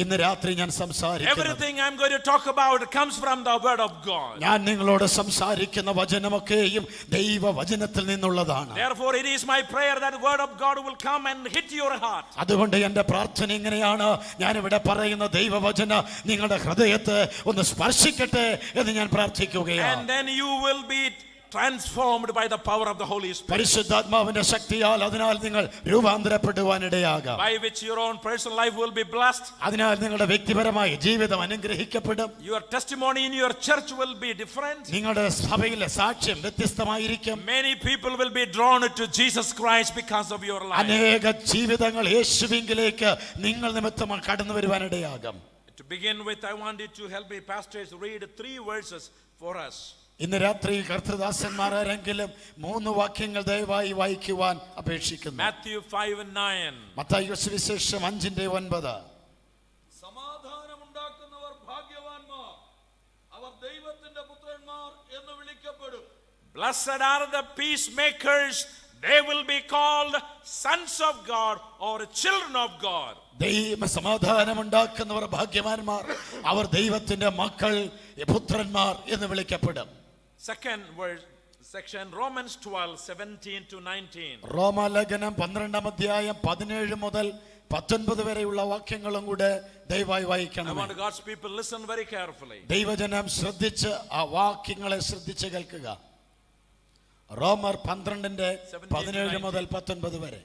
ഇന്ന് രാത്രി ഞാൻ സംസാരിക്കുന്നു. Everything I'm going to talk about comes from the word of God. ഞാൻ നിങ്ങളോട് സംസാരിക്കുന്ന വചനമൊക്കെയും ദൈവവചനത്തിൽ നിന്നുള്ളതാണ്. Therefore it is my prayer that the word of God will come and hit your heart. അതുകൊണ്ട് എൻ്റെ പ്രാർത്ഥന ഇങ്ങനെയാണ്, ഞാൻ ഇവിടെ പറയുന്ന ദൈവവചന നിങ്ങളുടെ ഹൃദയത്തെ ഒന്ന് സ്പർശിക്കട്ടെ എന്ന് ഞാൻ പ്രാർത്ഥിക്കുകയാണ്. And then you will be transformed by the power of the Holy Spirit. പരിശുദ്ധാത്മാവിന്റെ ശക്തിയാൽ അതിനാൽ നിങ്ങൾ രൂപാന്തരപ്പെടുവാനിടയാകാം. By which your own personal life will be blessed. അതിനാൽ നിങ്ങളുടെ വ്യക്തിപരമായ ജീവിതം അനുഗ്രഹിക്കപ്പെടും. Your testimony in your church will be different. നിങ്ങളുടെ സഭയിലെ സാക്ഷ്യം വ്യത്യസ്തമായിരിക്കും. Many people will be drawn to Jesus Christ because of your life. അനേക ജീവിതങ്ങൾ യേശുവിലേക്ക് നിങ്ങൾ നിമിത്തം കടന്നു വരുവാനിടയാകും. To begin with, I want you to help me, pastors, read 3 verses for us. ഇന്ന് രാത്രി കർത്തൃദാസന്മാർ ആരെങ്കിലും 3 വാക്യങ്ങൾ ദയവായി വായിക്കുവാൻ അപേക്ഷിക്കുന്നു. Matthew 5:9. മത്തായി സുവിശേഷം 5:9. സമാധാനമുണ്ടാക്കുന്നവർ ഭാഗ്യവാന്മാർ, അവർ ദൈവത്തിന്റെ പുത്രന്മാർ എന്ന് വിളിക്കപ്പെടും. Blessed are the peacemakers, they will be called sons of God or children of God. സമാധാനമുണ്ടാക്കുന്നവർ ഭാഗ്യവാന്മാർ, അവർ ദൈവത്തിന്റെ മക്കൾ, പുത്രന്മാർ എന്ന് വിളിക്കപ്പെടും. Second verse section, Romans 12:17-19. റോമാലേഖനം 12-ാം അധ്യായം 17 മുതൽ 19 വരെയുള്ള വാക്യങ്ങളും കൂടെ ദയവായി വായിക്കണം. I want God's people listen very carefully. ദൈവജനം ശ്രദ്ധിച്ച് ആ വാക്യങ്ങളെ ശ്രദ്ധിച്ച് കേൾക്കുക. റോമർ 12:17 മുതൽ 19 വരെ.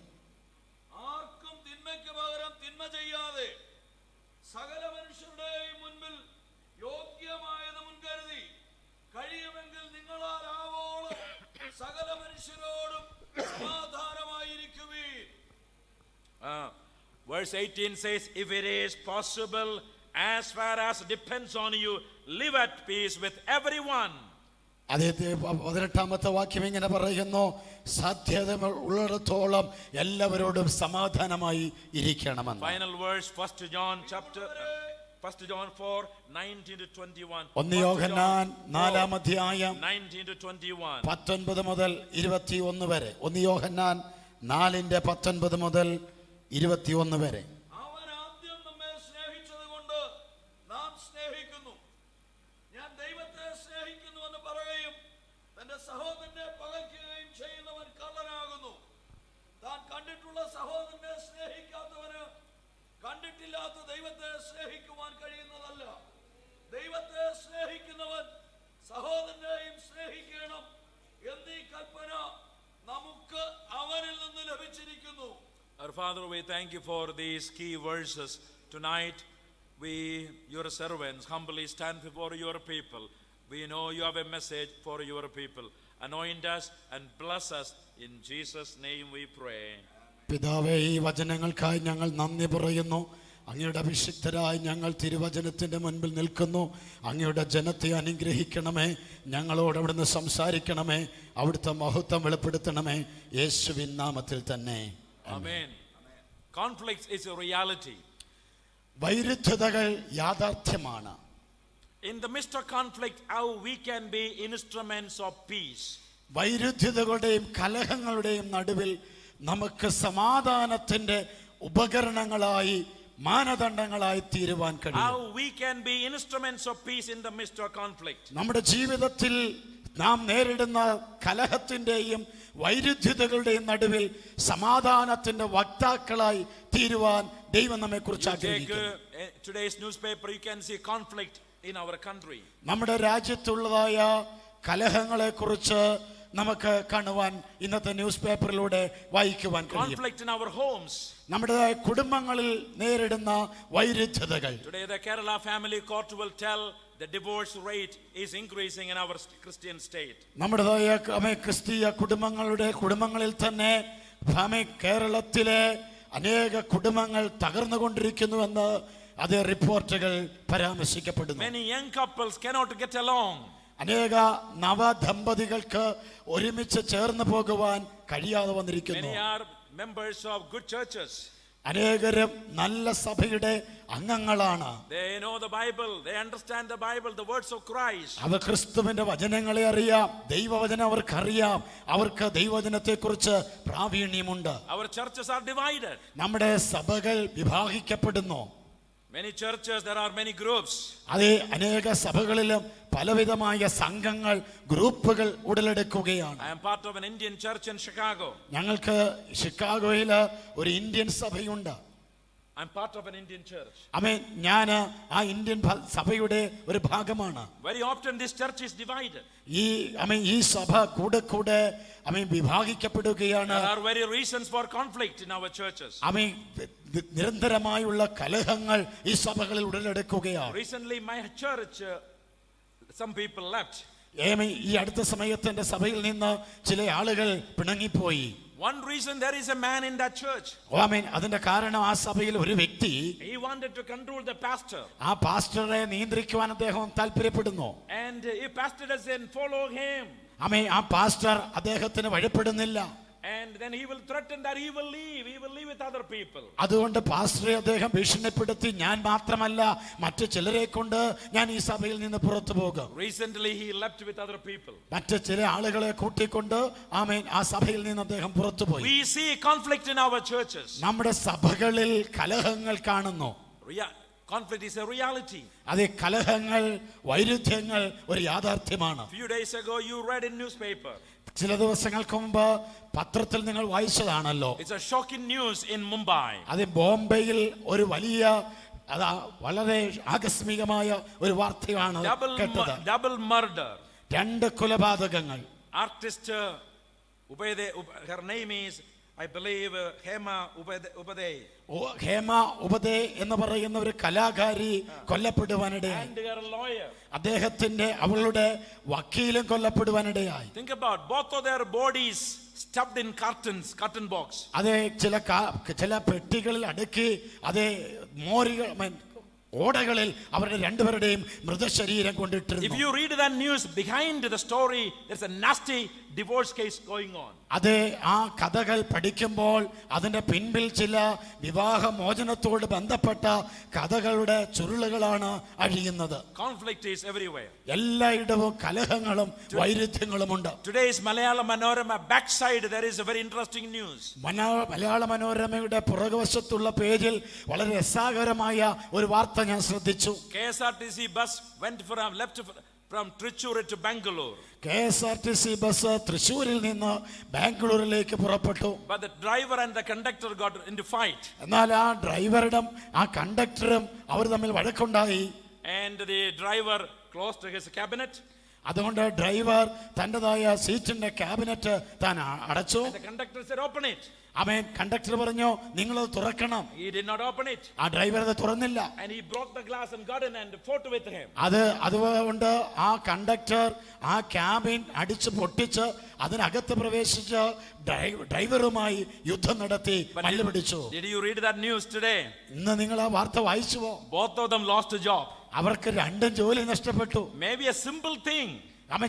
ആർക്കും തിന്മയ്ക്ക് പകരം തിന്മ ചെയ്യാതെ സകല മനുഷ്യരുടെയും മുൻപിൽ യോഗ്യമായത് മുൻകരുതി കഴിയുമെങ്കിൽ നിങ്ങളാൽ ആവോളം സകല മനുഷ്യരോടും സമാധാനമായിരിക്കുവീൻ. Verse 18 says, if it is possible, as far as depends on you, live at peace with everyone. അദ്ദേഹത്തെ 18-ാമത്തെ വാക്യം ഇങ്ങനെ പറയുന്നു, സാധ്യത ഉള്ളിടത്തോളം എല്ലാവരോടും സമാധാനമായി ഇരിക്കണമെന്ന്. Final verse, 1 John 4:19-21. 1 യോഹന്നാൻ 4-ാം അധ്യായം 19-21. 19 മുതൽ 21 വരെ. 1 യോഹന്നാൻ 4:19 മുതൽ 21 വരെ. അവൻ ആദ്യം നമ്മെ സ്നേഹിച്ചതുകൊണ്ട് നാം സ്നേഹിക്കുന്നു. ഞാൻ ദൈവത്തെ സ്നേഹിക്കുന്നുവെന്ന് പറയുകയും തന്റെ സഹോദരനെ പകയ്ക്കുകയും ചെയ്യുന്നവൻ കള്ളനാകുന്നു. താൻ കണ്ടിട്ടുള്ള സഹോദരനെ സ്നേഹിക്കാത്തവന് കണ്ടിട്ടില്ലാത്ത ദൈവത്തെ സ്നേഹിക്കുവാൻ കഴിയുന്നതല്ല. ദൈവത്തെ സ്നേഹിക്കുന്നവൻ സഹോദരനെയും സ്നേഹിക്കണം എന്നീ കൽപ്പന നമുക്ക് അവനിൽ നിന്ന് ലഭിച്ചിരിക്കുന്നു. Our Father, we thank you for these key verses. Tonight, we, your servants, humbly stand before your people. We know you have a message for your people. Anoint us and bless us. In Jesus' name we pray. പിതാവേ, ഈ വചനങ്ങൾക്കായി ഞങ്ങൾ നന്ദി പറയുന്നു. അങ്ങയുടെ അഭിഷിക്തരായി ഞങ്ങൾ തിരുവചനത്തിൻ്റെ മുൻപിൽ നിൽക്കുന്നു. അങ്ങയുടെ ജനത്തെ അനുഗ്രഹിക്കണമേ, ഞങ്ങളോട് അവിടുന്ന് സംസാരിക്കണമേ, അവിടുത്തെ മഹത്വം വെളിപ്പെടുത്തണമേ, യേശുവിൻ നാമത്തിൽ തന്നെ. Amen. Conflict is a reality. വൈരുദ്ധ്യതകൾ യാഥാർത്ഥ്യമാണ്. In the midst of conflict, how we can be instruments of peace. വൈരുദ്ധ്യതകളുടെയും കലഹങ്ങളുടെയും നടുവിൽ നമുക്ക് സമാധാനത്തിന്റെ ഉപകരണങ്ങളായി, മാനദണ്ഡങ്ങളായി തീരുവാൻ കഴിയും. How we can be instruments of peace in the midst of conflict. നമ്മുടെ ജീവിതത്തിൽ നാം നേരിടുന്ന കലഹത്തിന്റെയും വൈരുദ്ധ്യതകളുടെയും നടുവിൽ സമാധാനത്തിന്റെ വക്താക്കളായി തീരുവാൻ ദൈവം നമ്മെ കുറിച്ച് ആഗ്രഹിക്കുന്നു. Today's newspaper, you can see conflict in our country. നമ്മുടെ രാജ്യത്തുള്ളതായ കലഹങ്ങളെ കുറിച്ച് നമുക്ക് കാണുവാൻ ഇന്നത്തെ ന്യൂസ് പേപ്പറിലൂടെ വായിക്കുവാൻ കഴിയും. Conflict in our homes. നമ്മുടെ കുടുംബങ്ങളിൽ നേരിടുന്ന വൈരുദ്ധ്യതകൾ. Today the Kerala family court will tell the divorce rate is increasing in our Christian state. നമ്മുടെ ക്രിസ്തീയ കുടുംബങ്ങളിൽ തന്നെ കേരളത്തിലെ അനേക കുടുംബങ്ങൾ തകർന്നുകൊണ്ടിരിക്കുന്നുവെന്ന് അതേ റിപ്പോർട്ടുകൾ പരാമർശിക്കപ്പെടുന്നു. Many young couples cannot get along. അനേക നവദമ്പതികൾക്ക് ഒരുമിച്ച് ചേർന്ന് പോകുവാൻ കഴിയാതെ വന്നിരിക്കുന്നു. Many are members of good churches. അനേകരും നല്ല സഭയുടെ അംഗങ്ങളാണ്. They know the Bible, they understand the Bible, the words of Christ. അവർ ക്രിസ്തുവിന്റെ വചനങ്ങളെ അറിയാം, ദൈവവചനം അവർക്കറിയാം, അവർക്ക് ദൈവവചനത്തെക്കുറിച്ച് പ്രാവീണ്യമുണ്ട്. Our churches are divided. നമ്മുടെ സഭകൾ വിഭാഗിക്കപ്പെടുന്നു. Many churches, there are many groups. അതേ അനേക സഭകളിലും പലവിധമായ സംഘങ്ങൾ, ഗ്രൂപ്പുകൾ ഉടലെടുക്കുകയാണ്. I am part of an Indian church in Chicago. ഞങ്ങൾക്ക് ഷിക്കാഗോയിൽ ഒരു ഇന്ത്യൻ സഭയുണ്ട്. I'm part of an Indian church. ആമേൻ. ഞാൻ ആ ഇന്ത്യൻ സഭയുടെ ഒരു ഭാഗമാണ്. Very often this church is divided. ഈ സഭ കൂടെ വിഭാഗിക്കപ്പെടുകയാണ്. There are very reasons for conflict in our churches. നിരന്തരമായുള്ള കലഹങ്ങൾ ഈ സഭകളിൽ ഉടലെടുക്കുകയാണ്. Recently my church, some people left. ഈ അടുത്ത സമയത്ത് എന്റെ സഭയിൽ നിന്ന് ചില ആളുകൾ പിണങ്ങിപ്പോയി. One reason, there is a man in that church. ആമേൻ. അതിന്റെ കാരണം ആ സഭയിൽ ഒരു വ്യക്തി, he wanted to control the pastor. ആ പാസ്റ്ററെ നിയന്ത്രിക്കുവാൻ അദ്ദേഹം താല്പര്യപ്പെടുന്നു. And if pastor doesn't follow him, ആമേൻ, ആ പാസ്റ്റർ അദ്ദേഹത്തിന് വഴിപ്പെടുന്നില്ല. and then he will threaten that he will leave with other people. അതുകൊണ്ട് പാസ്റ്ററെ അദ്ദേഹം ഭീഷണിപ്പെടുത്തി, ഞാൻ മാത്രമല്ല മറ്റു ചിലരെ കൊണ്ട് ഞാൻ ഈ സഭയിൽ നിന്ന് പുറത്തു പോകും. Recently he left with other people. മറ്റു ചില ആളുകളെ കൂട്ടിക്കൊണ്ട് ആമേൻ ആ സഭയിൽ നിന്ന് അദ്ദേഹം പുറത്തുപോയി. We see conflict in our churches. നമ്മുടെ സഭകളിൽ കലഹങ്ങൾ കാണുന്നു. Conflict is a reality. അതേ, കലഹങ്ങൾ, വൈരുദ്ധ്യങ്ങൾ ഒരു യാഥാർത്ഥ്യമാണ്. Few days ago you read in newspaper. ചില ദിവസങ്ങൾക്ക് മുമ്പ് പത്രത്തിൽ നിങ്ങൾ വായിച്ചതാണല്ലോ. It's a shocking news in Mumbai. അത് ബോംബെയിൽ ഒരു വലിയ വളരെ ആകസ്മികമായ ഒരു വാർത്തയാണ് കേട്ടത്. Double murder. 2 കൊലപാതകങ്ങൾ. Artist her name is, I believe, Hema Upadhyay. Hema ഉപദേ എന്ന് പറയുന്ന ഒരു കലാകാരി കൊല്ലപ്പെടുവാനിടയായി. And her lawyer. അവളുടെ വക്കീലും കൊല്ലപ്പെടുവാനിടയായി. Think about both of their bodies stuffed in carton box. അതെ, ചില പെട്ടികളിൽ അടുക്കി, അതേ മോരികൾ ഓടകളിൽ അവരുടെ രണ്ടുപേരുടെയും മൃതശരീരം കൊണ്ടിട്ടിരുന്നു. If you read that news, behind the story there's a nasty divorce case going on. അതെ, ആ കഥകൾ പഠിക്കുമ്പോൾ അതിന്റെ പിൻപിൽ ചില വിവാഹമോചനത്തോട് ബന്ധപ്പെട്ട കഥകളുടെ ചുരുളുകളാണ് അഴിയുന്നത്. Conflict is everywhere. എല്ലായിടവും കലഹങ്ങളും വൈരുദ്ധ്യങ്ങളുമുണ്ട്. Today's Malayalam Manorama backside there is a very interesting news. മലയാള മനോരമയുടെ പുറകുവശത്തുള്ള പേജിൽ വളരെ രസകരമായ ഒരു വാർത്ത ഞാൻ ശ്രദ്ധിച്ചു. KSRTC bus left from Trichur to Bangalore. KSRTC bus തൃശ്ശൂരിൽ നിന്ന് ബാംഗ്ലൂരിലേക്ക് പുറപ്പെട്ടു. But the driver and the conductor got into fight. എന്നാൽ ആ ഡ്രൈവറും ആ കണ്ടക്ടറും അവർ തമ്മിൽ വഴക്കുണ്ടായി. And the driver closed his cabinet. അതുകൊണ്ട് ഡ്രൈവർ തന്റേതായ സീറ്റിന്റെ ക്യാബിനറ്റ് താൻ അടച്ചു. And the conductor said, open it. Amen. Conductor പറഞ്ഞു, നിങ്ങൾ അത് തുറക്കണം. He did not open it. ആ ഡ്രൈവർ അത് തുറന്നില്ല. And he broke the glass and got in and fought with him. അതുകൊണ്ട് ആ കണ്ടക്ടർ ആ ക്യാബിൻ അടിച്ച് പൊട്ടിച്ച് അതിനകത്ത് പ്രവേശിച്ച് ഡ്രൈവറുമായി യുദ്ധം നടത്തി മല്ലുപിടിച്ചു. Did you read that news today? ഇന്ന് നിങ്ങൾ ആ വാർത്ത വായിച്ചുവോ? Both of them lost a job. അവർക്ക് രണ്ടും ജോലി നഷ്ടപ്പെട്ടു. Maybe a simple thing.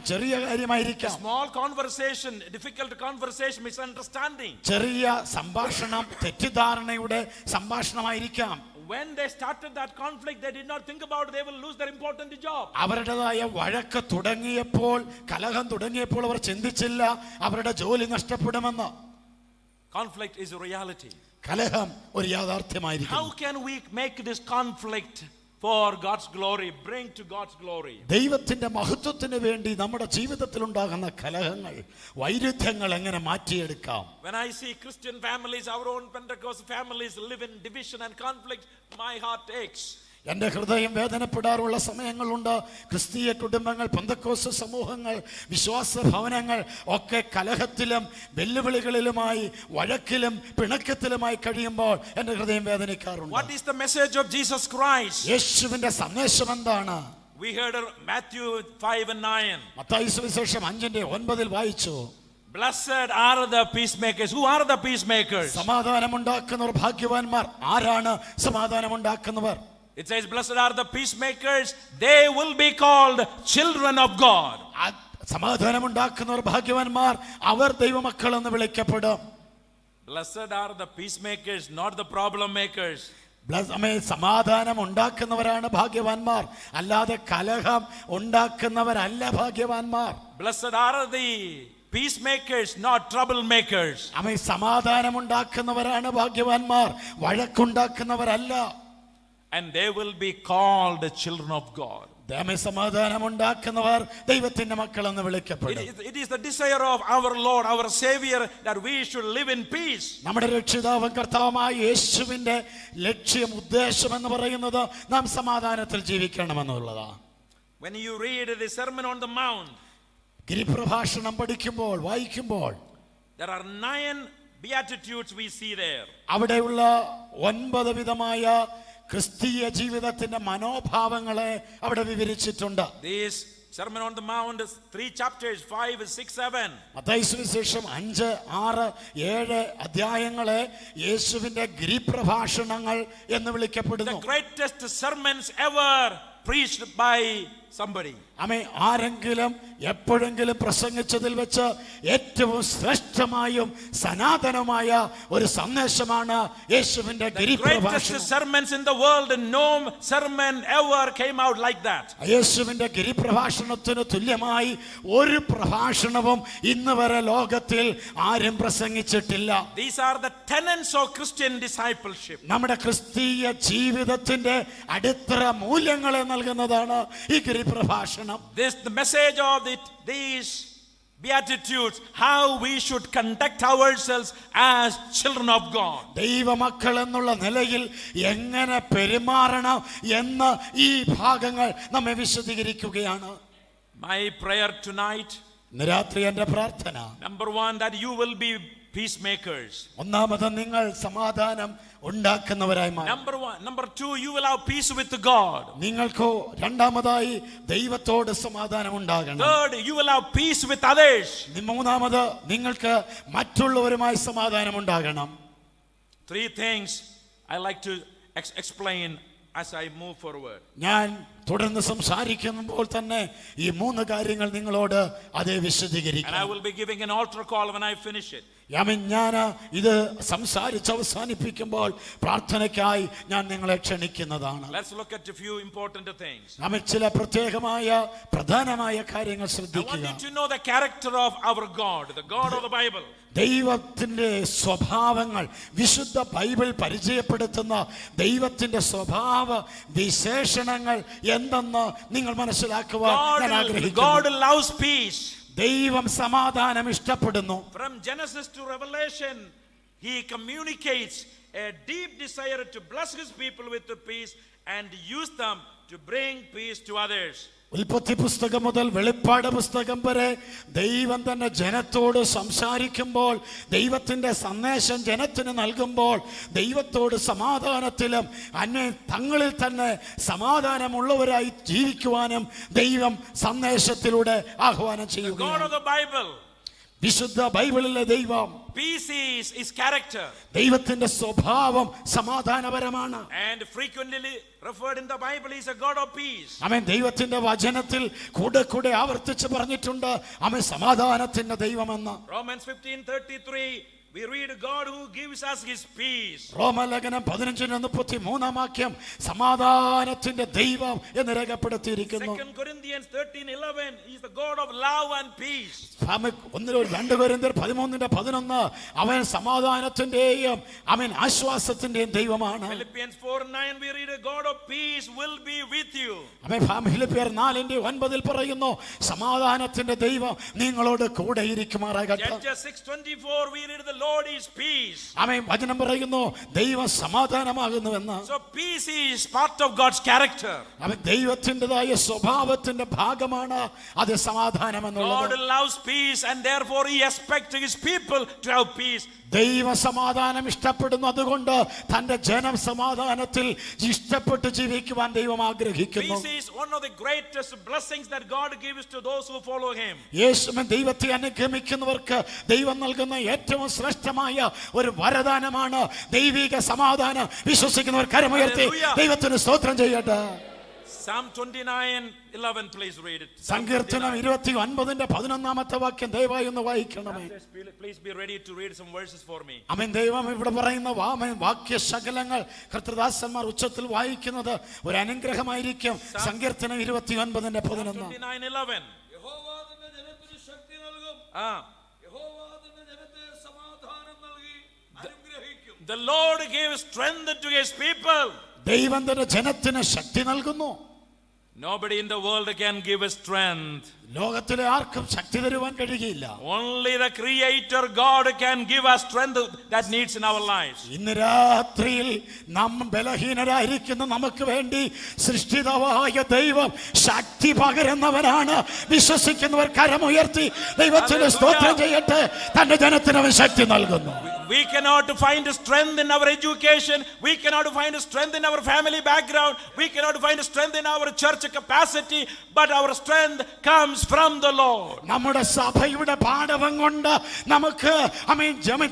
ചെറിയ കാര്യമായിരിക്കാം. Small conversation, difficult conversation, misunderstanding. ചെറിയ സംഭാഷണം, തെറ്റിദ്ധാരണയുടെ സംഭാഷണമായിരിക്കാം. When they started that conflict, they did not think about they will lose their important job. അവരുടേതായ വഴക്ക് തുടങ്ങിയപ്പോൾ, കലഹം തുടങ്ങിയപ്പോൾ അവർ ചിന്തിച്ചില്ല അവരുടെ ജോലി നഷ്ടപ്പെടുമെന്ന്. Conflict is a reality. കലഹം ഒരു യാഥാർത്ഥ്യമായിരിക്കും. How can we make this conflict for God's glory, bring to God's glory? ദൈവത്തിന്റെ മഹത്വത്തിന് വേണ്ടി നമ്മുടെ ജീവിതത്തിൽ ഉണ്ടാകുന്ന കലഹങ്ങൾ, വൈരുദ്ധ്യങ്ങൾ എങ്ങനെ മാറ്റിയെടുക്കാം? When I see Christian families, our own Pentecostal families live in division and conflict, my heart aches. എൻ്റെ ഹൃദയം വേദനപ്പെടാറുള്ള സമയങ്ങളുണ്ട്. ക്രിസ്തീയ കുടുംബങ്ങൾ, പെന്തക്കോസ്ത് സമൂഹങ്ങൾ, വിശ്വാസ ഭവനങ്ങൾ ഒക്കെ കലഹത്തിലും വെല്ലുവിളികളിലുമായി, വഴക്കിലും പിണക്കത്തിലുമായി കഴിയുമ്പോൾ എൻ്റെ ഹൃദയം വേദനിക്കാറുണ്ട്. What is the message of Jesus Christ? യേശുവിന്റെ സന്ദേശം എന്താണ്? We heard Matthew 5:9. മത്തായി സുവിശേഷം 5:9 വായിച്ചു. Blessed are the peacemakers. Who are the peacemakers? സമാധാനമുണ്ടാക്കുന്നവർ ഭാഗ്യവാന്മാർ. ആരാണ് സമാധാനമുണ്ടാക്കുന്നവർ? It says, blessed are the peacemakers, they will be called children of God. സമാധാനമുണ്ടാക്കുന്നവർ ഭാഗ്യവാന്മാർ, അവർ ദൈവമക്കൾ എന്ന് വിളിക്കപ്പെടും. Blessed are the peacemakers, not the problem makers. സമാധാനം ഉണ്ടാക്കുന്നവരാണ് ഭാഗ്യവാന്മാർ, അല്ലാതെ കലഹം ഉണ്ടാക്കുന്നവരല്ല ഭാഗ്യവാന്മാർ. Blessed are the peacemakers, not troublemakers. സമാധാനം ഉണ്ടാക്കുന്നവരാണ് ഭാഗ്യവാന്മാർ, വഴക്കുണ്ടാക്കുന്നവരല്ല. and they will be called the children of God. സമാധാനമുണ്ടാക്കുന്നവർ ദൈവത്തിന്റെ മക്കളെന്ന് വിളിക്കപ്പെടും. It is the desire of our Lord, our Savior, that we should live in peace. നമ്മുടെ രക്ഷിതാവും കർത്താവുമായ യേശുവിന്റെ ലക്ഷ്യം, ഉദ്ദേശം എന്ന് പറയുന്നത് നാം സമാധാനത്തിൽ ജീവിക്കണമെന്നുള്ളതാണ്. When you read the Sermon on the Mount, ഗിരിപ്രഭാഷണം പഠിക്കുമ്പോൾ, വായിക്കുമ്പോൾ, there are 9 beatitudes we see there. അവിടെയുള്ള 9 വിധമായ ക്രിസ്തീയ ജീവിതത്തിന്റെ മനോഭാവങ്ങളെ അവിടെ വിവരിച്ചിട്ടുണ്ട്. This Sermon on the Mount is 3 chapters, 5, 6, 7. Mathai സുവിശേഷം 5, 6, 7 അധ്യായങ്ങളെ യേശുവിന്റെ ഗിരിപ്രഭാഷണങ്ങൾ എന്ന് വിളിക്കപ്പെടുന്നു. The greatest sermons ever preached by somebody. ആരെങ്കിലും എപ്പോഴെങ്കിലും പ്രസംഗിച്ചതിൽ വെച്ച് ഏറ്റവും ശ്രേഷ്ഠമായും സനാതനമായ ഒരു സന്ദേശമാണ് യേശുവിന്റെ ഗിരിപ്രഭാഷണം. Sermons in the world, no sermon ever came out like that. യേശുവിന്റെ ഗിരിപ്രഭാഷണത്തിന് തുല്യമായി ഒരു പ്രഭാഷണവും ഇന്ന് വരെ ലോകത്തിൽ ആരും പ്രസംഗിച്ചിട്ടില്ല. These are the tenets of Christian discipleship. നമ്മുടെ ക്രിസ്തീയ ജീവിതത്തിന്റെ അടിത്തറ മൂല്യങ്ങളെ നൽകുന്നതാണ് ഈ ഗിരിപ്രഭാഷണം. This the message of these beatitudes, how we should conduct ourselves as children of God. ദൈവമക്കൾ എന്നുള്ള നിലയിൽ എങ്ങനെ പെരുമാറണം എന്ന് ഈ ഭാഗങ്ങൾ നമ്മെ വിശദീകരിക്കുകയാണ്. My prayer tonight, ഇന്ന് രാത്രി എൻ്റെ പ്രാർത്ഥന, number 1, that you will be peacemakers. ഒന്നാമത് നിങ്ങൾ സമാധാനം ഉണ്ടാക്കുന്നവരായി മാറും. Number 2, you will have peace with God. നിങ്ങൾക്ക് രണ്ടാമതായി ദൈവത്തോട് സമാധാനം ഉണ്ടാകണം. Third, you will have peace with others. മൂന്നാമത് നിങ്ങൾക്ക് മറ്റുള്ളവരുമായി സമാധാനം ഉണ്ടാകണം. 3 things I like to explain as I move forward. ഞാൻ തുടർന്ന് സംസാരിക്കുമ്പോൾ തന്നെ ഈ 3 കാര്യങ്ങൾ നിങ്ങളോട് അതേ വിശദീകരിക്കും. And I will be giving an altar call when I finish it. ഞാൻ ഇത് സംസാരിച്ച് അവസാനിപ്പിക്കുമ്പോൾ പ്രാർത്ഥനയ്ക്കായി ഞാൻ നിങ്ങളെ ക്ഷണിക്കുന്നതാണ്. Let's look at a few important things. ചില പ്രത്യേകമായ പ്രധാനമായ കാര്യങ്ങൾ I ശ്രദ്ധിക്കുക. want you to know the character of our God, the God of the Bible. ദൈവത്തിന്റെ സ്വഭാവങ്ങൾ വിശുദ്ധ ബൈബിൾ പരിചയപ്പെടുത്തുന്ന ദൈവത്തിന്റെ സ്വഭാവ വിശേഷണങ്ങൾ എന്തെന്ന് നിങ്ങൾ മനസ്സിലാക്കുവാൻ ഞാൻ ആഗ്രഹിക്കുന്നു. God loves peace. ദൈവം സമാധാനം ഇഷ്ടപ്പെടുന്നു. From Genesis to Revelation, he communicates a deep desire to bless his people with the peace and use them to bring peace to others. ഉൽപ്പത്തി പുസ്തകം മുതൽ വെളിപ്പാട് പുസ്തകം വരെ ദൈവം തന്നെ ജനത്തോട് സംസാരിക്കുമ്പോൾ, ദൈവത്തിന്റെ സന്ദേശം ജനത്തിന് നൽകുമ്പോൾ, ദൈവത്തോട് സമാധാനത്തിലും തങ്ങളിൽ തന്നെ സമാധാനമുള്ളവരായി ജീവിക്കുവാനും ദൈവം സന്ദേശത്തിലൂടെ ആഹ്വാനം ചെയ്യുകയാണ്. വിശുദ്ധ ബൈബിളിലെ ദൈവം, peace is his character. ദൈവത്തിന്റെ സ്വഭാവം സമാധാനപരമാണ്. And frequently referred in the Bible, he is a God of peace. ദൈവത്തിന്റെ വചനത്തിൽ കൂടെ ആവർത്തിച്ച് പറഞ്ഞിട്ടുണ്ട് സമാധാനത്തിന്റെ ദൈവമെന്ന്. Romans 15:33, we read God who gives us his peace. റോമലേഖനം 15:33 സമാധാനത്തിന്റെ ദൈവം എന്ന് രേഖപ്പെടുത്തിയിരിക്കുന്നു. 2 Corinthians 13:11, he is the God of love and peace. 2 കൊരിന്ത്യർ 13:11 അവൻ സമാധാനത്തിന്റെയും ആശ്വാസത്തിന്റെയും ദൈവമാണ്. Philippians 4:9, we read a God of peace will be with you. ഫിലിപ്പിയർ 4:9 പറയുന്നു സമാധാനത്തിന്റെ ദൈവം നിങ്ങളോട് കൂടെ ഇരിക്കുമാറാകട്ടെ. Judges 6:24, we read the Lord is peace. വചനം പറയുന്നു ദൈവം സമാധാനമാകുന്നുവെന്ന്. So peace is part of God's character. ദൈവത്തിൻ്റെതായ സ്വഭാവത്തിന്റെ ഭാഗമാണ് അത് സമാധാനം എന്നുള്ളത്. God loves peace and therefore he expects his people to have peace. ദൈവ സമാധാനം ഇഷ്ടപ്പെടുന്നു, അതുകൊണ്ട് തന്റെ ജനം സമാധാനത്തിൽ ഇഷ്ടപ്പെട്ട് ജീവിക്കുവാൻ ദൈവം ആഗ്രഹിക്കുന്നു. Peace is one of the greatest blessings that God gives to those who follow him. യേശുവിൻ ദൈവത്തെ അനുഗമിക്കുന്നവർക്ക് ദൈവം നൽകുന്ന ഏറ്റവും ശ്രേഷ്ഠമായ ഒരു വരദാനമാണ് ദൈവിക സമാധാനം. വിശ്വസിക്കുന്നവർ കരമുയർത്തി ദൈവത്തിന് സ്തോത്രം ചെയ്യട്ടെ. Psalm 29:11, please read it. സങ്കീർത്തനം 29:11 ദയവായി ഒന്ന് വായിക്കണമേ. Please be ready to read some verses for me. ദൈവം ഇവിടെ പറയുന്ന വാക്യശകലങ്ങൾ കർത്തൃദാസന്മാർ ഉച്ചത്തിൽ വായിക്കുന്നത് ഒരു അനുഗ്രഹമായിരിക്കും. സങ്കീർത്തനം 29:11. 29:11. യഹോവ തന്റെ ജനത്തിന് ശക്തി നൽകും. യഹോവ തന്റെ ജനത്തെ സമാധാനം നൽകി അനുഗ്രഹിക്കും. The Lord gives strength to his people. ദൈവം തന്റെ ജനത്തിന് ശക്തി നൽകുന്നു. Nobody in the world can give us strength. ലോകത്തിലെ ആർക്കും ശക്തി തരുവാൻ കഴിയില്ല. Only the Creator God can give us strength that needs in our lives. ഇന്ന് രാത്രിയിൽ നാം ബലഹീനരായിരിക്കുന്ന നമുക്ക് വേണ്ടി സൃഷ്ടിതാവായ ദൈവം ശക്തി പകരുന്നവനാണ്. വിശ്വസിക്കുന്നവർ കരമുയർത്തി ദൈവത്തിന് സ്തോത്രം ചെയ്യട്ടെ. തന്റെ ജനത്തിന് അവൻ ശക്തി നൽകുന്നു. We cannot find strength in our education. We cannot find strength in our family background. We cannot find strength in our church capacity. But our strength comes from the Lord. നമ്മുടെ സഭയുടെ പാഠവം കൊണ്ട് നമുക്ക്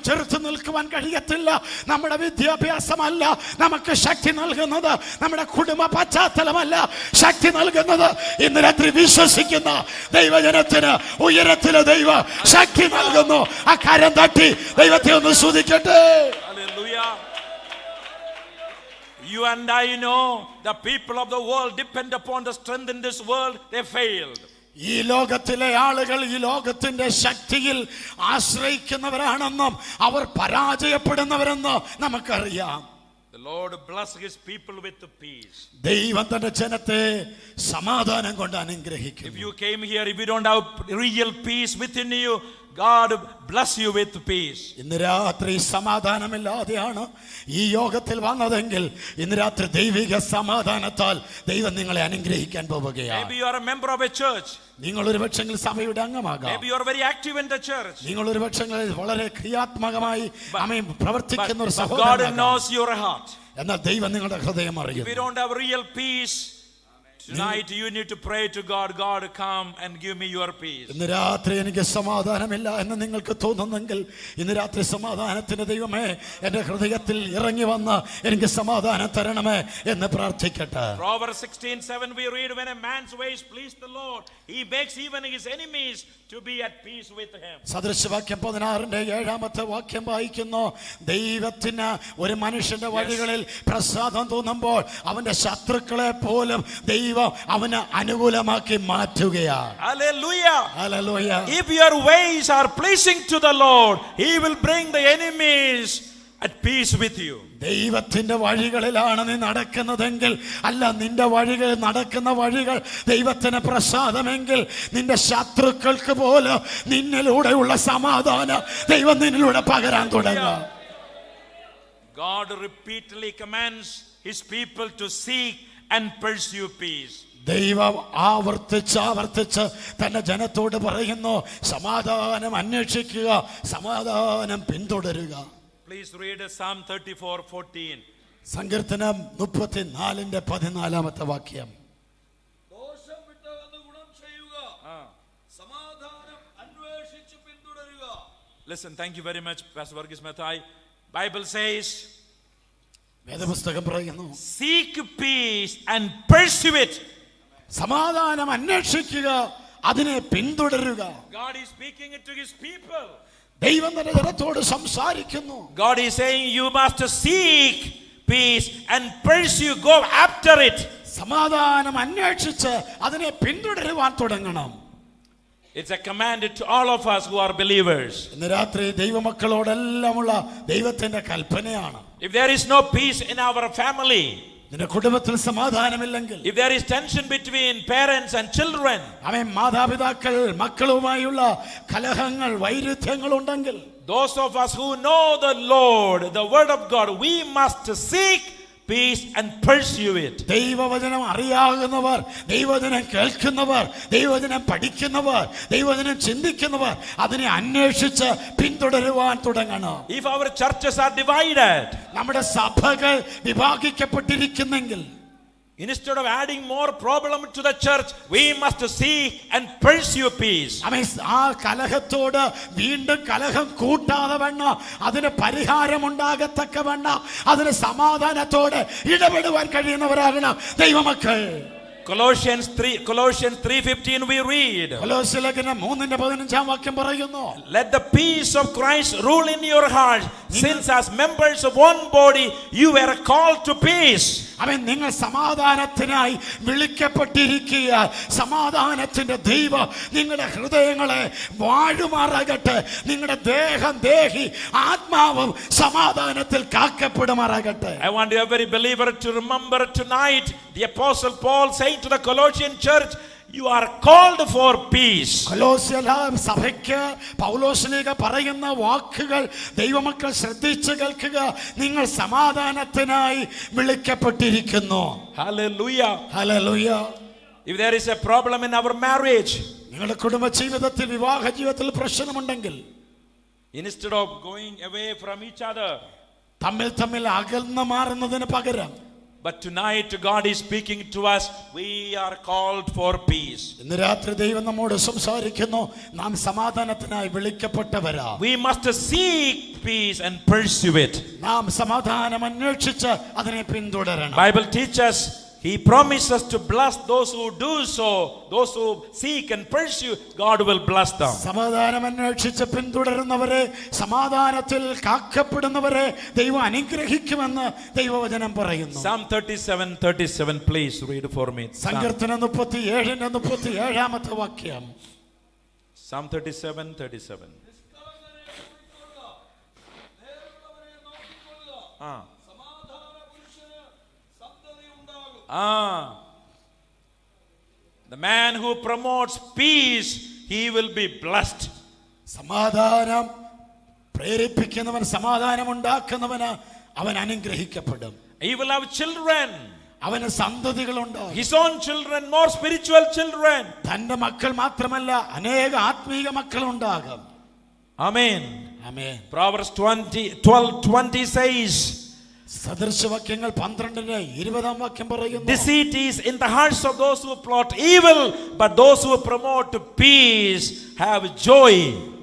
ചെറുത്തു നിൽക്കുവാൻ കഴിയത്തില്ല. നമ്മുടെ വിദ്യാഭ്യാസമല്ല നമുക്ക് ശക്തി നൽകുന്നത്. നമ്മുടെ കുടുംബ പശ്ചാത്തലമല്ല ശക്തി നൽകുന്നത്. ഇന്ന് രാത്രി വിശ്വസിക്കുന്ന ദൈവജനത്തിന് ഉയരത്തിലെ ദൈവ ശക്തി നൽകുന്നു. ആ കരം തട്ടി ദൈവത്തെ ഒന്ന് സ്തുതിക്കട്ടെ. Hallelujah. You and I know the people of the world depend upon the strength in this world. They failed. ഈ ലോകത്തിലെ ആളുകൾ ഈ ലോകത്തിന്റെ ശക്തിയിൽ ആശ്രയിക്കുന്നവരാണെന്നും അവർ പരാജയപ്പെടുന്നവരെന്നും നമുക്കറിയാം. The Lord bless his people with peace. ദൈവം തന്റെ ജനത്തെ സമാധാനം കൊണ്ട് അനുഗ്രഹിക്കും. If you came here, if you don't have real peace within you, God bless you with peace. ഇന്ന് രാത്രി സമാധാനമില്ലാതെയാണ് ഈ യോഗത്തിൽ വന്നതെങ്കിൽ ഇന്ന് രാത്രി ദൈവിക സമാധാനത്താൽ ദൈവം നിങ്ങളെ അനുഗ്രഹിക്കാൻ പോവുകയാണ്. Maybe you are a member of a church. നിങ്ങൾ ഒരു പക്ഷെങ്കിൽ സഭയുടെ അംഗമാകാം. Maybe you are very active in the church. നിങ്ങൾ ഒരു പക്ഷെങ്കിൽ വളരെ ക്രിയാത്മകമായി പ്രവർത്തിക്കുന്ന ഒരു God സഹോദരനാകാം. knows your heart. എന്നാൽ ദൈവം നിങ്ങളുടെ ഹൃദയം If അറിയുന്നു. you don't have real peace, tonight you need to pray to God. God, come and give me your peace. ഇന്ന് രാത്രി എനിക്ക് സമാധാനമില്ല എന്ന് നിങ്ങൾക്ക് തോന്നുന്നെങ്കിൽ ഇന്ന് രാത്രി സമാധാനത്തിന് ദൈവമേ എൻ്റെ ഹൃദയത്തിൽ ഇറങ്ങി വന്ന് എനിക്ക് സമാധാനം തരണമേ എന്ന് പ്രാർത്ഥിക്കട്ടെ. Proverbs 16:7 we read, when a man's ways please the Lord, he makes even his enemies to be at peace with him. സദൃശവാക്യം 16:7 വാക്യം വായിക്കുന്നു. ദൈവത്തിന് ഒരു മനുഷ്യന്റെ വഴികളിൽ പ്രസാദം തോന്നുമ്പോൾ അവന്റെ ശത്രുക്കളെ പോലും ദൈവം അവന് അനുകൂലമാക്കി മാറ്റുകയാണ്. Hallelujah. Hallelujah. If your ways are pleasing to the Lord, he will bring the enemies at peace with you. ദൈവത്തിന്റെ വഴികളിലാണ് നീ നടക്കുന്നതെങ്കിൽ, അല്ല നിന്റെ വഴികൾ നടക്കുന്ന വഴികൾ ദൈവത്തിന് പ്രസാദമെങ്കിൽ നിന്റെ ശത്രുക്കൾക്ക് പോലും നിന്നിലൂടെയുള്ള സമാധാനം ദൈവം നിന്നിലൂടെ പകരാൻ തുടങ്ങും. God repeatedly commands his people to seek and pursue peace. ദൈവം ആവർത്തിച്ച് തന്റെ ജനത്തോട് പറയുന്നു, സമാധാനം അന്വേഷിക്കുക, സമാധാനം പിന്തുടരുക. Please read Psalm 34:14. സങ്കീർത്തനം 34:14 വാക്യം. ദോഷം വിട്ടകന്ന് ഗുണം ചെയ്യുക, സമാധാനം അന്വേഷിച്ച് പിന്തുടരുക. Listen, thank you very much, Pastor Varghese Mathai. Bible says, വേദപുസ്തകം പറയുന്നു, seek peace and pursue it. സമാധാനം അന്വേഷിക്കുക, അതിനെ പിന്തുടരുക. God is speaking it to his people. ദൈവം തന്റെ ജനത്തോട് സംസാരിക്കുന്നു. God is saying you must seek peace and pursue, go after it. സമാധാനം അന്വേഷിച്ച് അതിനെ പിന്തുടരുവാൻ തുടങ്ങണം. It's a command to all of us who are believers. ഇന്ന് രാത്രി ദൈവമക്കളോടെല്ലാമുള്ള ദൈവത്തിന്റെ കൽപ്പനയാണ്. If there is no peace in our family, നിന്റെ കുടുംബത്തിൽ സമാധാനമില്ലെങ്കിൽ, if there is tension between parents and children, മാതാപിതാക്കൾ മക്കളുമായുള്ള കലഹങ്ങൾ വൈരുദ്ധ്യങ്ങൾ ഉണ്ടെങ്കിൽ, those of us who know the Lord, the word of God, we must seek peace and pursue it. ദൈവവചനം അറിയാവുന്നവർ, ദൈവവചനം കേൾക്കുന്നവർ, ദൈവവചനം പഠിക്കുന്നവർ, ദൈവവചനം ചിന്തിക്കുന്നവർ അതിനെ അന്വേഷിച്ച് പിന്തുടരുവാൻ തുടങ്ങണം. If our churches are divided, നമ്മുടെ സഭകൾ വിഭാഗിക്കപ്പെട്ടിരിക്കുന്നെങ്കിൽ, instead of adding more problem to the church, we must seek and pursue peace. ആ കലഹത്തോട് വീണ്ടും കലഹം കൂട്ടാതെ വേണം, അതിന് പരിഹാരം ഉണ്ടാകത്തക്ക വേണം, അതിന് സമാധാനത്തോടെ ഇടപെടുവാൻ കഴിയുന്നവരാകണം ദൈവമക്കൾ. Colossians 3:15 we read, കൊലോസ്യലേഖനം 3:15 വാക്യം പറയുന്നു, let the peace of Christ rule in your hearts, since as members of one body you were called to peace. അവൻ നിങ്ങൾ സമാധാനത്തിനായി വിളിക്കപ്പെട്ടിരിക്കുക. സമാധാനത്തിന്റെ ദൈവം നിങ്ങളുടെ ഹൃദയങ്ങളെ വാഴുമാറാകട്ടെ. നിങ്ങളുടെ ദേഹം, ദേഹി, ആത്മാവും സമാധാനത്തിൽ കാക്കപ്പെടുമാറാകട്ടെ. I want every believer to remember tonight the Apostle Paul saying to the Colossian church, you are called for peace. കൊലോസ്യ സഭയ്ക്ക് പൗലോസ്ലീഹ പറയുന്ന വാക്കുകൾ ദൈവമക്കൾ ശ്രദ്ധിച്ചു കേൾക്കുക. നിങ്ങൾ സമാധാനത്തിനായി വിളിക്കപ്പെട്ടിരിക്കുന്നു. Hallelujah. Hallelujah. If there is a problem in our marriage, നിങ്ങളുടെ കുടുംബ ജീവിതത്തിൽ, വിവാഹ ജീവിതത്തിൽ പ്രശ്നമുണ്ടെങ്കിൽ, instead of going away from each other, തമ്മിൽ അകന്നു മാറുന്നതിന് പകരം, but tonight God is speaking to us, we are called for peace. ഇന്ന് രാത്രി ദൈവം നമ്മോട് സംസാരിക്കുന്നു. നാം സമാധാനത്തിനായി വിളിക്കപ്പെട്ടവരാ. We must seek peace and pursue it. നാം സമാധാനം അന്വേഷിച്ച് അതിനെ പിന്തുടരണം. Bible teaches, He promises to bless those who do so. Those who seek and pursue, God will bless them. സമാധാനം അന്വേഷിച്ച് പിന്തുടരുന്നവരെ, സമാധാനത്തിൽ കാക്കപ്പെടുന്നവരെ ദൈവം അനുഗ്രഹിക്കുമെന്ന് ദൈവവചനം പറയുന്നു. Psalm 37:37, please read for me. സങ്കീർത്തനം 37:37 വാക്യം. Psalm 37:37. The man who promotes peace, he will be blessed. സമാധാനം പ്രേരിപ്പിക്കുന്നവൻ, സമാധാനം ഉണ്ടാക്കുന്നവന് അവൻ അനുഗ്രഹിക്കപ്പെടും. He will have children. അവന് സന്തതികളുണ്ട്. His own children, more spiritual children. തന്റെ മക്കൾ മാത്രമല്ല, അനേക ആത്മീയ മക്കൾ ഉണ്ടാകും. Amen. ആമേൻ. Proverbs 12:20 says, സദൃശവാക്യങ്ങൾ 12:20 പറയുന്നു, deceit is in the hearts of those who plot evil, but those who promote peace have joy.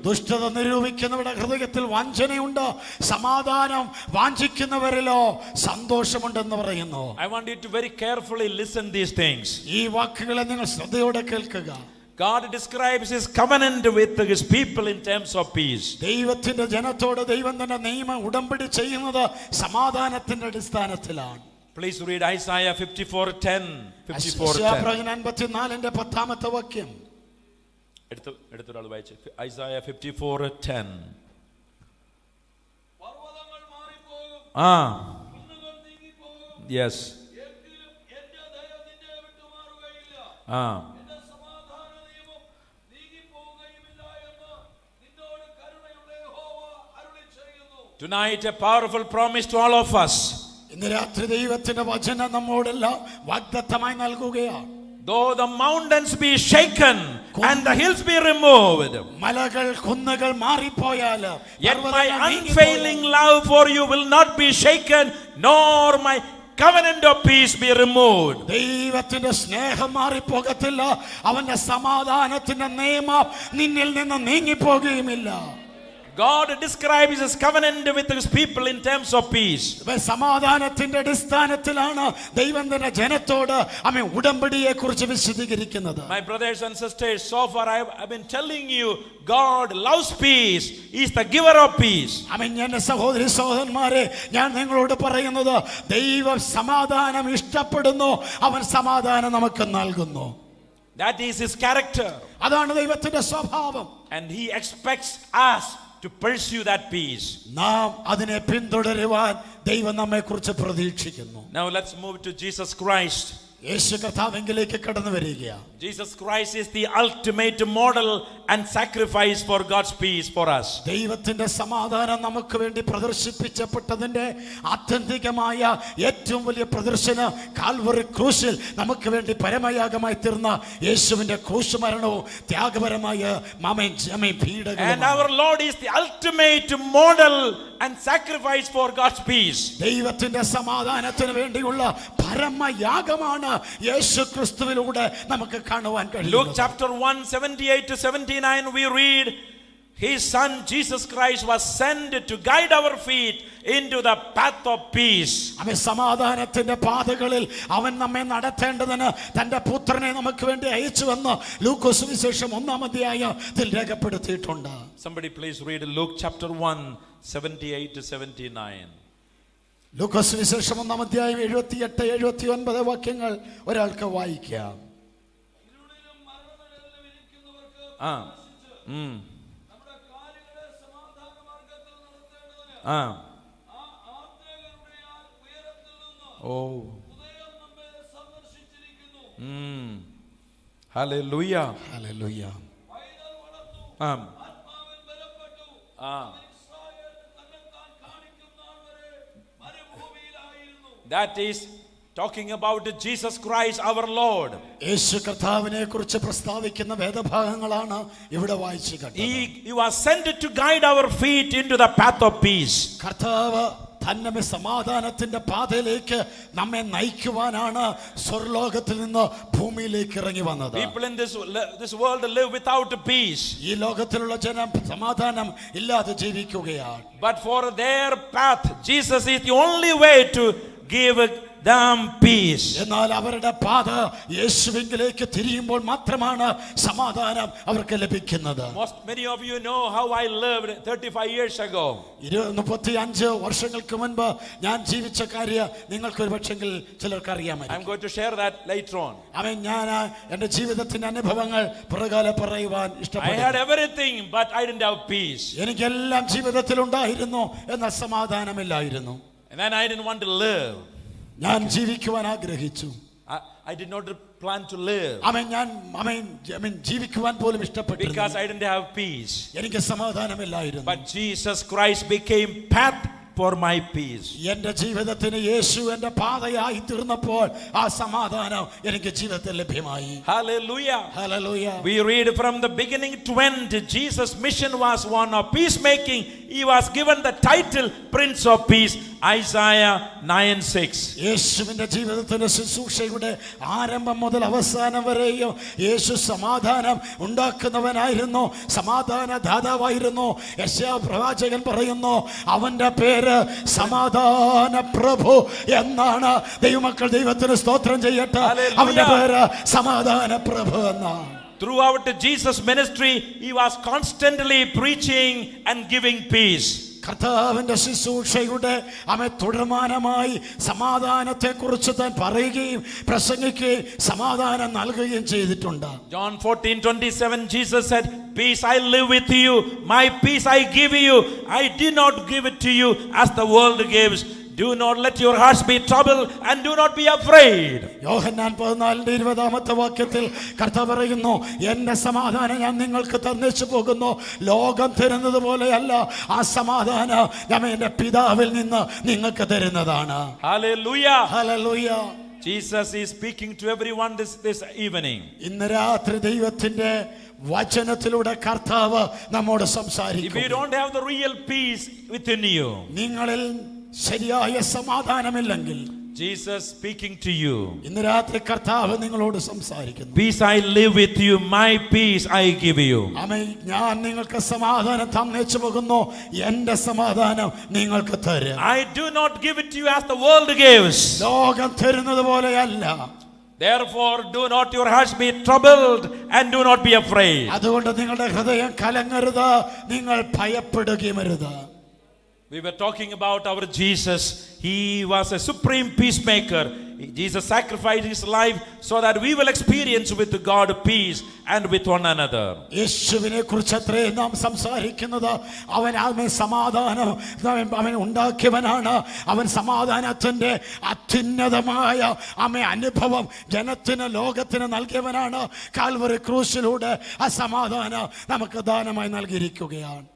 ദുഷ്ടത നിരൂപിക്കുന്നവരുടെ ഹൃദയത്തിൽ വഞ്ചനയുണ്ട്, സമാധാനം വാഞ്ചിക്കുന്നവരിലോ സന്തോഷമുണ്ടെന്ന് പറയുന്നു. I want you to very carefully listen these things. ഈ വാക്കുകളെ നിങ്ങൾ ശ്രദ്ധയോടെ കേൾക്കുക. God describes His covenant with His people in terms of peace. ദൈവത്തിന്റെ ജനത്തോട് ദൈവം തന്നെ നിയമ ഉടമ്പടി ചെയ്യുന്നത് സമാധാനത്തിന്റെ അടിസ്ഥാനത്തിലാണ്. Please read Isaiah 54:10. 54:10 വാക്യം. എടുത്തൊരാൾ വായിച്ചു. Isaiah 54:10. പർവ്വതങ്ങൾ മാറിപ്പോകും, കുന്നുകൾ നീങ്ങിപ്പോകും, Yes. എങ്കിലും എന്റെ ദയ നിന്നെ വിട്ടുമാറുകയില്ല, എന്റെ സമാധാന നിയമം നീങ്ങിപ്പോകുകയുമില്ല എന്ന് നിന്നോട് കരുണയുള്ള യഹോവ അരുളിച്ചെയ്യുന്നു. Tonight a powerful promise to all of us. ഇന്ന് രാത്രി ദൈവത്തിന്റെ വചനം നമ്മോടെല്ലാം വാഗ്ദത്തമായി നൽകുകയാണ്. Though the mountains be shaken and the hills be removed, മലകൾ കുന്നുകൾ മാറിപ്പോയാൽ, yet my unfailing love for you will not be shaken, nor my covenant of peace be removed. ദൈവത്തിന്റെ സ്നേഹം മാറിപ്പോകത്തില്ല, അവന്റെ സമാധാനത്തിന്റെ നിയമം നിന്നിൽ നിന്ന് നീങ്ങിപ്പോകുകയുമില്ല. God describes His covenant with His people in terms of peace. സമാധാനത്തിന്റെ അടിസ്ഥാനത്തിലാണ് ദൈവം തന്നെ ജനത്തോട് അവൻ ഉടമ്പടിയെ കുറിച്ച് വിശദീകരിക്കുന്നത്. My brothers and sisters, so far I've been telling you, God loves peace. He is the giver of peace. അവൻ എന്റെ സഹോദരി സഹോദരന്മാരെ, ഞാൻ നിങ്ങളോട് പറയുന്നത്, ദൈവം സമാധാനം ഇഷ്ടപ്പെടുന്നു, അവൻ സമാധാനം നമുക്ക് നൽകുന്നു. That is His character. അതാണ് ദൈവത്തിന്റെ സ്വഭാവം. And He expects us to pursue that peace. നാം അതിനെ പിന്തുടരുവാൻ ദൈവം നമ്മെ കുറിച്ച് പ്രതീക്ഷിക്കുന്നു. Now let's move to Jesus Christ. യേശു കർത്താവിലേക്ക് കടന്നു വരികയാണ്. Jesus Christ is the ultimate model and sacrifice for God's peace for us. ദൈവത്തിന്റെ സമാധാനം നമുക്ക് വേണ്ടി പ്രദർശിപ്പിക്കപ്പെട്ടതിന്റെ ആത്യന്തികമായ ഏറ്റവും വലിയ പ്രദർശനം കാൽവറി ക്രൂശിൽ നമുക്ക് വേണ്ടി പരമയാഗമായി തീർന്ന യേശുവിന്റെ ക്രൂശ് മരണവും ത്യാഗപരമായ പീഡകളും. And our Lord is the ultimate model and sacrifice for God's peace. ദൈവത്തിന്റെ സമാധാനത്തിന് വേണ്ടിയുള്ള പരമയാഗമാണ് യേശു ക്രിസ്തുവിലൂടെ നമുക്ക് കാണുവാൻ കഴിയും. Luke chapter 1:78-79 we read, His Son Jesus Christ was sent to guide our feet into the path of peace. അവൻ സമാധാനത്തിന്റെ പാതകളിൽ അവൻ നമ്മെ നടത്തേണ്ടതിന് തന്റെ പുത്രനെ നമുക്ക് വേണ്ടി അയച്ചുവെന്ന് ലൂക്കോസ് സുവിശേഷം 1-ാം രേഖപ്പെടുത്തിയിട്ടുണ്ട്. Somebody please read Luke chapter 1:78-79. ലൂക്കോസ് വിശേഷം 1-ാം അധ്യായം 78-79 വാക്യങ്ങൾ ഒരാൾക്ക് വായിക്കാം. ഇരുളിലും മരണനിഴലിലും ഇരിക്കുന്നവർക്ക് നമ്മുടെ കാലുകളെ സമാധാന മാർഗ്ഗത്തിൽ നടത്തേണ്ടതിന് ആ ആത്മീയരുടെ ഉയരത്തിൽ നിന്ന് ഉദയം നമ്മെ സന്ദർശിച്ചിരിക്കുന്നു. ഹല്ലേലൂയ. ഹല്ലേലൂയ. പൈതൽ വളർന്നു, ആത്മാവിൽ ബലപ്പെട്ടു, ഇസ്രായേൽ തന്നെത്താൻ കാണിക്കും നാൾ വരെ മരുഭൂമിയിലായിരുന്നു. That is talking about Jesus Christ our Lord. യേശു കർത്താവിനെ കുറിച്ച് പ്രസ്താവിക്കുന്ന വേദഭാഗങ്ങളാണ് ഇവിടെ വായിച്ചു കേട്ടത്. He was sent to guide our feet into the path of peace. കർത്താവ് തന്നെ സമാധാനത്തിന്റെ പാതയിലേക്ക് നമ്മെ നയിക്കുവാനാണ് സ്വർലോകത്തിൽ നിന്ന് ഭൂമിയിലേക്ക് ഇറങ്ങി വന്നത്. People in this world live without peace. ഈ ലോകത്തിലുള്ള ജനം സമാധാനം ഇല്ലാതെ ജീവിക്കുകയാണ്. But for their path, Jesus is the only way to give them peace. എന്നാൽ അവരുടെ പാത യേശുവിലേക്ക് തിരിയുമ്പോൾ മാത്രമാണ് സമാധാനം അവർക്ക് ലഭിക്കുന്നത്. Many of you know how I lived 35 years ago. 35 വർഷങ്ങൾക്ക് മുൻപ് ഞാൻ ജീവിച്ച കാര്യം നിങ്ങൾക്ക് ഒരുപക്ഷെങ്കിൽ ചിലർക്ക് അറിയാമായിരിക്കും. I'm going to share that later on. ഞാൻ എൻ്റെ ജീവിതത്തിന്റെ അനുഭവങ്ങൾ പുറകാലെ പറയുവാൻ I ഇഷ്ടപ്പെടുന്നു. had everything, but I didn't have peace. എനിക്കെല്ലാം ജീവിതത്തിൽ ഉണ്ടായിരുന്നു, എന്നാൽ സമാധാനമില്ലായിരുന്നു. And then I didn't want to live. ഞാൻ ജീവിക്കുവാൻ ആഗ്രഹിച്ചു. I did not plan to live. ജീവിക്കുവാൻ പോലും ഇഷ്ടപ്പെട്ടില്ല. Because I didn't have peace. എനിക്ക് സമാധാനമില്ലായിരുന്നു. But Jesus Christ became path for my peace. എൻ്റെ ജീവിതത്തിന് യേശു എൻ്റെ പാതയായി തീർന്നപ്പോൾ ആ സമാധാനം എനിക്ക് ജീവിതത്തിൽ ലഭ്യമായി. Hallelujah. Hallelujah. We read from the beginning to end, Jesus' mission was one of peacemaking. He was given the title Prince of Peace. Isaiah 9:6. യേശുവിന്റെ ജീവിതത്തിന്റെ ശുശ്രൂഷയുടെ ആരംഭം മുതൽ അവസാനം വരെയും യേശു സമാധാനം ഉണ്ടാക്കുന്നവനായിരുന്നു, സമാധാന ദാതാവായിരുന്നു. യെശയ്യാ പ്രവാചകൻ പറയുന്നു, അവന്റെ പേര് സമാധാന പ്രഭു എന്നാണ്. ദൈവമക്കൾ ദൈവത്തിന് സ്തോത്രം ചെയ്യട്ടെ. അവന്റെ പേര് സമാധാന പ്രഭു എന്നാണ്. Throughout Jesus' ministry, he was constantly preaching and giving peace. കർത്താവിന്റെ ശുശ്രൂഷയുടെ തുടർമാനമായി സമാധാനത്തെ കുറിച്ച് താൻ പറയുകയും പ്രസംഗിക്കുകയും സമാധാനം നൽകുകയും ചെയ്തിട്ടുണ്ട്. John 14:27, Jesus said, "Peace I live with you, my peace I give you. I did not give it to you as the world gives. Do not let your hearts be troubled and do not be afraid." യോഹന്നാൻ 14:20 വാക്യത്തിൽ കർത്താവ് പറയുന്നു, എന്റെ സമാധാനം ഞാൻ നിങ്ങൾക്ക് തന്നേച്ചു പോകുന്നു, ലോകം തരുന്നത് പോലെയല്ല. ആ സമാധാനം ഞാൻ എന്റെ പിതാവിൽ നിന്ന് നിങ്ങൾക്ക് തരുന്നതാണ്. Hallelujah. Hallelujah. Jesus is speaking to everyone this evening. ഇന്ന് രാത്രി ദൈവത്തിന്റെ വചനത്തിലൂടെ കർത്താവ് നമ്മോട് If സംസാരിക്കും. you don't have the real peace within you, നിങ്ങളിൽ ശരിയായ സമാധാനമില്ലെങ്കിൽ Jesus speaking to you. ഇന്ന് രാത്രി കർത്താവ് നിങ്ങളോട് സംസാരിക്കുന്നു. Peace I live with you, my peace I give you. ആമേൻ. ഞാൻ നിങ്ങൾക്ക് സമാധാനം തന്നേച്ചു പോകുന്നു, എന്റെ സമാധാനം നിങ്ങൾക്ക് തരാം. I do not give it to you as the world gives. ലോകം തരുന്നത് പോലെയല്ല. Therefore do not your hearts be troubled and do not be afraid. അതുകൊണ്ട് നിങ്ങളുടെ ഹൃദയം കലങ്ങരുത്, നിങ്ങൾ ഭയപ്പെടുകയുമരുത്. We were talking about our Jesus. He was a supreme peacemaker. Jesus sacrificed his life so that we will experience with God peace and with one another. യേശുവിനെ കുറിച്ച് അത്രയും നാം സംസാരിക്കുന്നത്, അവൻ സമാധാനം അവൻ ഉണ്ടാക്കിയവനാണ്. അവൻ സമാധാനത്തിന്റെ അത്യുന്നതമായ അനുഭവം ജനത്തിന് ലോകത്തിന് നൽകിയവനാണ്. കാൽവറി ക്രൂശിലൂടെ ആ സമാധാനം നമുക്ക് ദാനമായി നൽകിയിരിക്കുകയാണ്.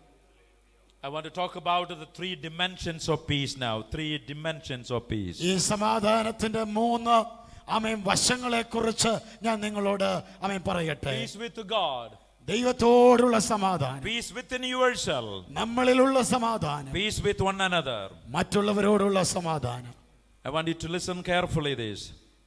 I want to talk about the 3 dimensions of peace now. 3 dimensions of peace. ഈ സമാധാനത്തിന്റെ 3 വശങ്ങളെ കുറിച്ച് ഞാൻ നിങ്ങളോട് പറയട്ടെ. Peace with God. ദൈവത്തോടുള്ള സമാധാനം. Peace within yourself. നമ്മളിലുള്ള സമാധാനം. Peace with one another. മറ്റുള്ളവരോടുള്ള സമാധാനം. I want you to listen carefully this.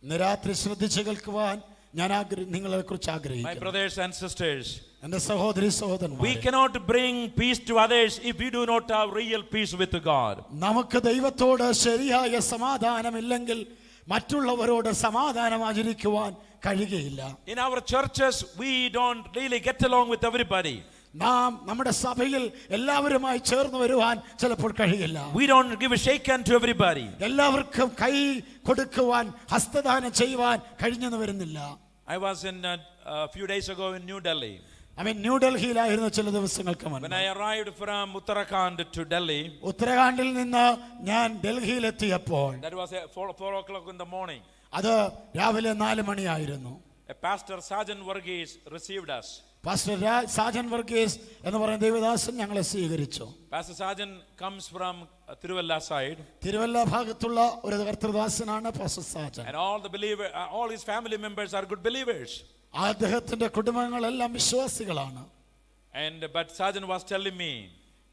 ഇന്ന് രാത്രി ശ്രദ്ധിച്ചു കേൾക്കുവാൻ ഞാൻ നിങ്ങളെ കുറിച്ച് My ആഗ്രഹിക്കുന്നു. brothers and sisters, എന്റെ സഹോദരി we സഹോദരന്മാരെ, cannot bring peace to others if we do not have real peace with God. നമുക്ക് ദൈവത്തോട് ശരിയായ സമാധാനമില്ലെങ്കിൽ മറ്റുള്ളവരോട് സമാധാനം ആചരിക്കുവാൻ കഴിയുകയില്ല. In our churches, we don't really get along with everybody. നാം നമ്മുടെ സഭയിൽ എല്ലാവരുമായി ചേർന്ന് വരുവാൻ ചിലപ്പോൾ കഴിയില്ല. We don't give a shake hand to everybody. എല്ലാവർക്കും കൈ കൊടുക്കുവാൻ ഹസ്തദാനം ചെയ്യുവാൻ കഴിഞ്ഞെന്ന് വരുന്നില്ല. I was in a few days ago in New Delhi. ന്യൂഡൽഹിയിലായിരുന്നു ചില ദിവസങ്ങൾക്ക് മുൻപ്. When I arrived from Uttarakhand to Delhi, ഉത്തരാഖണ്ഡിൽ നിന്ന് ഞാൻ ഡൽഹിയിലെത്തിയപ്പോൾ that was at 4 o'clock in the morning. അത് രാവിലെ 4 മണിയായിരുന്നു. A pastor, Sergeant Varghese, received us. Pastor Sajan Varghese എന്ന് പറയുന്ന ദേവദാസൻ ഞങ്ങളെ സ്വീകരിച്ചു. Pastor Sergeant comes from Tiruvalla side. Thiruvalla ഭാഗത്തുള്ള ഒരു കർത്തൃദാസനാണ് pastor Sajan. And all his family members are good believers. അദ്ദേഹത്തിന്റെ കുടുംബങ്ങളെല്ലാം വിശ്വാസികളാണ്. But Sergeant was telling me,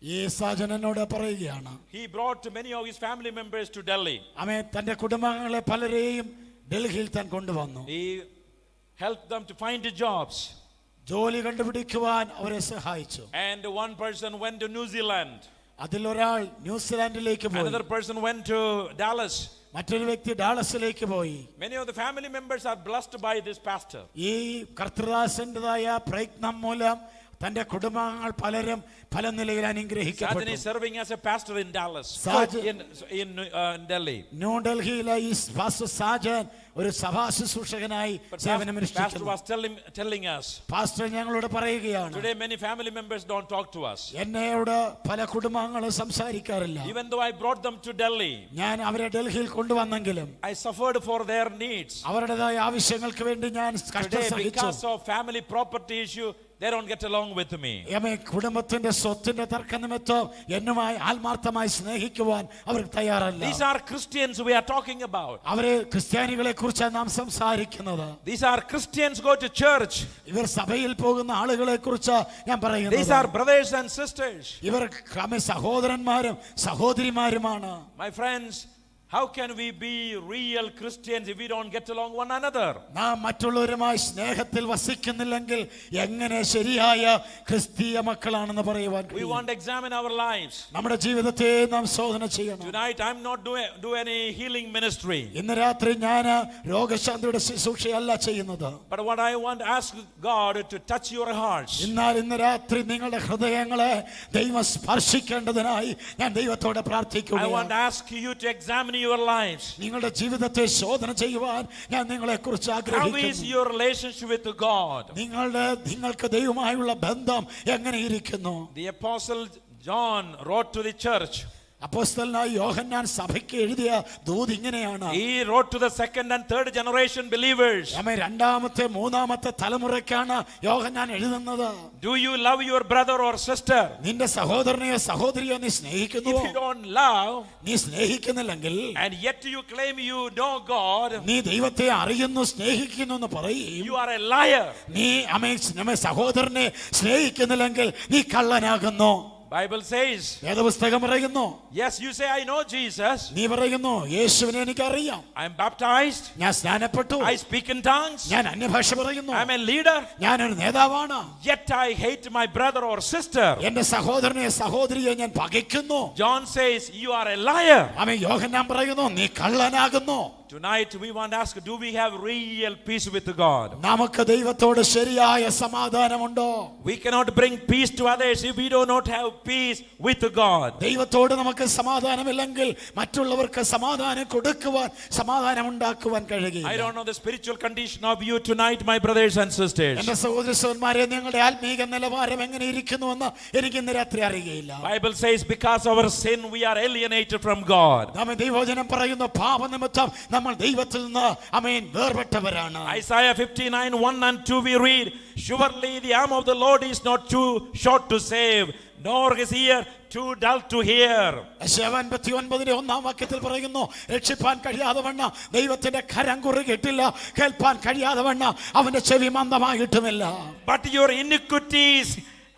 ഈ സാജൻ എന്നോട് പറയുകയാണ്, he brought many of his family members to Delhi. തന്റെ കുടുംബങ്ങളെ പലരെയും ഡൽഹിയിൽ താൻ കൊണ്ടുവന്നു. He helped them to find jobs. ജോലി കണ്ടുപിടിക്കുവാൻ അവരെ സഹായിച്ചു. And one person went to New Zealand. അതിലൊരാൾ ന്യൂസിലാൻഡിലേക്ക് പോയി. Another person went to Dallas. മറ്റൊരു വ്യക്തി ഡാളസിലേക്ക് പോയി. Many of the family members are blessed by this pastor. ഈ കർത്തൃദാസന്റേതായ പ്രയത്നം മൂലം തന്റെ കുടുംബങ്ങൾ പലരും പല നിലയിൽ അനുഗ്രഹിക്കപ്പെട്ടു. Sergeant is serving as a pastor in Dallas. In Delhi. ന്യൂഡൽഹിയിലെ ഈ പാസ്റ്റർ സാജൻ ഒരു സഭാ ശുശ്രൂഷകനായി സേവനമനുഷ്ഠിക്കുന്നു. Pastor was telling us, pastor ഞങ്ങളോട് പറയുകയാണ്, today many family members don't talk to us. എന്നോട് പല കുടുംബങ്ങളും സംസാരിക്കാറില്ല. Even though I brought them to Delhi, ഞാൻ അവരെ ഡൽഹിയിൽ കൊണ്ടുവന്നെങ്കിലും I suffered for their needs. അവരുടേതായ ആവശ്യങ്ങൾക്ക് വേണ്ടി ഞാൻ കഷ്ടം Today, സഹിച്ചു. because of family property issue, they don't get along with me. കുടുംബത്തിന്റെ സ്വത്തിന്റെ തർക്കനിമിത്തം എന്നുമായി ആത്മാർത്ഥമായി സ്നേഹിക്കുവാൻ അവർ തയ്യാറല്ല. These are Christians we are talking about. അവരെ ക്രിസ്ത്യാനികളെ കുറിച്ചാണ് നാം സംസാരിക്കുന്നത്. These are Christians go to church. ഇവർ സഭയിൽ പോകുന്ന ആളുകളെ കുറിച്ച് ഞാൻ പറയുന്നത്. These are brothers and sisters. ഇവർ സഹോദരന്മാരും സഹോദരിമാരുമാണ്. My friends, how can we be real Christians if we don't get along one another? നാം മറ്റുള്ളവരുമായി സ്നേഹത്തിൽ വസിക്കുന്നില്ലെങ്കിൽ എങ്ങനെ ശരിയായ ക്രിസ്തീയ മക്കളാണെന്ന് പറയുവാൻ We want to examine our lives. നമ്മുടെ ജീവിതത്തെ നാം ശോധന ചെയ്യണം. Tonight I'm not do any healing ministry. ഇന്ന് രാത്രി ഞാൻ രോഗശാന്തിയുടെ ശുശ്രൂഷയല്ല ചെയ്യുന്നത്. But what I want to ask God to touch your hearts. എന്നാൽ ഇന്ന് രാത്രി നിങ്ങളുടെ ഹൃദയങ്ങളെ ദൈവം സ്പർശിക്കേണ്ടതിനായി ഞാൻ ദൈവത്തോട് പ്രാർത്ഥിക്കുകയാണ്. I want to ask you to examine your lives. നിങ്ങളുടെ ജീവിതത്തെ ശോധന ചെയ്യുവാൻ ഞാൻ നിങ്ങളെ കുറിച്ച് ആഗ്രഹിക്കുന്നു. How is your relationship with God? നിങ്ങൾക്ക് ദൈവമായുള്ള ബന്ധം എങ്ങനെയിരിക്കുന്നു? The apostle John wrote to the church. അപ്പോസ്തലനായ യോഹന്നാൻ സഭയ്ക്ക് എഴുതിയ ദൂത് ഇങ്ങനെയാണ്. He wrote to the second and third generation believers. രണ്ടാമത്തെ മൂന്നാമത്തെ തലമുറയ്ക്കാണ് യോഹന്നാൻ എഴുതുന്നത്. Do you love your brother or sister? നിന്റെ സഹോദരനെയോ സഹോദരിയോ നീ സ്നേഹിക്കുന്നുവോ? If you don't love, നീ സ്നേഹിക്കുന്നില്ലെങ്കിൽ, and yet you claim you know God, നീ ദൈവത്തെ അറിയുന്നു സ്നേഹിക്കുന്നു എന്ന് പറയും, you are a liar. നീ സഹോദരനെ സ്നേഹിക്കുന്നില്ലെങ്കിൽ നീ കള്ളനാകുന്നു. Bible says, വേദപുസ്തകം പറയുന്നു, yes, you say I know Jesus. നീ പറയുന്നു യേശുവിനെ എനിക്ക് അറിയാം, I am baptized, ഞാൻ സ്നാനപ്പെട്ടു, I speak in tongues, ഞാൻ അന്യഭാഷ പറയുന്നു, I am a leader, ഞാനൊരു നേതാവാണ്, yet I hate my brother or sister. എന്റെ സഹോദരനെ സഹോദരിയെ ഞാൻ പകയ്ക്കുന്നു. John says you are a liar. യോഹന്നാൻ പറയുന്നു നീ കള്ളനാകുന്നു. Tonight we want to ask, do we have real peace with God? നമുക്ക് ദൈവത്തോട് ശരിയായ സമാധാനമുണ്ടോ? We cannot bring peace to others if we do not have peace with God. ദൈവത്തോട് നമുക്ക് സമാധാനമില്ലെങ്കിൽ മറ്റുള്ളവർക്ക് സമാധാനം കൊടുക്കുവാൻ സമാധാനം ഉണ്ടാക്കുവാൻ കഴിയില്ല. I don't know the spiritual condition of you tonight, my brothers and sisters. എന്റെ സഹോദരന്മാരെ, നിങ്ങളുടെ ആത്മീക നിലവാരം എങ്ങനെ ഇരിക്കുന്നുവെന്ന് എനിക്ക് ഇന്ന് രാത്രി അറിയില്ല. Bible says because of our sin we are alienated from God. നാം ദൈവവചനം പറയുന്നു പാപനിമിത്തം നമ്മൾ ദൈവത്തിൽ നിന്ന് വേർപെട്ടവരാണ്. Isaiah 59:1 and 2 we read, surely the arm of the Lord is not too short to save, nor his ear too dull to hear. 59:1 വാക്യത്തിൽ പറയുന്നു, രക്ഷിപ്പാൻ കഴിയാതെ വണ്ണ ദൈവത്തിന്റെ കരം കുറുകിയിട്ടില്ല, കേൾപ്പാൻ കഴിയാതെ വണ്ണ അവന്റെ ചെവി മന്ദമായിട്ടുമില്ല. But your iniquities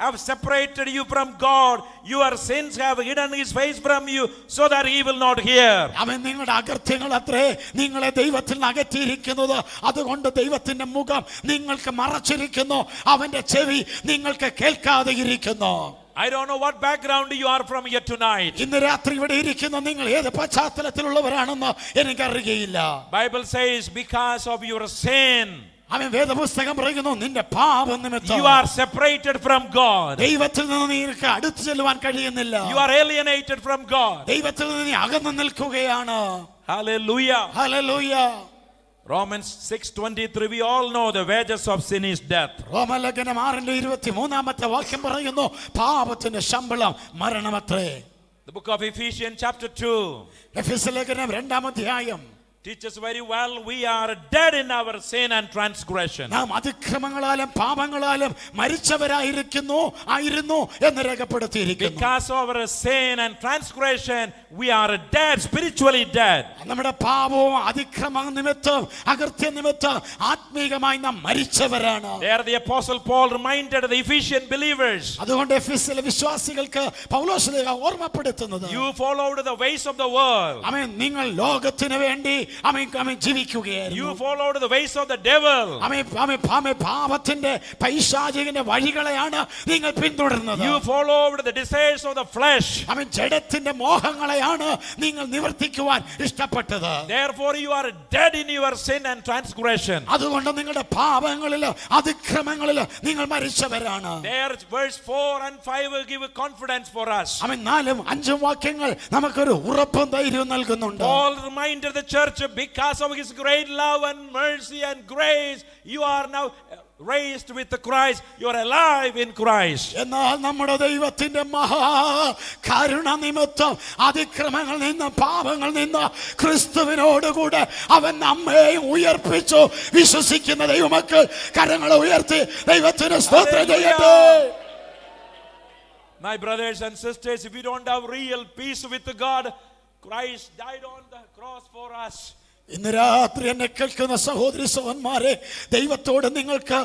have separated you from God, your sins have hidden his face from you so that he will not hear. നിങ്ങളുടെ അകൃത്യങ്ങൾ അത്രേ നിങ്ങളെ ദൈവത്തിൽ നിന്ന് അകറ്റിയിരിക്കുന്നത്. അതുകൊണ്ട് ദൈവത്തിന്റെ മുഖം നിങ്ങൾക്ക് മറച്ചിരിക്കുന്നു, അവന്റെ ചെവി നിങ്ങൾക്ക് കേൾക്കാതെ ഇരിക്കുന്നു. I don't know what background you are from here tonight. ഇന്ന് രാത്രി ഇവിടെ ഇരിക്കുന്ന നിങ്ങൾ ഏത് പശ്ചാത്തലത്തിലുള്ളവരാണെന്ന് എനിക്കറിയില്ല. Bible says because of your sin. അവൻ വേദപുസ്തകം പറയുന്നു നിന്റെ പാപം നിമിത്തം you are separated from God. ദൈവത്തിൽ നിന്ന് നിനക്ക് അടുത്ത് ചെല്ലുവാൻ കഴിയുന്നില്ല. You are alienated from God. ദൈവത്തിൽ നിന്ന് നീ അകന്നു നിൽക്കുകയാണ്. Hallelujah. Hallelujah. Romans 6:23, we all know the wages of sin is death. റോമലേഖനം 6:23 വാക്യം പറയുന്നു പാപത്തിന്റെ ശമ്പളം മരണമത്രേ. The book of Ephesians chapter 2 എഫെസ്യലേഖനം 2-ാം അധ്യായം teaches very well we are dead in our sin and transgression. നാം അതിക്രമങ്ങളാലും പാപങ്ങളാലും മരിച്ചവരായിരുന്നു എന്ന് രേഖപ്പെടുത്തിയിരിക്കുന്നു. Because of our sin and transgression we are dead, spiritually dead. നമ്മുടെ പാപവും അതിക്രമ നിമിത്തം അകൃത്യ നിമിത്തം ആത്മീകമായി നാം മരിച്ചവരാണ്. There the apostle Paul reminded the Ephesian believers, അതുകൊണ്ട് എഫെസ്യയിലെ വിശ്വാസികൾക്ക് പൗലോസ് ഓർമ്മപ്പെടുത്തുന്നത് you followed the ways of the world. ആമേൻ. നിങ്ങൾ ലോകത്തിന് വേണ്ടി ജീവിക്കുകയായിരുന്നു. You followed the ways of the devil. പാപത്തിന്റെ പൈശാചികന്റെ വഴികളെയാണ് നിങ്ങൾ പിന്തുടർന്നത്. You followed the desires of the flesh. ജഡത്തിന്റെ മോഹങ്ങളെയാണ് നിങ്ങൾ നിവർത്തിക്കുവാൻ ഇഷ്ടപ്പെട്ടത്. Therefore you are dead in your sin and transgression. അതുകൊണ്ട് നിങ്ങളുടെ പാപങ്ങളിൽ അതിക്രമങ്ങളിൽ നിങ്ങൾ മരിച്ചവരാണ്. There verse 4 and 5 give confidence for us. 4-5 വാക്യങ്ങൾ നമുക്കൊരു ഉറപ്പും ധൈര്യവും നൽകുന്നുണ്ട്. Paul reminded the church, because of his great love and mercy and grace you are now raised with the Christ, you are alive in Christ. എന്നാൽ നമ്മുടെ ദൈവത്തിന്റെ മഹാ കരുണ നിമിത്തം അതിക്രമങ്ങളിൽ നിന്ന് പാപങ്ങളിൽ നിന്ന് ക്രിസ്തുവിനോടുകൂടെ അവൻ നമ്മെയും ഉയർപ്പിച്ചു. വിശ്വസിക്കുന്ന ദൈവമക്കൾ കരങ്ങളെ ഉയർത്തി ദൈവത്തിന് സ്തോത്രം ചെയ്യട്ടെ. My brothers and sisters, if you don't have real peace with God, Christ died on the cross for us. ഇന്ന് രാത്രി എന്നെ കേൾക്കുന്ന സഹോദരി സഹോദരന്മാരെ, ദൈവത്തോട് നിങ്ങൾക്ക്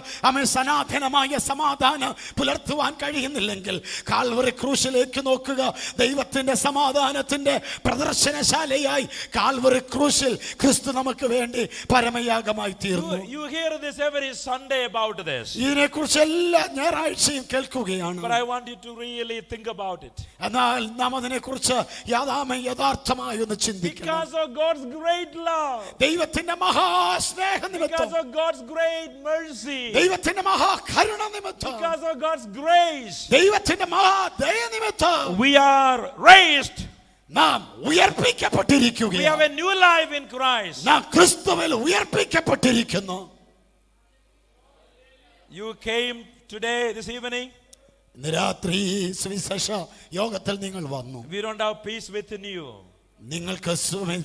സനാതനമായ സമാധാനം പുലർത്തുവാൻ കഴിയുന്നില്ലെങ്കിൽ കാൽവറി ക്രൂശിലേക്ക് നോക്കുക. ദൈവത്തിന്റെ സമാധാനത്തിന്റെ പ്രദർശനശാലയായി കാൽവറി ക്രൂശിൽ ക്രിസ്തു നമുക്ക് വേണ്ടി പരമയാഗമായി തീർന്നു. You hear this every Sunday about this. ഇതിനെക്കുറിച്ച് എല്ലാ ഞായറാഴ്ചയും കേൾക്കുകയാണ്. But I want you to really think about it. എന്നാൽ നാം അതിനെക്കുറിച്ച് യഥാർത്ഥമായി ഒന്ന് ചിന്തിക്കണം. Because of God's great love, ദൈവത്തിന്റെ മഹാസ്നേഹ നിമിത്തം, because of God's great mercy, ദൈവത്തിന്റെ മഹാകരുണ നിമിത്തം, because of God's grace, ദൈവത്തിന്റെ മഹാദയ നിമിത്തം we are raised. നാം ഉയർപ്പിക്കപ്പെട്ടിരിക്കുകയാണ്. We have a new life in Christ. നാം ക്രിസ്തുവിൽ ഉയർപ്പിക്കപ്പെട്ടിരിക്കുന്നു. You came today, this evening. ഇന്ന് രാത്രി സുവിശേഷ യോഗത്തിൽ നിങ്ങൾ വന്നു. We don't have peace within you. നിങ്ങൾക്ക്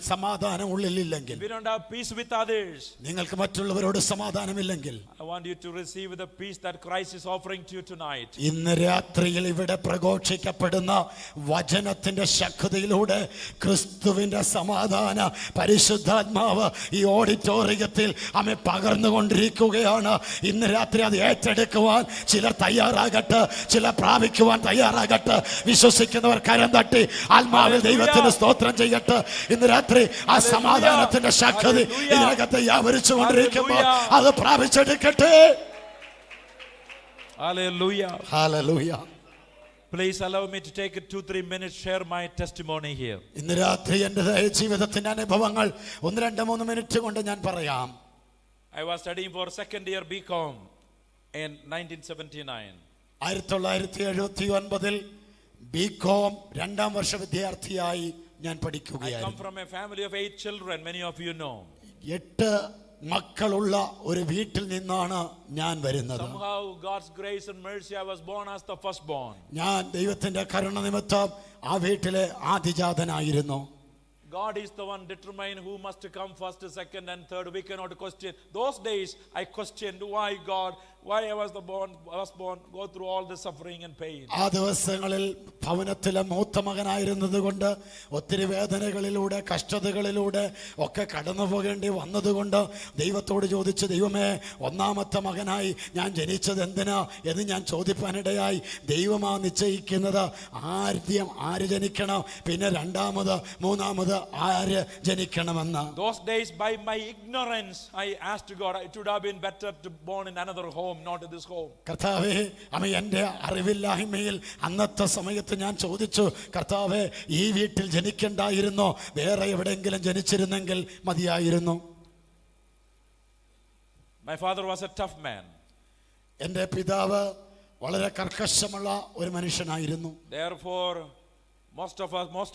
സമാധാനം ഉള്ളിലില്ലെങ്കിൽ, we don't have peace with others, നിങ്ങൾക്ക് മറ്റുള്ളവരോട് സമാധാനമില്ലെങ്കിൽ, I want you to receive the peace that Christ is offering to you tonight. ഇന്ന് രാത്രിയിൽ ഇവിടെ പ്രഘോഷിക്കപ്പെടുന്ന വചനത്തിന്റെ ശക്തിയിലൂടെ ക്രിസ്തുവിന്റെ സമാധാന പരിശുദ്ധാത്മാവ് ഈ ഓഡിറ്റോറിയത്തിൽ അമ്മ പകർന്നുകൊണ്ടിരിക്കുകയാണ്. ഇന്ന് രാത്രി അത് ഏറ്റെടുക്കുവാൻ ചിലർ തയ്യാറാകട്ടെ, ചിലർ പ്രാപിക്കുവാൻ തയ്യാറാകട്ടെ. വിശ്വസിക്കുന്നവർ കരം തട്ടി ആത്മാവിൽ ദൈവത്തിന് സ്തോത്രം ചെയ്യട്ടെ. ഇന്ന് രാത്രി ആ സമാധാനത്തിന്റെ ശക്തി ഇതിനകത്ത് വ്യാപരിച്ചു കൊണ്ടിരിക്കുമ്പോൾ അത് പ്രാപിച്ചെടുക്കട്ടെ. Hallelujah. Hallelujah. Please allow me to take 2-3 minutes share my testimony here. ഇന്ന് രാത്രി എൻ്റെ ജീവിതത്തിന്റെ അനുഭവങ്ങൾ 1-2-3 മിനിറ്റ് കൊണ്ട് ഞാൻ പറയാം. I was studying for second year BCom in 1979. 1979 BCom 2-ാം വർഷ വിദ്യാർത്ഥിയായി ഞാൻ I പഠിക്കുകയായിരുന്നു. come from a family of 8 children, many of you know. 8 മക്കളുള്ള ഒരു വീട്ടിൽ നിന്നാണ് ഞാൻ വരുന്നത്. Somehow God's grace and mercy, I was born as the firstborn. ഞാൻ ദൈവത്തിന്റെ കരുണ നിമിത്തം ആ വീട്ടിലെ ആദിജാതനായിരുന്നു. God is the one determine who must come first, second and third. We cannot question. Those days I questioned why God, why I was born, go through all the suffering and pain. ആ ദിവസങ്ങളിൽ ഭവനത്തിലെ മൂത്ത മകനായിരുന്നത് കൊണ്ട് ഒത്തിരി വേദനകളിലൂടെ കഷ്ടതകളിലൂടെ ഒക്കെ കടന്നു പോകേണ്ടി വന്നതുകൊണ്ട് ദൈവത്തോട് ചോദിച്ചു, ദൈവമേ, ഒന്നാമത്തെ മകനായി ഞാൻ ജനിച്ചത് എന്തിനാ എന്ന് ഞാൻ ചോദിപ്പാനിടയായി. ദൈവമാ നിശ്ചയിക്കുന്നത് ആദ്യം ആര് ജനിക്കണം, പിന്നെ രണ്ടാമത് മൂന്നാമത് ആര് ജനിക്കണമെന്ന്. Those days by my ignorance I asked God, it would have been better to born in another home, not in this home. കർത്താവേ, എൻ്റെ അറിവില്ലായ്മയിൽ അന്നത്തെ സമയത്ത് ഞാൻ ചോദിച്ചു, കർത്താവേ, ഈ വീട്ടിൽ ജനിക്കണ്ടായിരുന്നോ, വേറെ എവിടെയെങ്കിലും ജനിച്ചിരുന്നെങ്കിൽ മതിയായിരുന്നു. My father was a tough man. എൻ്റെ പിതാവ് വളരെ കർക്കശമുള്ള ഒരു മനുഷ്യനായിരുന്നു. Therefore, most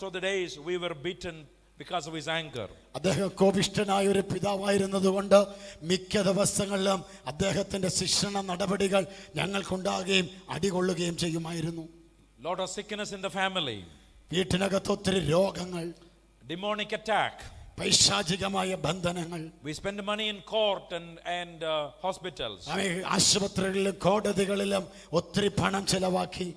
of the days we were beaten because of his anger. അദ്ദേഹം കോപിഷ്ഠനായ ഒരു പിതാവായിരുന്നതുകൊണ്ട് മിക്ക ദിവസങ്ങളിലും അദ്ദേഹത്തിന്റെ ശിക്ഷണ നടപടികൾ ഞങ്ങൾക്കുണ്ടാകുകയും അടികൊള്ളുകയും ചെയ്യുമായിരുന്നു. Lot of sickness in the family. വീട്ടിനകത്ത് ഒത്തിരി രോഗങ്ങൾ, Demonic attack. പൈശാചികമായ ബന്ധനങ്ങൾ. We spend money in court and hospitals. ആശുപത്രികളിലും കോടതികളിലും ഒത്തിരി പണം ചെലവാക്കി.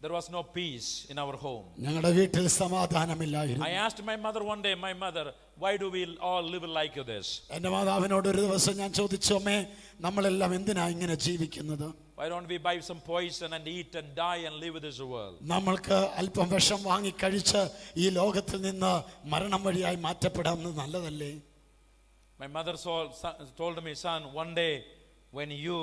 There was no peace in our home. ഞങ്ങളുടെ വീട്ടിൽ സമാധാനമില്ലായിരുന്നു. I asked my mother one day, my mother, why do we all live like this? എൻ്റെ മാതാവിനോട് ഒരു ദിവസം ഞാൻ ചോദിച്ചു, അമ്മേ, നമ്മളെല്ലാം എന്തിനാ ഇങ്ങനെ ജീവിക്കുന്നത്? Why don't we buy some poison and eat and die and live with this world? നമ്മൾക്ക് അല്പം വിഷം വാങ്ങി കഴിച്ച് ഈ ലോകത്തിൽ നിന്ന് മരണം വഴിയായി മാറ്റപ്പെടാമെന്ന് നല്ലതല്ലേ? My mother told me, son, one day when you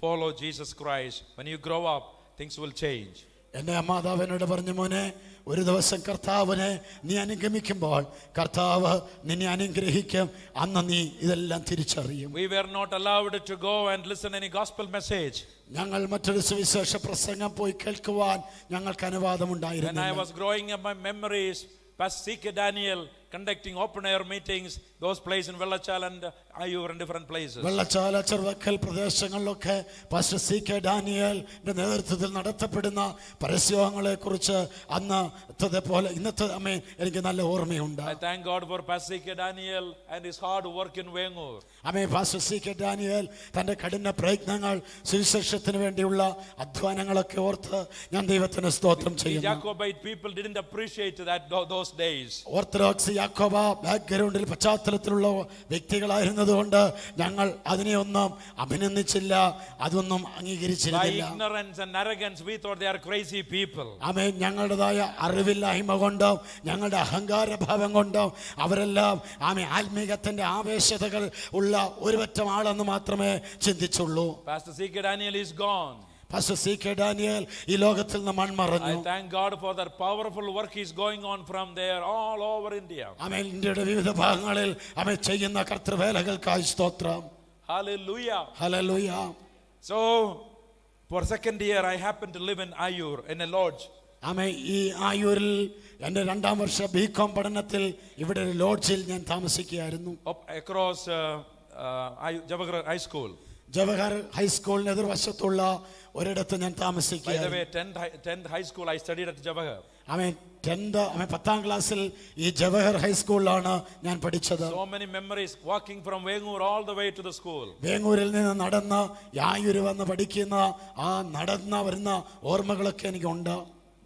follow Jesus Christ, when you grow up, things will change. എൻ്റെ മാതാവിനോട് പറഞ്ഞു, മോനെ, ഒരു ദിവസം കർത്താവിനെ നീ അനുഗമിക്കുമ്പോൾ കർത്താവ് നിന്നെ അനുഗ്രഹിക്കും, അന്ന് നീ ഇതെല്ലാം തിരിച്ചറിയും. We were not allowed to go and listen any gospel message. ഞങ്ങൾ മറ്റൊരു സുവിശേഷ പ്രസംഗം പോയി കേൾക്കുവാൻ ഞങ്ങൾക്ക് അനുവാദമുണ്ടായിരുന്നു. When I was growing up, my memories, Pastor C.K. Daniel conducting open air meetings, those places in Vellachal and Ayur and different places. വെള്ളച്ചാല Cheruvakkal പ്രദേശങ്ങളിലൊക്കെ pastor C.K. ഡാനിയലിന്റെ നേതൃത്വത്തിൽ നടത്തപ്പെടുന്ന പരസ്യങ്ങളെ കുറിച്ച് അന്നത്തെ പോലെ ഇന്നത്തെ എനിക്ക് നല്ല ഓർമ്മയുണ്ട്. I thank God for Pastor C.K. Daniel and his hard work in Vengur. Pastor C.K. Daniel തന്റെ കഠിന പ്രയത്നങ്ങൾ സുവിശേഷത്തിന് വേണ്ടിയുള്ള അധ്വാനങ്ങളൊക്കെ ഓർത്ത് ഞാൻ ദൈവത്തിന് സ്തോത്രം ചെയ്യുന്നു. Jacobite people didn't appreciate those days. Orthodox യാക്കോബ ബാക്ക്ഗ്രൗണ്ടിൽ പശ്ചാത്തലത്തിലുള്ള വ്യക്തികളായിരുന്നതുകൊണ്ട് ഞങ്ങൾ അതിനെയൊന്നും അഭിനന്ദിച്ചില്ല, അതൊന്നും അംഗീകരിച്ചിരുന്നില്ല. By ignorance and arrogance we thought they are crazy people. ഞങ്ങളുടേതായ അറിവില്ലായ്മ കൊണ്ടോ ഞങ്ങളുടെ അഹങ്കാരഭാവം കൊണ്ടോ അവരെല്ലാം ആത്മീകത്തിന്റെ ആവേശതകൾ ഉള്ള ഒരുപറ്റം ആളെന്ന് മാത്രമേ ചിന്തിച്ചുള്ളൂ. Pastor C.K. Daniel is gone. Pastor C.K. Daniel ഈ ലോകത്തിൽ നിന്ന് മൺമറഞ്ഞു. I thank God for that powerful work is going on from there all over India. ഇന്ത്യയുടെ വിവിധ ഭാഗങ്ങളിൽ ചെയ്യുന്ന കർത്തൃവേലകൾക്കായി സ്തോത്രം. Hallelujah. Hallelujah. So for second year I happened to live in Ayur in a lodge. ഈ ആയൂരിൽ എൻ്റെ 2ാം വർഷ ബികോം പഠനത്തിൽ ഇവിടെ ഒരു ലോഡ്ജിൽ ഞാൻ താമസിക്കുകയായിരുന്നു. Across Jawahar High School. Jawahar ഹൈസ്കൂളിന് എതിർവശത്തുള്ള ഒരിടത്ത് ഞാൻ താമസിക്കുകയായിരുന്നു. By the way, 10th high school I studied at Jawahar. 10ാം ക്ലാസ്സിൽ ഈ ജവഹർ ഹൈസ്കൂളിലാണ് ഞാൻ പഠിച്ചത്. So many memories walking from Vengur all the way to the school. വേങ്ങൂരിൽ നിന്ന് നടന്ന് യായൂര് വന്ന് പഠിക്കുന്ന ആ നടന്ന വരുന്ന ഓർമ്മകളൊക്കെ എനിക്കുണ്ട്.